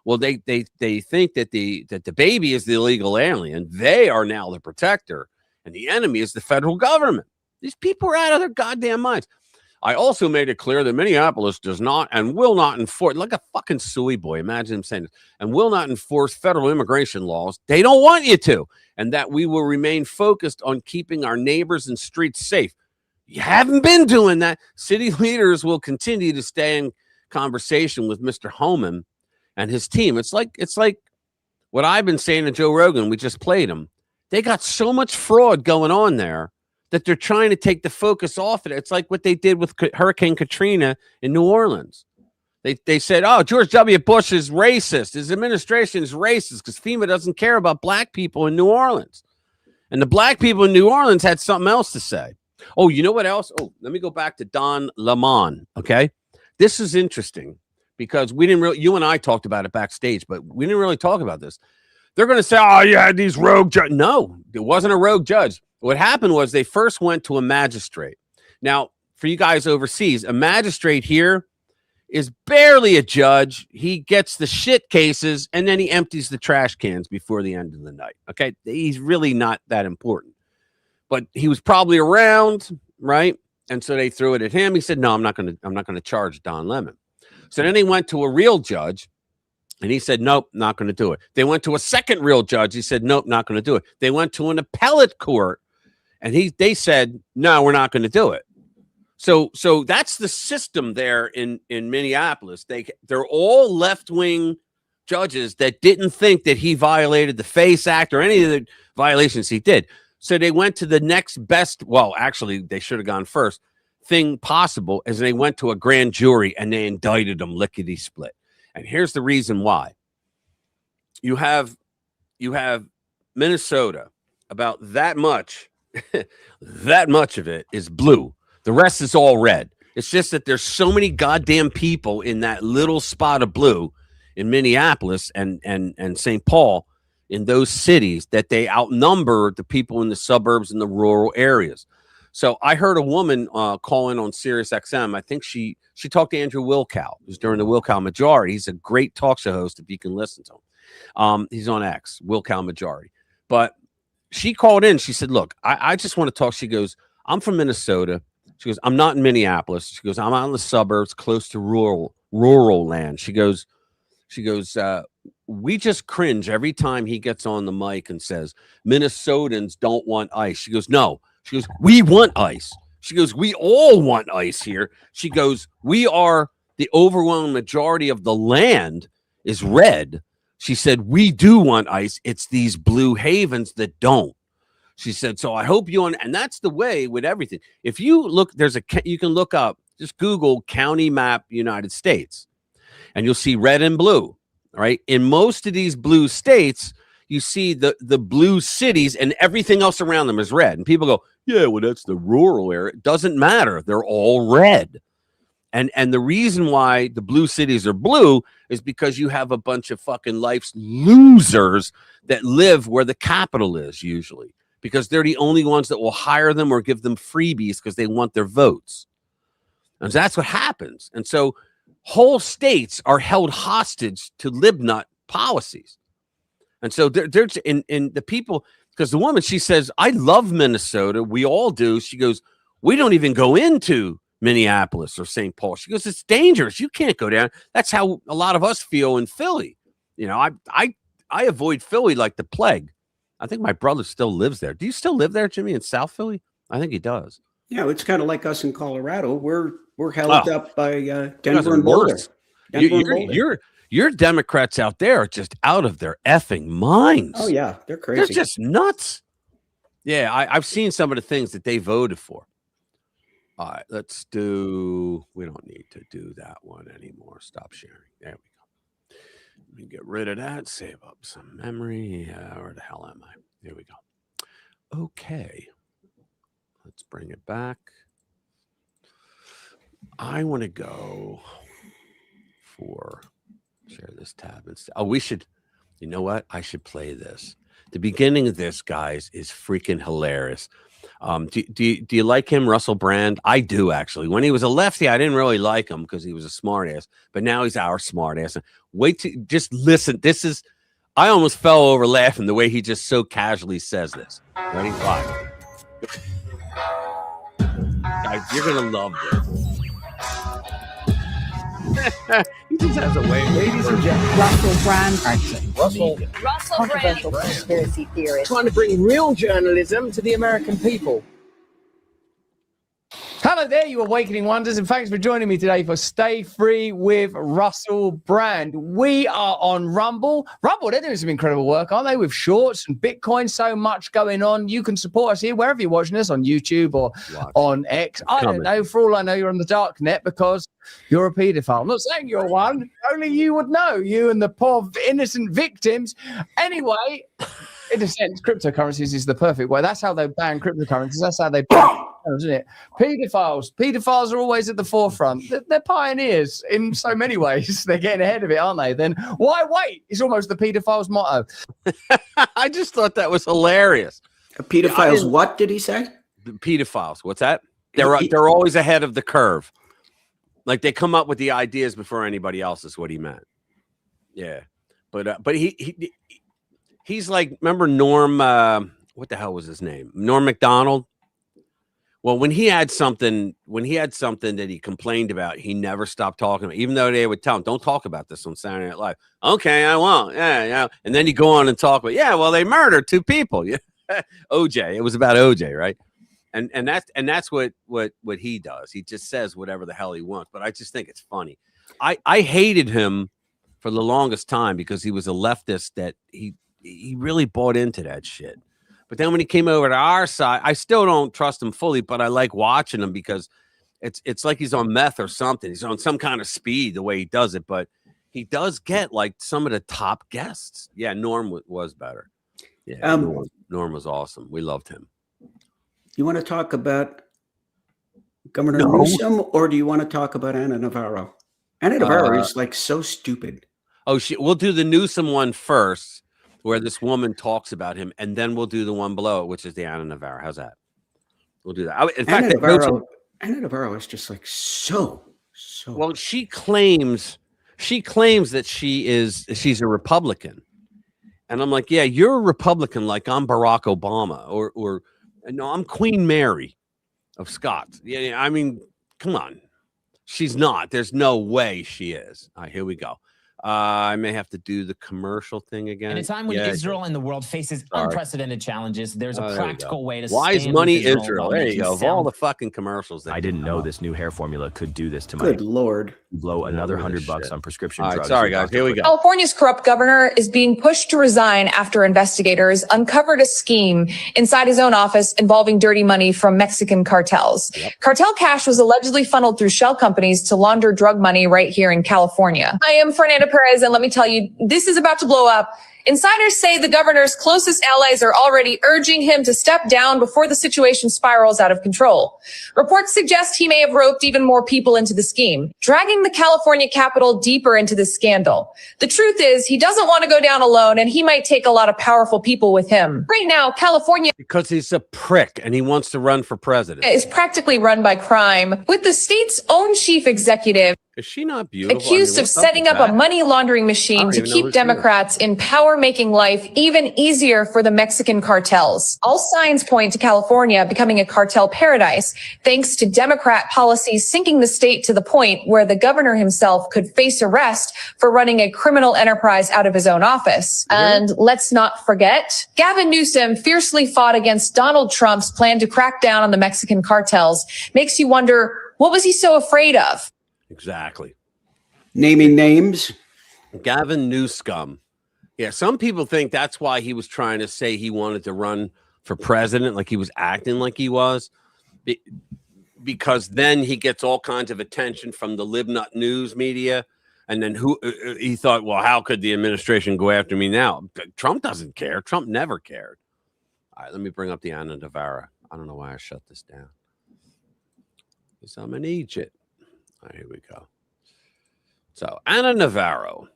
Well, they think that the baby is the illegal alien. They are now the protector, and the enemy is the federal government. These people are out of their goddamn minds. I also made it clear that Minneapolis does not and will not enforce, like a fucking suey boy, imagine him saying this, and will not enforce federal immigration laws. They don't want you to, and that we will remain focused on keeping our neighbors and streets safe. You haven't been doing that. City leaders will continue to stay in conversation with Mr. Homan and his team. It's like what I've been saying to Joe Rogan. We just played him. They got so much fraud going on there that they're trying to take the focus off it. It's like what they did with Hurricane Katrina in New Orleans. They said, oh, George W. Bush is racist. His administration is racist because FEMA doesn't care about black people in New Orleans. And the black people in New Orleans had something else to say. Oh, you know what else? Oh, let me go back to Don Lemon, okay? This is interesting because we didn't really, you and I talked about it backstage, but we didn't really talk about this. They're going to say, oh, yeah, these rogue judges. No, it wasn't a rogue judge. What happened was they first went to a magistrate. Now, for you guys overseas, a magistrate here is barely a judge. He gets the shit cases, and then he empties the trash cans before the end of the night, okay? He's really not that important. But he was probably around, right? And so they threw it at him. He said, no, I'm not going to charge Don Lemon. So then they went to a real judge, and he said, nope, not going to do it. They went to a second real judge. He said, nope, not going to do it. They went to an appellate court, and they said, no, we're not going to do it. So that's the system there in Minneapolis. They're all left-wing judges that didn't think that he violated the FACE Act or any of the violations he did. So they went to the next best, well, actually, they should have gone first, thing possible, as they went to a grand jury and they indicted him lickety-split. And here's the reason why. You have Minnesota, about that much of it is blue. The rest is all red. It's just that there's so many goddamn people in that little spot of blue in Minneapolis and St. Paul, in those cities, that they outnumber the people in the suburbs and the rural areas. So I heard a woman call in on Sirius XM. I think she talked to Andrew Wilkow. It was during the Wilkow Majority. He's a great talk show host if you can listen to him. He's on X, Wilkow Majority. But she called in. She said, look, I just want to talk. She goes, I'm from Minnesota. She goes, I'm not in Minneapolis. She goes, I'm out in the suburbs close to rural land. She goes, we just cringe every time he gets on the mic and says, Minnesotans don't want ICE. She goes, no. She goes, we want ICE. She goes, we all want ICE here. She goes, we are the overwhelming majority of the land is red. She said, we do want ICE. It's these blue havens that don't. She said, so I hope you and that's the way with everything. If you look, you can look up, just Google county map United States, and you'll see red and blue, right? In most of these blue states, you see the blue cities and everything else around them is red. And people go, yeah, well, that's the rural area. It doesn't matter. They're all red. And the reason why the blue cities are blue is because you have a bunch of fucking life's losers that live where the capital is usually, because they're the only ones that will hire them or give them freebies because they want their votes. And that's what happens. And so whole states are held hostage to libnut policies. And so they're in the people, because the woman, she says, I love Minnesota. We all do. She goes, we don't even go into Minneapolis or St. Paul. She goes, it's dangerous. You can't go down. That's how a lot of us feel in Philly. You know, I avoid Philly like the plague. I think my brother still lives there. Do you still live there, Jimmy, in South Philly? I think he does. Yeah, it's kind of like us in Colorado. We're held up by Denver and Boulder. Your Democrats out there are just out of their effing minds. Oh yeah, they're crazy. They're just nuts. Yeah, I've seen some of the things that they voted for. All right, we don't need to do that one anymore. Stop sharing. There we go. Let me get rid of that. Save up some memory. Where the hell am I? There we go. Okay. Let's bring it back. I want to go for share this tab. You know what? I should play this. The beginning of this, guys, is freaking hilarious. Do you like him, Russell Brand? I do, actually. When he was a lefty, I didn't really like him because he was a smartass, but now he's our smartass. Wait to just listen. I almost fell over laughing the way he just so casually says this. Ready? Live. Guys, you're gonna love this. He just has a way. Ladies and gentlemen, Russell Brand. Russell Controversial conspiracy theorist. Trying to bring real journalism to the American people. Hello there, you awakening wonders, and thanks for joining me today for Stay Free with Russell Brand. We are on Rumble. They're doing some incredible work, aren't they? With shorts and Bitcoin, so much going on. You can support us here wherever you're watching us, on YouTube or on X. I don't know. For all I know, you're on the dark net because you're a paedophile. I'm not saying you're one. Only you would know. You and the poor innocent victims. Anyway, in a sense, cryptocurrencies is the perfect way. That's how they ban cryptocurrencies. That's how they ban, isn't it? Pedophiles are always at the forefront. They're pioneers in so many ways. They're getting ahead of it, aren't they? Then why wait? It's almost the pedophile's motto. I just thought that was hilarious. Pedophiles, what did he say? Pedophiles. What's that? They're always ahead of the curve. Like they come up with the ideas before anybody else is what he meant. Yeah, but he's like, remember Norm? What the hell was his name? Norm Macdonald. Well, when he had something that he complained about, he never stopped talking about it, even though they would tell him, don't talk about this on Saturday Night Live. Okay, I won't. Yeah. And then you go on and talk about, well, they murdered 2 people. Yeah. OJ. It was about OJ, right? And that's what he does. He just says whatever the hell he wants. But I just think it's funny. I hated him for the longest time because he was a leftist that he really bought into that shit. But then when he came over to our side, I still don't trust him fully, but I like watching him because it's like he's on meth or something. He's on some kind of speed the way he does it, but he does get like some of the top guests. Yeah, Norm was better. Yeah, Norm was awesome. We loved him. You want to talk about Governor Newsom, or do you want to talk about Ana Navarro? Ana Navarro is like so stupid. Oh, we'll do the Newsom one first, where this woman talks about him, and then we'll do the one below it, which is the Ana Navarro. How's that? We'll do that. In fact, Ana Navarro is just like so. Well, she claims that she's a Republican, and I'm like, yeah, you're a Republican, like I'm Barack Obama, or no, I'm Queen Mary of Scots. Yeah, I mean, come on, she's not. There's no way she is. All right, here we go. I may have to do the commercial thing again. At a time when Israel and the world faces unprecedented challenges, there's a practical way to Wise money Israel. There you go. Of all the fucking commercials. I didn't know this new hair formula could do this to my. Good Lord. Blow another $100 on prescription drugs. Sorry, guys. Here we go. California's corrupt governor is being pushed to resign after investigators uncovered a scheme inside his own office involving dirty money from Mexican cartels. Cartel cash was allegedly funneled through shell companies to launder drug money right here in California. I am Fernanda Perez, and let me tell you, this is about to blow up. Insiders say the governor's closest allies are already urging him to step down before the situation spirals out of control. Reports suggest he may have roped even more people into the scheme, dragging the California Capitol deeper into the scandal. The truth is, he doesn't want to go down alone, and he might take a lot of powerful people with him. Right now, California, because he's a prick and he wants to run for president, is practically run by crime, with the state's own chief executive is she not beautiful? Accused of setting up a money laundering machine to keep Democrats in power, making life even easier for the Mexican cartels. All signs point to California becoming a cartel paradise, thanks to Democrat policies sinking the state to the point where the governor himself could face arrest for running a criminal enterprise out of his own office. And let's not forget, Gavin Newsom fiercely fought against Donald Trump's plan to crack down on the Mexican cartels. Makes you wonder, what was he so afraid of? Exactly. Naming names. Gavin Newsom. Yeah, some people think that's why he was trying to say he wanted to run for president, like he was acting like he was, because then he gets all kinds of attention from the libnut news media. And then he thought, well, how could the administration go after me now? Trump doesn't care. Trump never cared. All right, let me bring up the Ana Navarro. I don't know why I shut this down. Because I'm an Egypt. All right, here we go. So Ana Navarro,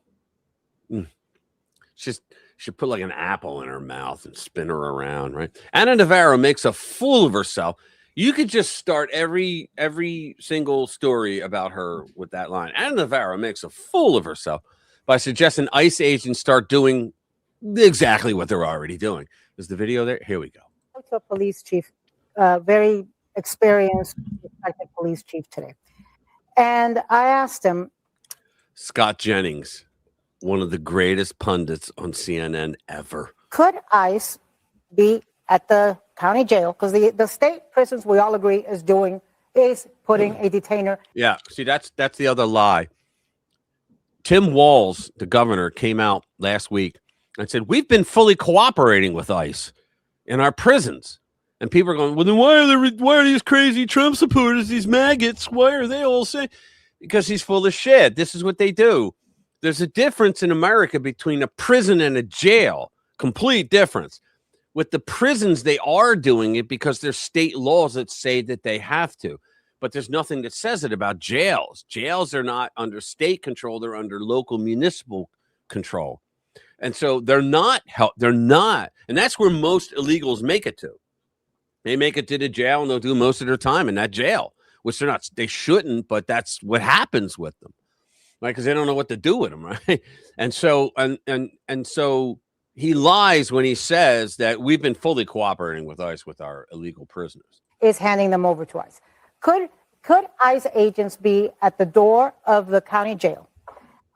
she put like an apple in her mouth and spin her around, right? Ana Navarro makes a fool of herself. You could just start every single story about her with that line. Ana Navarro makes a fool of herself by suggesting ICE agents start doing exactly what they're already doing. Is the video there? Here we go. To a police chief, very experienced, respected police chief today. And I asked him, Scott Jennings, one of the greatest pundits on CNN ever. Could ICE be at the county jail? Because the state prisons, we all agree, is putting a detainer. Yeah, see, that's the other lie. Tim Walz, the governor, came out last week and said, we've been fully cooperating with ICE in our prisons. And people are going, well, then why are these crazy Trump supporters, these maggots? Why are they all saying? Because he's full of shit. This is what they do. There's a difference in America between a prison and a jail. Complete difference. With the prisons, they are doing it because there's state laws that say that they have to. But there's nothing that says it about jails. Jails are not under state control. They're under local municipal control. And so they're not. And that's where most illegals make it to. They make it to the jail and they'll do most of their time in that jail, which they shouldn't, but that's what happens with them, right? Because they don't know what to do with them, right? And so, and so he lies when he says that we've been fully cooperating with ICE with our illegal prisoners. is handing them over to ICE. Could ICE agents be at the door of the county jail?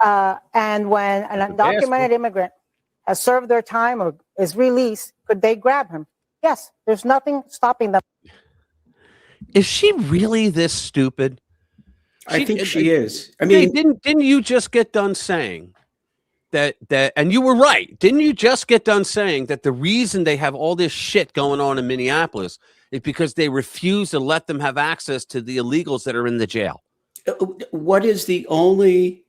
And when an undocumented immigrant has served their time or is released, could they grab him? Yes, there's nothing stopping them. Is she really this stupid? I think she is. I mean, didn't you just get done saying that and you were right. Didn't you just get done saying that the reason they have all this shit going on in Minneapolis is because they refuse to let them have access to the illegals that are in the jail? What is the only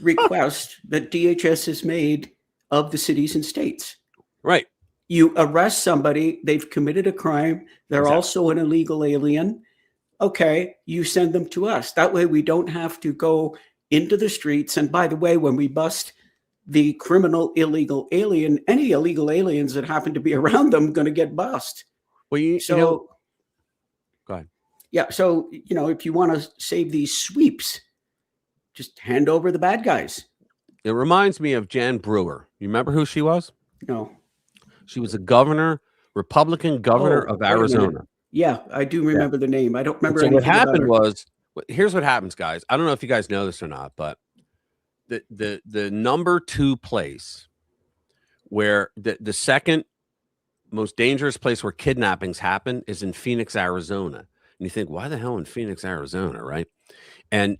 request that DHS has made of the cities and states? Right. You arrest somebody, they've committed a crime, they're also an illegal alien. Okay, you send them to us. That way we don't have to go into the streets. And by the way, when we bust the criminal illegal alien, any illegal aliens that happen to be around them going to get bust. Well, go ahead. Yeah, so, if you want to save these sweeps, just hand over the bad guys. It reminds me of Jan Brewer. You remember who she was? No. She was a Republican governor of Arizona. Yeah, I do remember the name. I don't remember. So what happened was, here's what happens, guys. I don't know if you guys know this or not, but the number 2 place where the second most dangerous place where kidnappings happen is in Phoenix, Arizona. And you think, why the hell in Phoenix, Arizona, right? And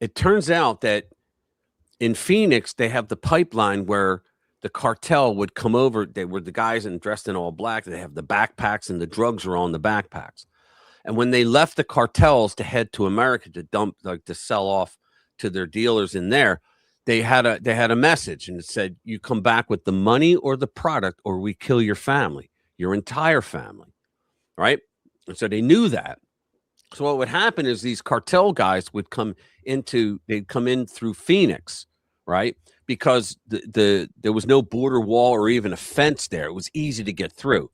it turns out that in Phoenix, they have the pipeline where the cartel would come over. They were the guys dressed in all black. They have the backpacks and the drugs are on the backpacks. And when they left the cartels to head to America to dump, to sell off to their dealers in there, they had a message, and it said, you come back with the money or the product, or we kill your family, your entire family. Right. And so they knew that. So what would happen is these cartel guys would they'd come in through Phoenix, right? Because there was no border wall or even a fence there. It was easy to get through.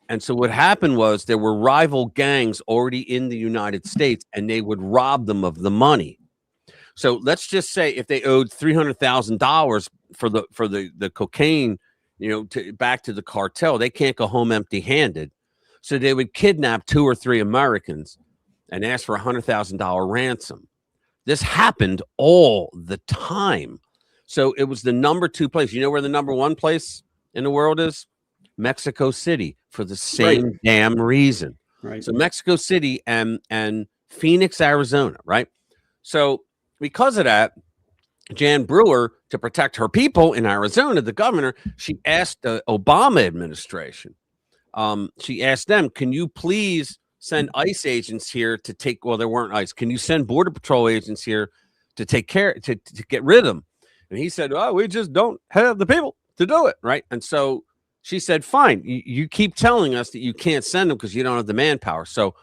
And so what happened was there were rival gangs already in the United States, and they would rob them of the money. So let's just say if they owed $300,000 for the cocaine, back to the cartel, they can't go home empty-handed. So they would kidnap 2 or 3 Americans and ask for $100,000 ransom. This happened all the time. So it was the number 2 place. You know where the number 1 place in the world is? Mexico City, for the same damn reason. Right. So Mexico City and Phoenix, Arizona, right? So because of that, Jan Brewer, to protect her people in Arizona, the governor, she asked the Obama administration, she asked them, can you please send ICE agents here to take, well, there weren't ICE. Can you send Border Patrol agents here to take care, to get rid of them? And he said, oh, we just don't have the people to do it, right? And so she said, fine, you keep telling us that you can't send them because you don't have the manpower. So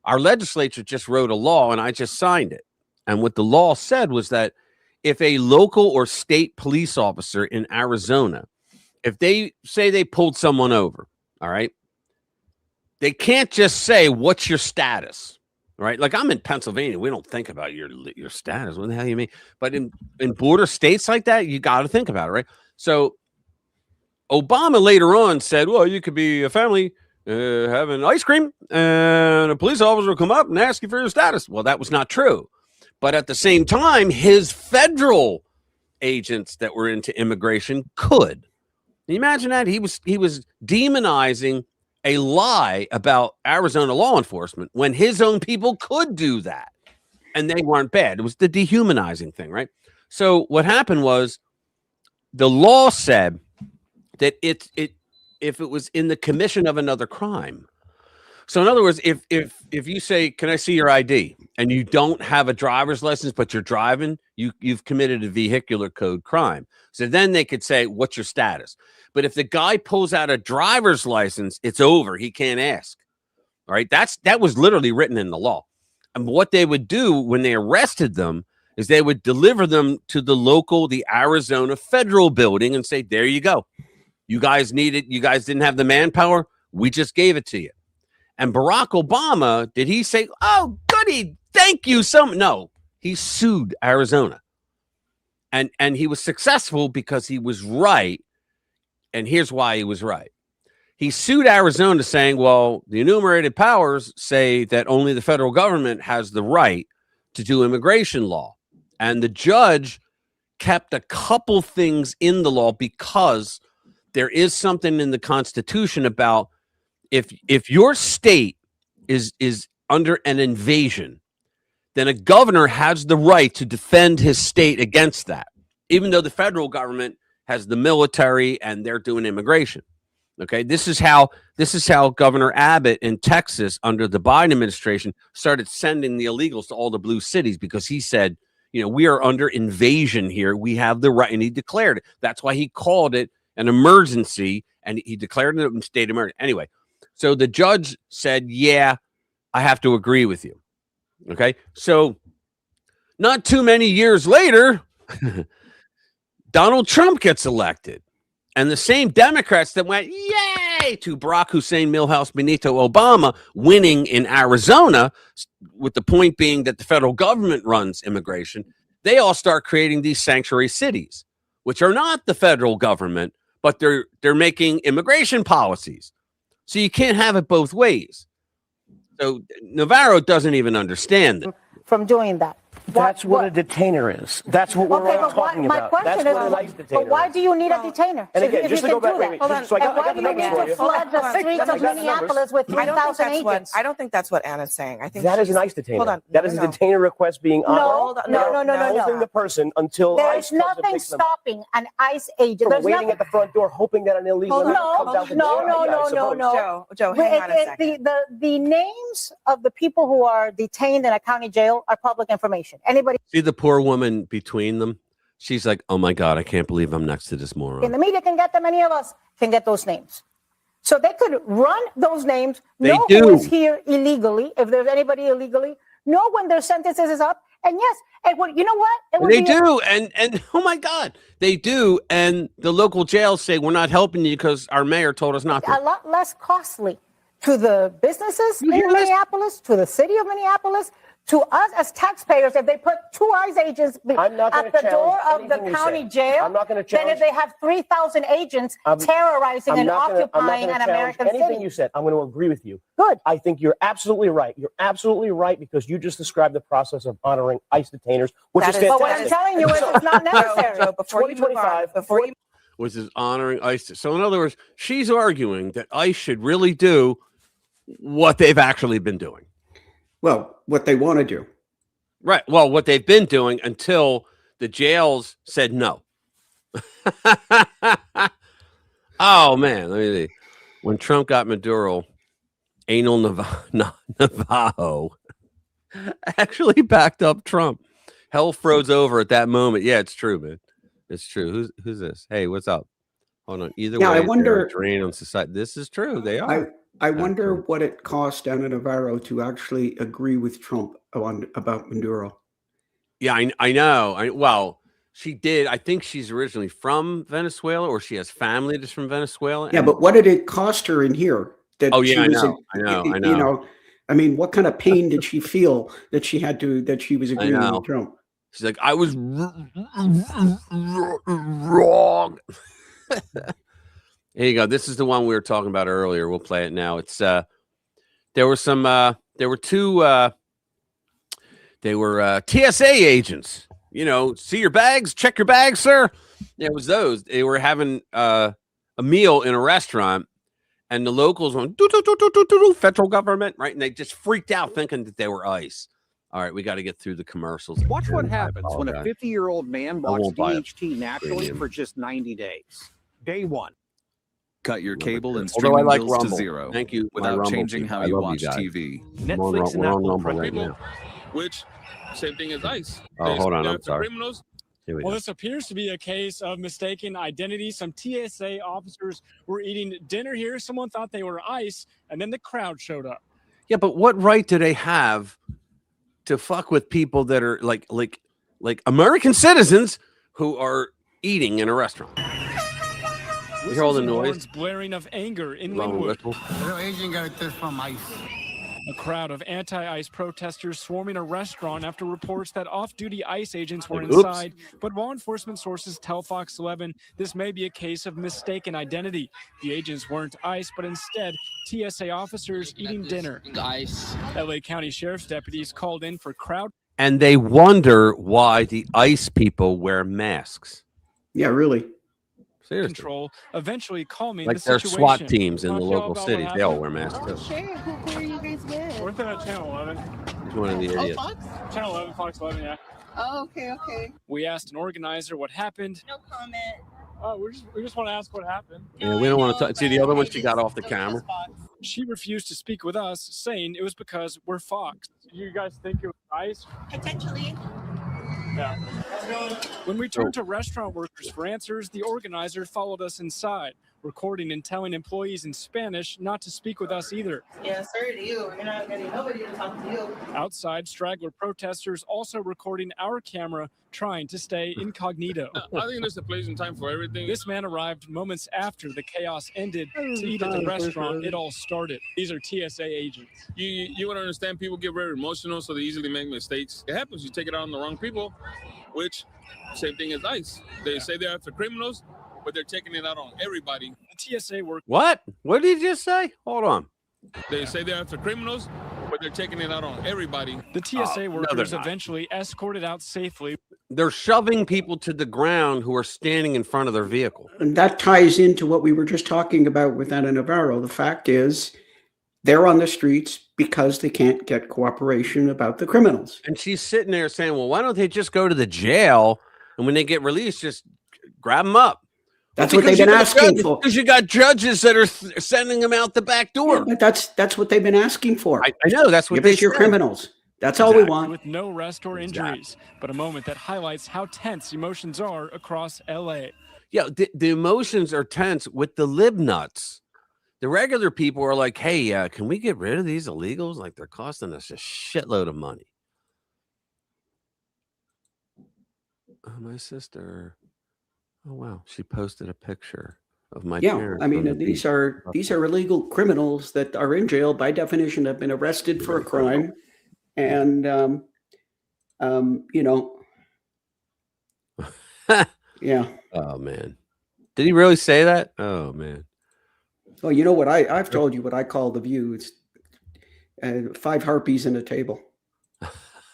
our legislature just wrote a law, and I just signed it. And what the law said was that if a local or state police officer in Arizona, if they say they pulled someone over, all right, they can't just say, what's your status? Right? Like, I'm in Pennsylvania. We don't think about your status. What the hell you mean? But in border states like that, you got to think about it, right? So Obama later on said, well, you could be a family having ice cream and a police officer will come up and ask you for your status. Well, that was not true. But at the same time, his federal agents that were into immigration could. Can you imagine that? He was demonizing a lie about Arizona law enforcement when his own people could do that. And they weren't bad. It was the dehumanizing thing, right? So what happened was the law said that if it was in the commission of another crime. So in other words, if you say, can I see your ID? And you don't have a driver's license, but you're driving, you've committed a vehicular code crime. So then they could say, what's your status? But if the guy pulls out a driver's license, it's over. He can't ask. All right. That was literally written in the law. And what they would do when they arrested them is they would deliver them to the Arizona federal building and say, there you go. You guys needed, you guys didn't have the manpower. We just gave it to you. And Barack Obama, did he say, oh, goody, thank you? No, he sued Arizona. And he was successful because he was right. And here's why he was right. he sued Arizona saying, well, the enumerated powers say that only the federal government has the right to do immigration law. And the judge kept a couple things in the law because there is something in the Constitution about if your state is under an invasion, then a governor has the right to defend his state against that, even though the federal government has the military and they're doing immigration. Okay, this is how Governor Abbott in Texas under the Biden administration started sending the illegals to all the blue cities, because he said, we are under invasion here. We have the right, and he declared it. That's why he called it an emergency, and he declared it a state of emergency. Anyway, so the judge said, yeah, I have to agree with you. Okay, so not too many years later, Donald Trump gets elected. And the same Democrats that went, yay, to Barack Hussein Milhouse Benito Obama winning in Arizona, with the point being that the federal government runs immigration, they all start creating these sanctuary cities, which are not the federal government, but they're making immigration policies. So you can't have it both ways. So Navarro doesn't even understand it. From doing that. That's what a detainer is. That's what we're all talking about. My question is, but why do you need a detainer? And again, just to go back, hold on. So I got the numbers for you. Flood the streets of Minneapolis with 3,000 agents. I don't think that's what Anna's saying. I think that is an ICE detainer. Hold on. That is a detainer request being honored. No. Holding the person until there's nothing stopping an ICE agent. From waiting at the front door, hoping that an illegal comes out the door. No. Joe, hang on a second. The names of the people who are detained in a county jail are public information. Anybody see the poor woman between them? She's like, oh my God, I can't believe I'm next to this moron. In the media can get them. Any of us can get those names. So they could run those names, know who is here illegally, if there's anybody illegally, know when their sentences is up. And yes, and you know what? They do. And oh my God, they do. And the local jails say, we're not helping you because our mayor told us not to. A lot less costly to the businesses in Minneapolis, to the city of Minneapolis, to us as taxpayers, if they put two ICE agents at the door of the county jail, then if they have 3,000 agents terrorizing and occupying an American city. Anything you said, I'm going to agree with you. Good. I think you're absolutely right. You're absolutely right, because you just described the process of honoring ICE detainers, which is fantastic. But what I'm telling you is it's not necessary. Joe, before you move on, which is honoring ICE. So in other words, she's arguing that ICE should really do what they've actually been doing. Well, what they want to do. Right. Well, what they've been doing until the jails said no. Oh, man. Let me see. When Trump got Maduro, anal Navajo actually backed up Trump. Hell froze over at that moment. Yeah, it's true, man. It's true. Who's this? Hey, what's up? Hold on. Either way, I wonder, drain on society. This is true. They are. I wonder what it cost Ana Navarro to actually agree with Trump about Maduro. Yeah, I know. Well, she did. I think she's originally from Venezuela, or she has family that's from Venezuela. Yeah, but what did it cost her in here? I know. You know, I mean, what kind of pain did she feel that she was agreeing with Trump? She's like, I was wrong. Here you go. This is the one we were talking about earlier. We'll play it now. It's there were two TSA agents. See your bags, check your bags, sir. It was those. They were having a meal in a restaurant, and the locals went federal government, right? And they just freaked out thinking that they were ICE. All right, we got to get through the commercials. Watch what happens when a 50-year-old man bought DHT naturally for just 90 days. Day one. Cut your cable and streaming bills to zero. Thank you. Without changing how you watch TV. Netflix and Apple right now. Which, same thing as ICE. Oh, hold on. I'm sorry. Well, this appears to be a case of mistaken identity. Some TSA officers were eating dinner here. Someone thought they were ICE, and then the crowd showed up. Yeah, but what right do they have to fuck with people that are like American citizens who are eating in a restaurant? You hear all the noise? Blaring of anger in Linwood. Little agent got this from ICE. A crowd of anti-ICE protesters swarming a restaurant after reports that off-duty ICE agents were inside. But law enforcement sources tell Fox 11 this may be a case of mistaken identity. The agents weren't ICE, but instead TSA officers eating dinner. ICE. LA County Sheriff's deputies called in for crowd. And they wonder why the ICE people wear masks. Yeah, really. Seriously. Control, eventually calming Like the their situation. SWAT teams in the local cities. They all wear masks too. Sure. Who are you guys with? We're at Channel 11. He's one of the idiots. Fox? Channel 11, Fox 11, yeah. Oh, okay. We asked an organizer what happened. No comment. Oh, we just want to ask what happened. Yeah, we don't want to talk. See, the other one, she got off the camera. She refused to speak with us, saying it was because we're Fox. You guys think it was ICE? Potentially. Yeah. When we turned to restaurant workers for answers, the organizer followed us inside, recording and telling employees in Spanish not to speak with us either. Yeah, sorry to you. We're not getting nobody to talk to you. Outside, straggler protesters also recording our camera, trying to stay incognito. I think there's a place and time for everything. This man arrived moments after the chaos ended to eat at the restaurant it all started. These are TSA agents. You want to understand, people get very emotional, so they easily make mistakes. It happens. You take it out on the wrong people, which same thing as ICE. They say they're after criminals, but they're taking it out on everybody. The TSA work. What? What did you just say? Hold on. They say they're after criminals, but they're taking it out on everybody. The TSA workers not. eventually escorted out safely. They're shoving people to the ground who are standing in front of their vehicle. And that ties into what we were just talking about with Ana Navarro. The fact is, they're on the streets because they can't get cooperation about the criminals. And she's sitting there saying, well, why don't they just go to the jail? And when they get released, just grab them up. That's what they've been asking for. Because you got judges that are sending them out the back door. Yeah, but that's what they've been asking for. I know. That's what Give they us your said. criminals. That's all we want. With no arrest or injuries, but a moment that highlights how tense emotions are across LA. Yeah, the emotions are tense with the lib nuts. The regular people are like, hey, can we get rid of these illegals? Like, they're costing us a shitload of money. Oh, my sister. Oh, wow. She posted a picture of my parents. I mean, these are illegal criminals that are in jail, by definition, have been arrested for a crime. And, yeah. Oh, man. Did he really say that? Oh, man. Well, you know what? I've told you what I call the view. It's 5 harpies in a table.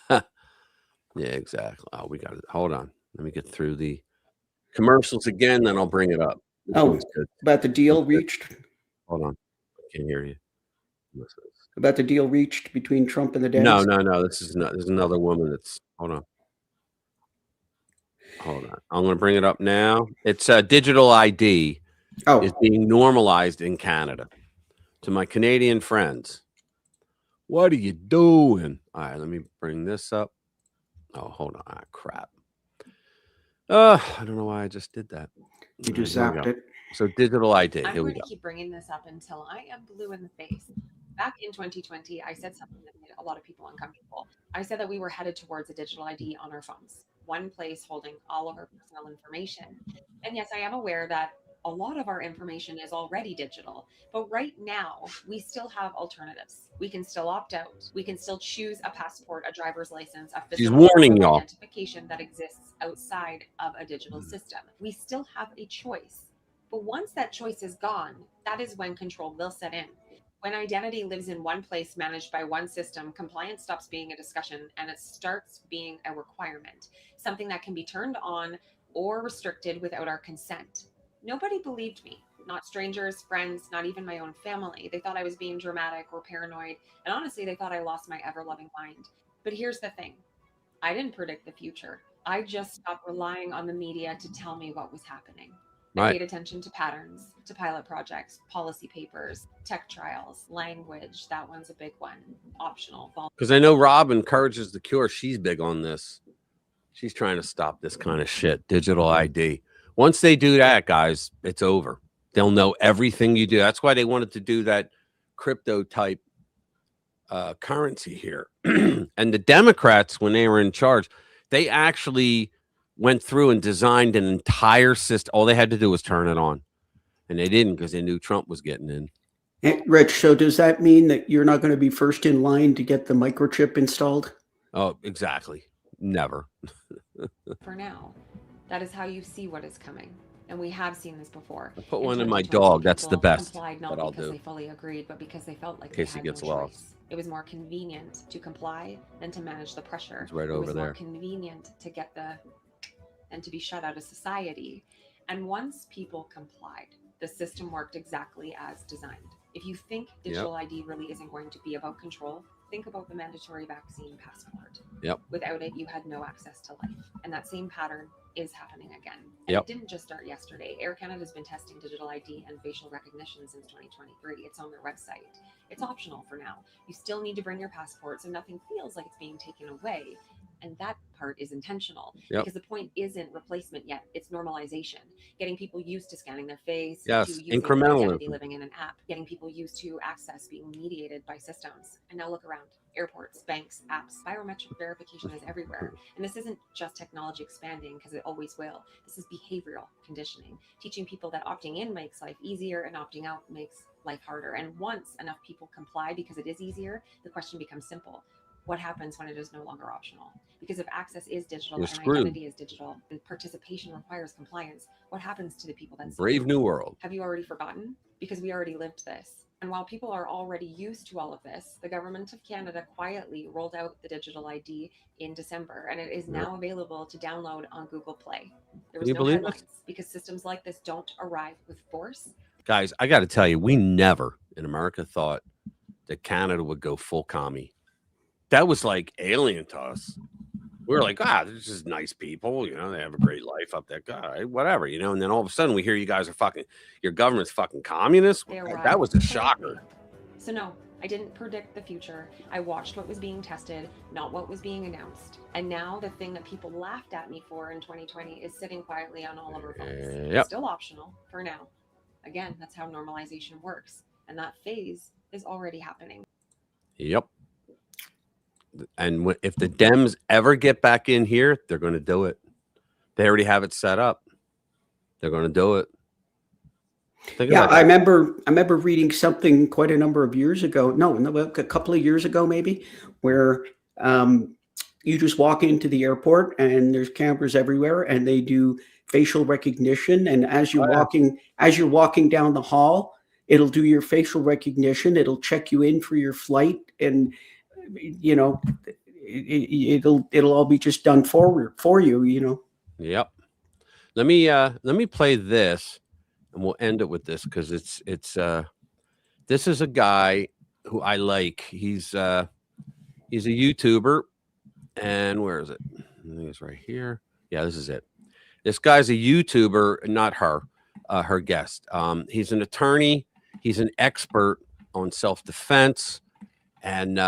Yeah, exactly. Oh, we got it. Hold on. Let me get through the commercials again, then I'll bring it up. About the deal reached. Hold on. I can't hear you. About the deal reached between Trump and the Dems? No. There's another woman that's, hold on. I'm going to bring it up now. It's digital ID is being normalized in Canada. To my Canadian friends, what are you doing? All right, let me bring this up. Oh, hold on. Ah, crap. I don't know why I just did that. You just zapped it. So digital ID. I'm Here we going go. to keep bringing this up until I am blue in the face. Back in 2020, I said something that made a lot of people uncomfortable. I said that we were headed towards a digital ID on our phones, one place holding all of our personal information. And yes, I am aware that a lot of our information is already digital, but right now we still have alternatives. We can still opt out. We can still choose a passport, a driver's license, a She's warning y'all. identification that exists outside of a digital system. We still have a choice. But once that choice is gone, that is when control will set in. When identity lives in one place managed by one system, compliance stops being a discussion and it starts being a requirement, something that can be turned on or restricted without our consent. Nobody believed me, not strangers, friends, not even my own family. They thought I was being dramatic or paranoid, and honestly, they thought I lost my ever-loving mind. But here's the thing. I didn't predict the future. I just stopped relying on the media to tell me what was happening. I paid attention to patterns, to pilot projects, policy papers, tech trials, language. That one's a big one. Optional. Because I know Rob encourages the cure. She's big on this. She's trying to stop this kind of shit. Digital ID. Once they do that, guys, it's over. They'll know everything you do. That's why they wanted to do that crypto type currency here. And the Democrats, when they were in charge, they actually went through and designed an entire system. All they had to do was turn it on. And they didn't because they knew Trump was getting in. Hey, Rich, so does that mean that you're not going to be first in line to get the microchip installed? Oh, exactly. Never. For now, that is how you see what is coming. And we have seen this before. I put one in my dog. That's the best complied not that I'll because do. they fully agreed, but because they felt like In case they he had gets no lost. choice. It was more convenient to comply than to manage the pressure. It's right it over was there. more convenient to get and to be shut out of society. And once people complied, the system worked exactly as designed. If you think digital ID really isn't going to be about control, think about the mandatory vaccine passport. Without it, you had no access to life. And that same pattern is happening again. And it didn't just start yesterday. Air Canada's been testing digital ID and facial recognition since 2023. It's on their website. It's optional for now. You still need to bring your passport, so nothing feels like it's being taken away. And that part is intentional because the point isn't replacement yet. It's normalization. Getting people used to scanning their face, to using identity living in an app, getting people used to access being mediated by systems. And now look around. Airports, banks, apps, biometric verification is everywhere. And this isn't just technology expanding because it always will. This is behavioral conditioning, teaching people that opting in makes life easier and opting out makes life harder. And once enough people comply because it is easier, the question becomes simple. What happens when it is no longer optional? Because if access is digital and identity is digital and participation requires compliance, what happens to the people that Brave new world. Have you already forgotten? Because we already lived this. And while people are already used to all of this, the government of Canada quietly rolled out the digital ID in December, and it is now available to download on Google Play. There was no headlines because systems like this don't arrive with force. Guys, I got to tell you, we never in America thought that Canada would go full commie. That was like alien to us. We were like, they're just nice people. You know, they have a great life up there. God, whatever, you know. And then all of a sudden we hear you guys are your government's fucking communist. That was a shocker. So no, I didn't predict the future. I watched what was being tested, not what was being announced. And now the thing that people laughed at me for in 2020 is sitting quietly on all of our phones. It's still optional for now. Again, that's how normalization works. And that phase is already happening. Yep. And if the Dems ever get back in here, they're going to do it. They already have it set up. They're going to do it. I remember reading something quite a number of years ago. No, a couple of years ago, maybe, where you just walk into the airport and there's cameras everywhere, and they do facial recognition. And as you're walking down the hall, it'll do your facial recognition. It'll check you in for your flight, and you know, it'll all be just done for you, you know. Yep. Let me play this, and we'll end it with this because it's this is a guy who I like. He's a YouTuber, and where is it? I think it's right here. Yeah, this is it. This guy's a YouTuber, not her, her guest. He's an attorney. He's an expert on self-defense. And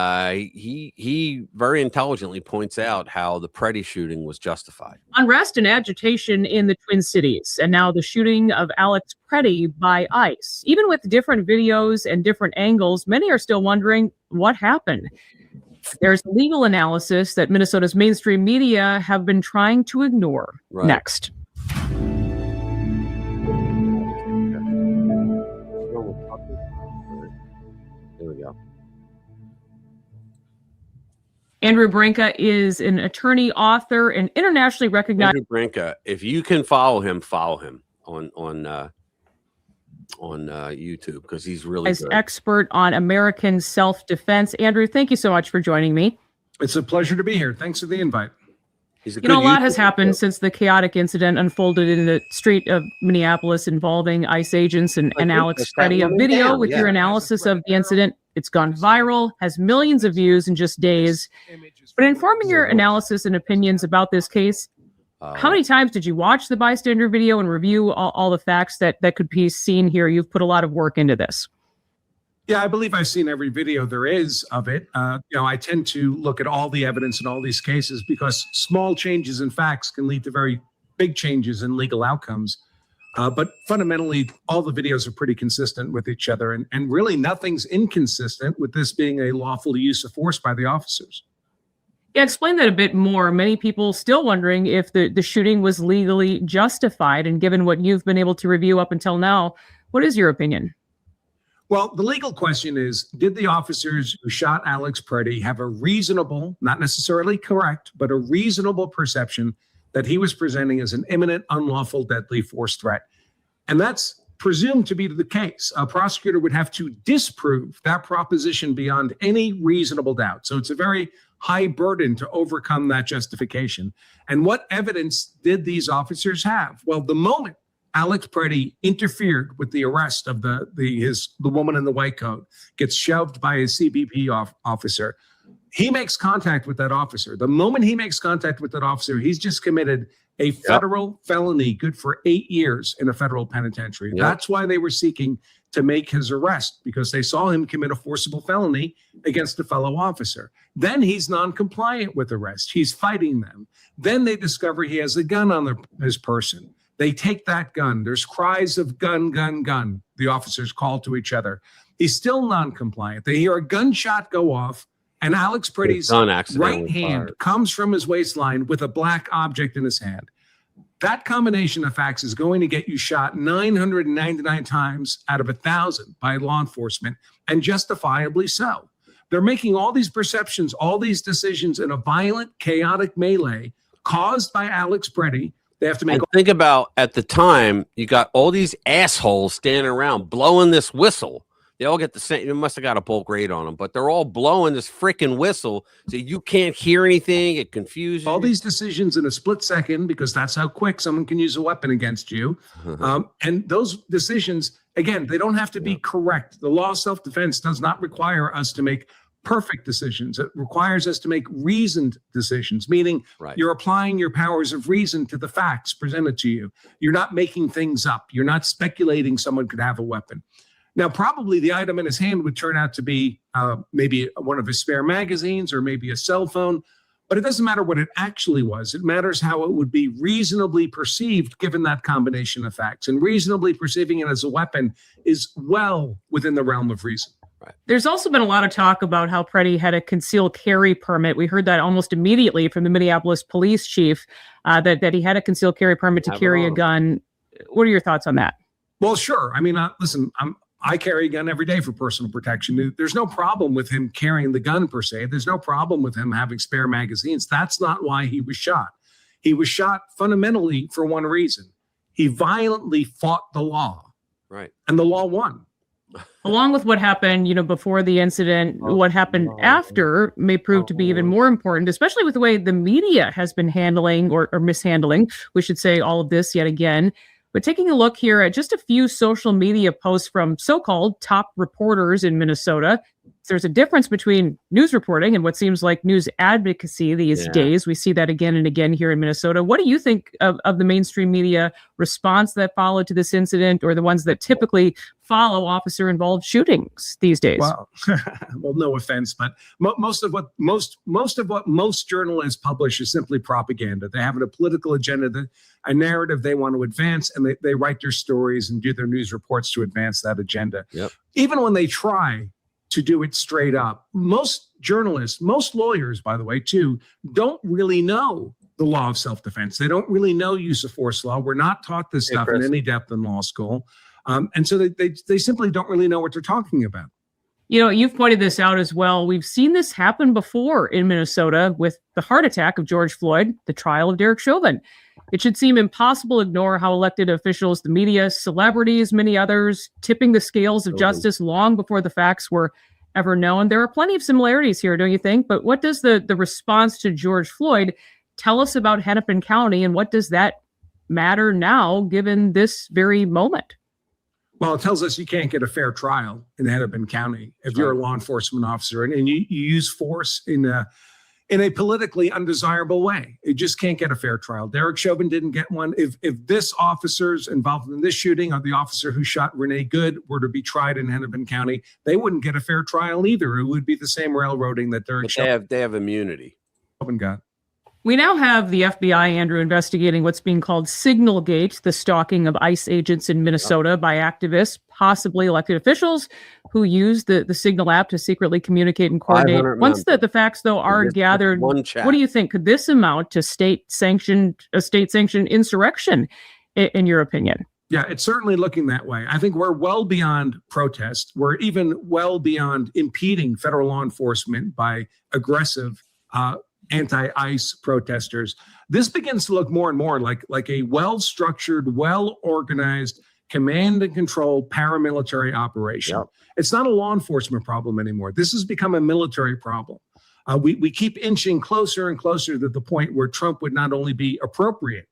he very intelligently points out how the Preddy shooting was justified. Unrest and agitation in the Twin Cities, and now the shooting of Alex Preddy by ICE. Even with different videos and different angles, many are still wondering what happened. There's legal analysis that Minnesota's mainstream media have been trying to ignore. Right. Next. There we go. Andrew Branca is an attorney, author, and internationally recognized. Andrew Branca, if you can follow him on YouTube because he's really as good. Expert on American self-defense. Andrew, thank you so much for joining me. It's a pleasure to be here. Thanks for the invite. He's a lot has happened since the chaotic incident unfolded in the street of Minneapolis involving ICE agents and Alex Preddy. A video with your analysis of the incident. It's gone viral, has millions of views in just days. But informing your analysis and opinions about this case, how many times did you watch the bystander video and review all the facts that could be seen here? You've put a lot of work into this. Yeah, I believe I've seen every video there is of it. I tend to look at all the evidence in all these cases because small changes in facts can lead to very big changes in legal outcomes. But fundamentally, all the videos are pretty consistent with each other. And really nothing's inconsistent with this being a lawful use of force by the officers. Yeah, explain that a bit more. Many people still wondering if the shooting was legally justified. And given what you've been able to review up until now, what is your opinion? Well, the legal question is, did the officers who shot Alex Preddy have a reasonable, not necessarily correct, but a reasonable perception that he was presenting as an imminent, unlawful, deadly force threat? And that's presumed to be the case. A prosecutor would have to disprove that proposition beyond any reasonable doubt. So it's a very high burden to overcome that justification. And what evidence did these officers have? Well, the moment Alex Preddy interfered with the arrest of the woman in the white coat, gets shoved by a CBP officer, he makes contact with that officer. The moment he makes contact with that officer, he's just committed a federal felony good for 8 years in a federal penitentiary. That's why they were seeking to make his arrest, because they saw him commit a forcible felony against a fellow officer. Then he's non-compliant with arrest. He's fighting them. Then they discover he has a gun on his person. They take that gun. There's cries of gun, gun, gun. The officers call to each other. He's still non-compliant. They hear a gunshot go off, and Alex Preddy's right hand comes from his waistline with a black object in his hand. That combination of facts is going to get you shot 999 times out of 1,000 by law enforcement, and justifiably so. They're making all these perceptions, all these decisions in a violent, chaotic melee caused by Alex Preddy. They have to make. And think about, at the time, you got all these assholes standing around blowing this whistle. They all get the same. It must have got a bulk rate on them, but they're all blowing this freaking whistle, so you can't hear anything. It confuses all these decisions in a split second, because that's how quick someone can use a weapon against you. And those decisions, again, they don't have to be correct. The law of self-defense does not require us to make perfect decisions. It requires us to make reasoned decisions, meaning you're applying your powers of reason to the facts presented to you. You're not making things up. You're not speculating someone could have a weapon. Now, probably the item in his hand would turn out to be maybe one of his spare magazines or maybe a cell phone, but it doesn't matter what it actually was. It matters how it would be reasonably perceived given that combination of facts. And reasonably perceiving it as a weapon is well within the realm of reason. There's also been a lot of talk about how Preddy had a concealed carry permit. We heard that almost immediately from the Minneapolis police chief, that he had a concealed carry permit to carry a gun. What are your thoughts on that? Well, sure. I mean, listen, I carry a gun every day for personal protection. There's no problem with him carrying the gun per se. There's no problem with him having spare magazines. That's not why he was shot. He was shot fundamentally for one reason. He violently fought the law. Right. And the law won. Along with what happened, before the incident, what happened after may prove to be even more important, especially with the way the media has been handling or mishandling, we should say, all of this yet again. But taking a look here at just a few social media posts from so-called top reporters in Minnesota, there's a difference between news reporting and what seems like news advocacy these days. We see that again and again here in Minnesota. What do you think of the mainstream media response that followed to this incident, or the ones that typically follow officer-involved shootings these days? Well, no offense, but most of what most journalists publish is simply propaganda. They have a political agenda, a narrative they want to advance, and they write their stories and do their news reports to advance that agenda. Even when they try to do it straight up, most journalists, most lawyers, by the way, too, don't really know the law of self-defense. They don't really know use of force law. We're not taught this stuff in any depth in law school. And so they simply don't really know what they're talking about. You've pointed this out as well. We've seen this happen before in Minnesota with the heart attack of George Floyd, the trial of Derek Chauvin. It should seem impossible to ignore how elected officials, the media, celebrities, many others, tipping the scales of justice long before the facts were ever known. There are plenty of similarities here, don't you think? But what does the response to George Floyd tell us about Hennepin County, and what does that matter now, given this very moment? Well, it tells us you can't get a fair trial in Hennepin County if you're a law enforcement officer and you use force in a politically undesirable way. You just can't get a fair trial. Derek Chauvin didn't get one. If this officer's involved in this shooting, or the officer who shot Renee Good, were to be tried in Hennepin County, they wouldn't get a fair trial either. It would be the same railroading that Derek Chauvin. They have immunity. Got. We now have the FBI, Andrew, investigating what's being called Signalgate, the stalking of ICE agents in Minnesota by activists, possibly elected officials, who use the Signal app to secretly communicate and coordinate. Once the facts, though, are gathered, what do you think? Could this amount to state-sanctioned insurrection, in your opinion? Yeah, it's certainly looking that way. I think we're well beyond protest. We're even well beyond impeding federal law enforcement by aggressive anti-ICE protesters. This begins to look more and more like a well-structured, well-organized command and control paramilitary operation. Yep. It's not a law enforcement problem anymore. This has become a military problem. We keep inching closer and closer to the point where Trump would not only be appropriate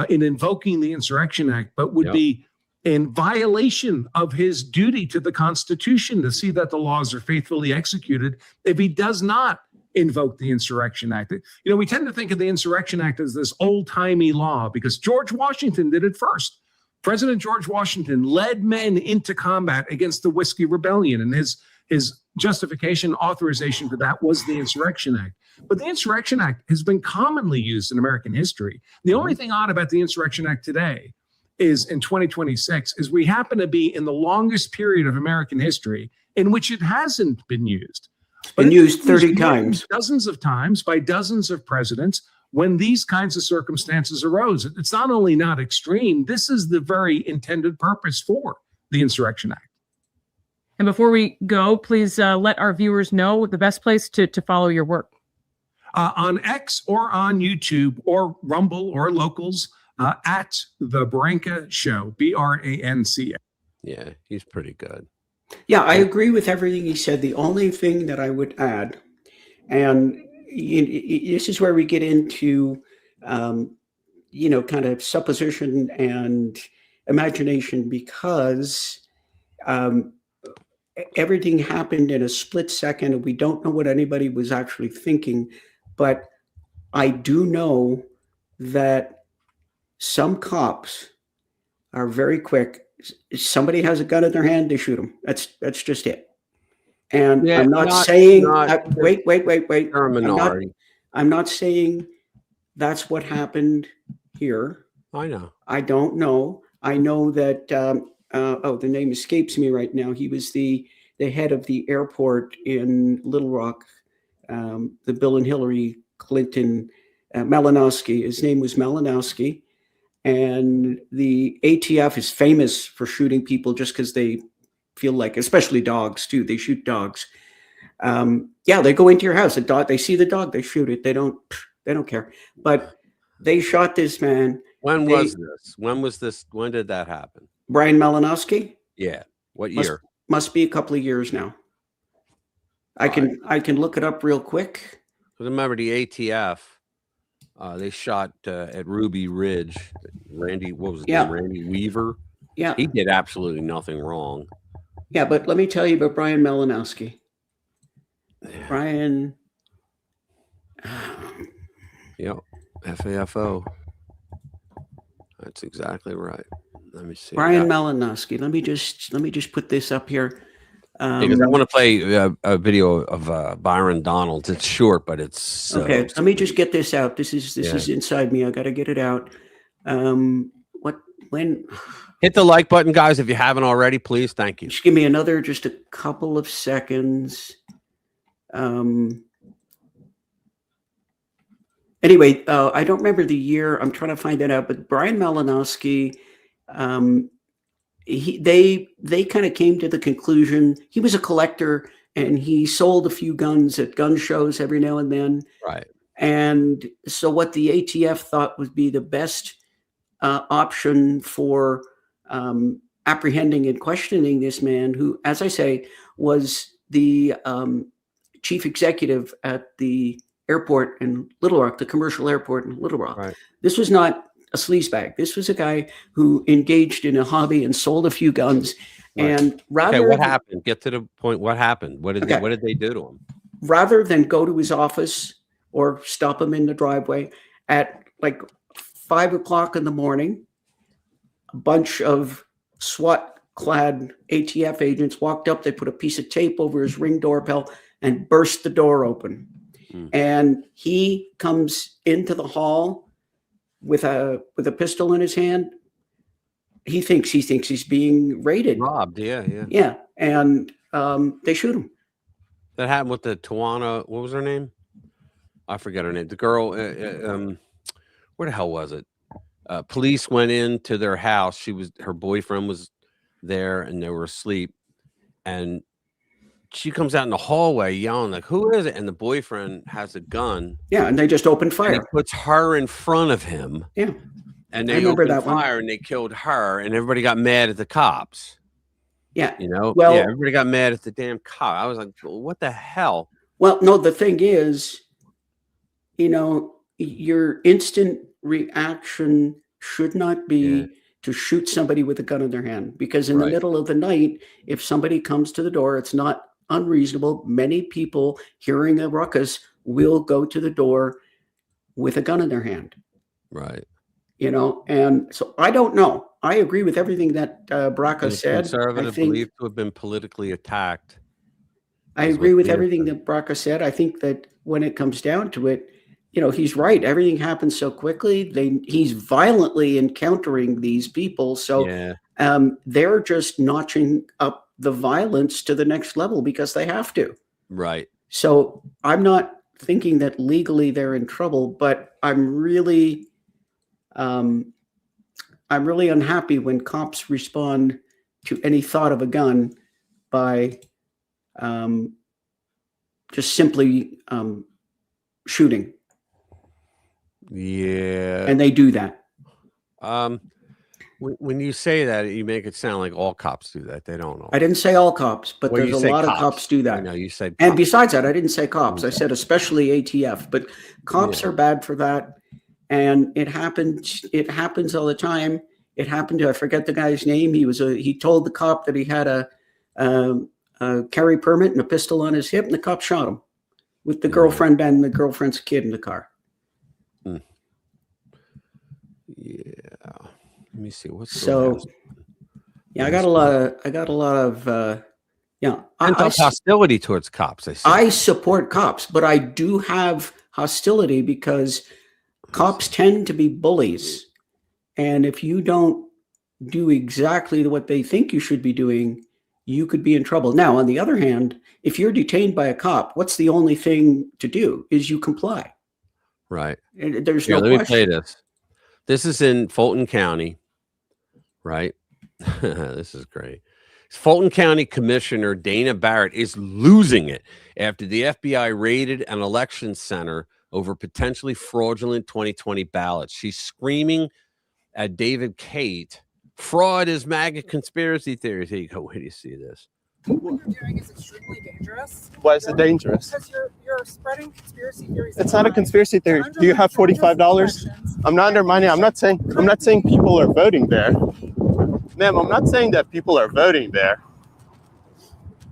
in invoking the Insurrection Act, but would be in violation of his duty to the Constitution to see that the laws are faithfully executed if he does not invoke the Insurrection Act. You know, we tend to think of the Insurrection Act as this old-timey law because George Washington did it first. President George Washington led men into combat against the Whiskey Rebellion, and his justification, authorization for that was the Insurrection Act. But the Insurrection Act has been commonly used in American history. The only thing odd about the Insurrection Act today is in 2026 is we happen to be in the longest period of American history in which it hasn't been used. It's been used 30 times. Dozens of times by dozens of presidents when these kinds of circumstances arose. It's not only not extreme, this is the very intended purpose for the Insurrection Act. And before we go, please let our viewers know the best place to follow your work. On X or on YouTube or Rumble or Locals at The Branca Show, BRANCA. Yeah, he's pretty good. Yeah, I agree with everything he said. The only thing that I would add, and this is where we get into, kind of supposition and imagination, because everything happened in a split second, and we don't know what anybody was actually thinking. But I do know that some cops are very quick. Somebody has a gun in their hand, they shoot them. That's just it. And I'm not saying wait. I'm not saying that's what happened here. I know. I don't know. I know that the name escapes me right now. He was the head of the airport in Little Rock, the Bill and Hillary Clinton, Malinowski. His name was Malinowski. And the ATF is famous for shooting people just because they feel like, especially dogs too. They shoot dogs. They go into your house. A dog. They see the dog. They shoot it. They don't care. But they shot this man. When was this? When did that happen? Brian Malinowski. Yeah. What year? Must be a couple of years now. I can look it up real quick. Remember the ATF. They shot at Ruby Ridge. Randy, what was his name? Randy Weaver. Yeah. He did absolutely nothing wrong. Yeah, but let me tell you about Brian Malinowski. Brian. Yep. FAFO. That's exactly right. Let me see. Brian Malinowski. Let me just put this up here. Because I want to play a video of Byron Donalds. It's short, but it's okay. Let me just get this out. This is inside me. I got to get it out. When hit the like button, guys, if you haven't already, please. Thank you. Just give me just a couple of seconds. Anyway, I don't remember the year. I'm trying to find that out. But Brian Malinowski, they kind of came to the conclusion he was a collector and he sold a few guns at gun shows every now and then. Right. And so what the ATF thought would be the best option for apprehending and questioning this man, who, as I say, was the chief executive at the airport in Little Rock, the commercial airport in Little Rock. Right. This was not a sleazebag. This was a guy who engaged in a hobby and sold a few guns. Right. And what happened? Get to the point. What happened? What did they do to him? Rather than go to his office or stop him in the driveway at like 5 o'clock in the morning, a bunch of SWAT-clad ATF agents walked up. They put a piece of tape over his Ring doorbell and burst the door open. And he comes into the hall with a pistol in his hand. He thinks he's being raided, robbed. Yeah. And they shoot him. That happened with the Tawana. What was her name? I forget her name. The girl. Where the hell was it? Police went into their house. Her boyfriend was there, and they were asleep. And she comes out in the hallway yelling like, "Who is it?" And the boyfriend has a gun. Yeah, and they just opened fire. And he puts her in front of him. Yeah, and they opened fire and they killed her, and everybody got mad at the cops. Yeah, well, yeah, everybody got mad at the damn cop. I was like, well, "What the hell?" Well, no, the thing is, your instant reaction should not be to shoot somebody with a gun in their hand, because in the middle of the night, if somebody comes to the door, it's not unreasonable. Many people hearing a ruckus will go to the door with a gun in their hand. Right. And so I don't know. I agree with everything that Braca said. Conservative believed to have been politically attacked. I agree with everything that Braca said. I think that when it comes down to it, he's right. Everything happens so quickly. He's violently encountering these people. So they're just notching up the violence to the next level because they have to. Right. So I'm not thinking that legally they're in trouble, but I'm really unhappy when cops respond to any thought of a gun by just simply shooting. Yeah. And they do that. When you say that, you make it sound like all cops do that. They don't know. I didn't say all cops, but there's a lot of cops do that. I know you said and cops. Besides that, I didn't say cops. I said especially ATF, but cops are bad for that. And it happens all the time. It happened to, I forget the guy's name. He told the cop that he had a carry permit and a pistol on his hip, and the cop shot him with the girlfriend and the girlfriend's kid in the car. Yeah. Let me see what's I got a lot of hostility towards cops. I support cops, but I do have hostility because cops tend to be bullies. And if you don't do exactly what they think you should be doing, you could be in trouble. Now, on the other hand, if you're detained by a cop, what's the only thing to do is you comply. Right. There's no let question. Me play this. This is in Fulton County, right? This is great. Fulton County Commissioner Dana Barrett is losing it after the FBI raided an election center over potentially fraudulent 2020 ballots. She's screaming at David Cate, "Fraud is MAGA conspiracy theories." Here you go. Where do you see this? What you're doing is extremely dangerous. Why is it dangerous? Because you're spreading conspiracy theories. It's not a conspiracy theory. Do you have $45? I'm not undermining. I'm not saying people are voting there. Ma'am, I'm not saying that people are voting there.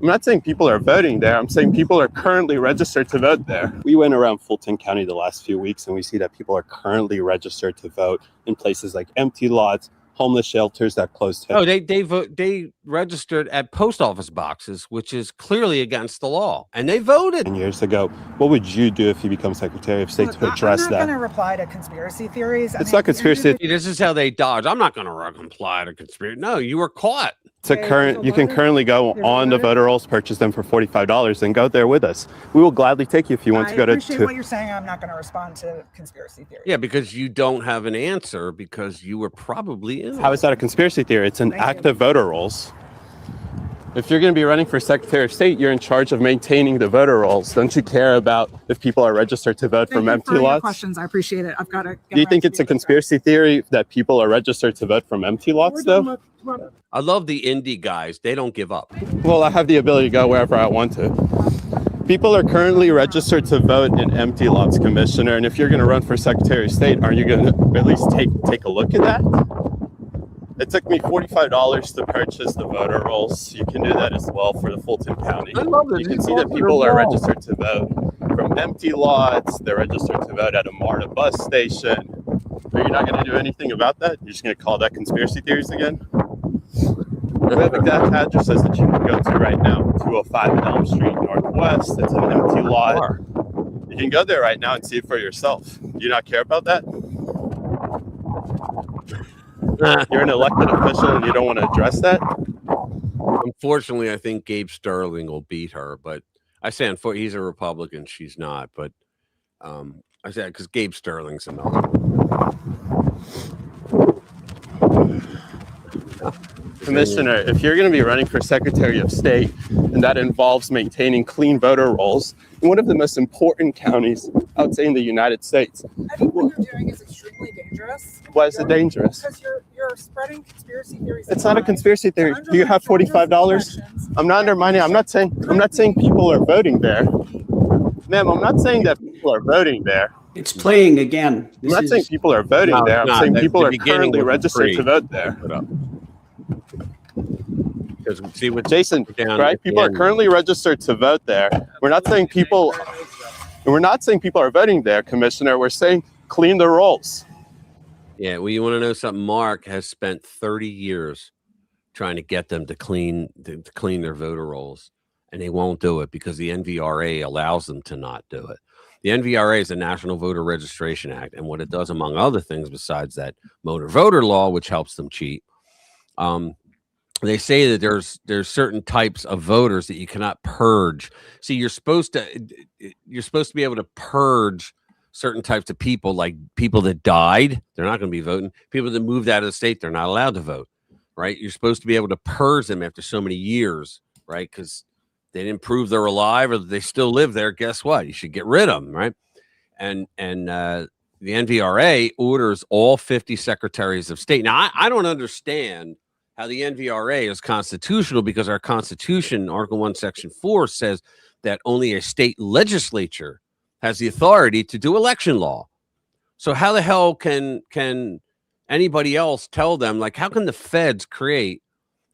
I'm not saying people are voting there. I'm saying people are currently registered to vote there. We went around Fulton County the last few weeks and we see that people are currently registered to vote in places like empty lots, homeless shelters that closed. Oh, they registered at post office boxes, which is clearly against the law, and they voted. And years ago, what would you do if you become Secretary of State to address that? I'm not going to reply to conspiracy theories. It's not conspiracy. This is how they dodge. I'm not going to comply to conspiracy. No, you were caught. You can currently go on the voter rolls, purchase them for $45, and go there with us. We will gladly take you if you want to go to. I appreciate what you're saying. I'm not going to respond to conspiracy theories. Yeah, because you don't have an answer because you were probably in. How is that a conspiracy theory? It's an act of voter rolls. If you're going to be running for Secretary of State, you're in charge of maintaining the voter rolls. Don't you care about if people are registered to vote from empty lots? Questions. I appreciate it. I've got to. Do you think it's a conspiracy theory that people are registered to vote from empty lots, though? I love the indie guys. They don't give up. Well, I have the ability to go wherever I want to. People are currently registered to vote in empty lots, Commissioner. And if you're going to run for Secretary of State, aren't you going to at least take a look at that? It took me $45 to purchase the voter rolls. You can do that as well for the Fulton County. I love it. You can see that people are registered to vote from empty lots. They're registered to vote at a MARTA bus station. Are you not going to do anything about that? You're just going to call that conspiracy theories again? We have exact addresses that you can go to right now. 205 Elm Street Northwest. It's an empty lot. You can go there right now and see it for yourself. Do you not care about that? You're an elected official and you don't want to address that? Unfortunately, I think Gabe Sterling will beat her, but I say he's a Republican, she's not. But I said because Gabe Sterling's another. Commissioner, if you're going to be running for Secretary of State and that involves maintaining clean voter rolls in one of the most important counties, I would say, in the United States. I think what you're doing is extremely dangerous. Why is it dangerous? Because you're spreading conspiracy theories. It's not a conspiracy theory. Do you have $45? I'm not undermining. I'm not saying people are voting there. Ma'am, I'm not saying that people are voting there. It's playing again. I'm not saying people are voting there. I'm saying people are currently registered to vote there. Because see what Jason, right? People are currently registered to vote there. We're not saying people are voting there, Commissioner. We're saying clean the rolls. Yeah, well, you want to know something? Mark has spent 30 years trying to get them to clean their voter rolls, and they won't do it because the NVRA allows them to not do it. The NVRA is the National Voter Registration Act, and what it does, among other things, besides that motor voter law, which helps them cheat, they say that there's certain types of voters that you cannot purge. See, you're supposed to be able to purge certain types of people, like people that died, they're not going to be voting. People that moved out of the state, they're not allowed to vote, right? You're supposed to be able to purge them after so many years, right? Because they didn't prove they're alive or they still live there. Guess what? You should get rid of them, right? And the NVRA orders all 50 secretaries of state. Now, I don't understand how the NVRA is constitutional, because our Constitution, Article 1, Section 4, says that only a state legislature has the authority to do election law. So how the hell can anybody else tell them, like, how can the feds create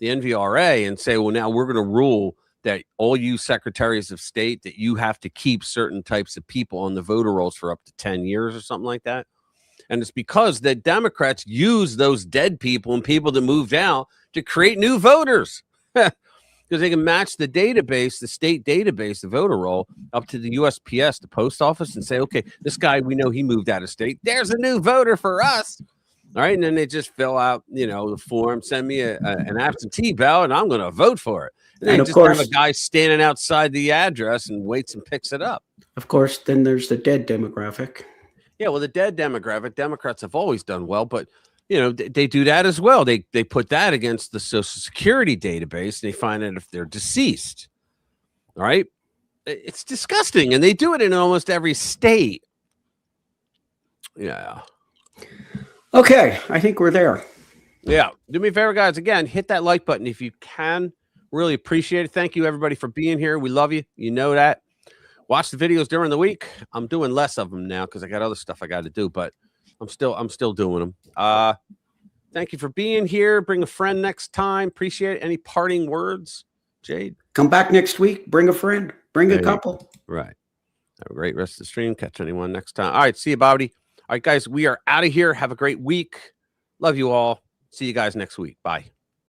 the NVRA and say, well, now we're going to rule that all you secretaries of state, that you have to keep certain types of people on the voter rolls for up to 10 years or something like that? And it's because the Democrats use those dead people and people that moved out to create new voters, because they can match the database, the state database, the voter roll, up to the USPS, the post office, and say, okay, this guy, we know he moved out of state. There's a new voter for us. All right. And then they just fill out, the form, send me an absentee ballot, and I'm going to vote for it. And then just have a guy standing outside the address and waits and picks it up. Of course, then there's the dead demographic. Yeah, well, the dead demographic, Democrats have always done well, but they do that as well. They put that against the Social Security database, and they find out if they're deceased. All right, it's disgusting, and they do it in almost every state. Yeah. Okay, I think we're there. Yeah, do me a favor, guys. Again, hit that like button if you can. Really appreciate it. Thank you, everybody, for being here. We love you. You know that. Watch the videos during the week. I'm doing less of them now because I got other stuff I got to do, but I'm still doing them. Thank you for being here. Bring a friend next time. Appreciate it. Any parting words, Jade? Come back next week. Bring a friend. Bring a couple. Right. Have a great rest of the stream. Catch anyone next time. All right. See you, Bobby. All right, guys. We are out of here. Have a great week. Love you all. See you guys next week. Bye.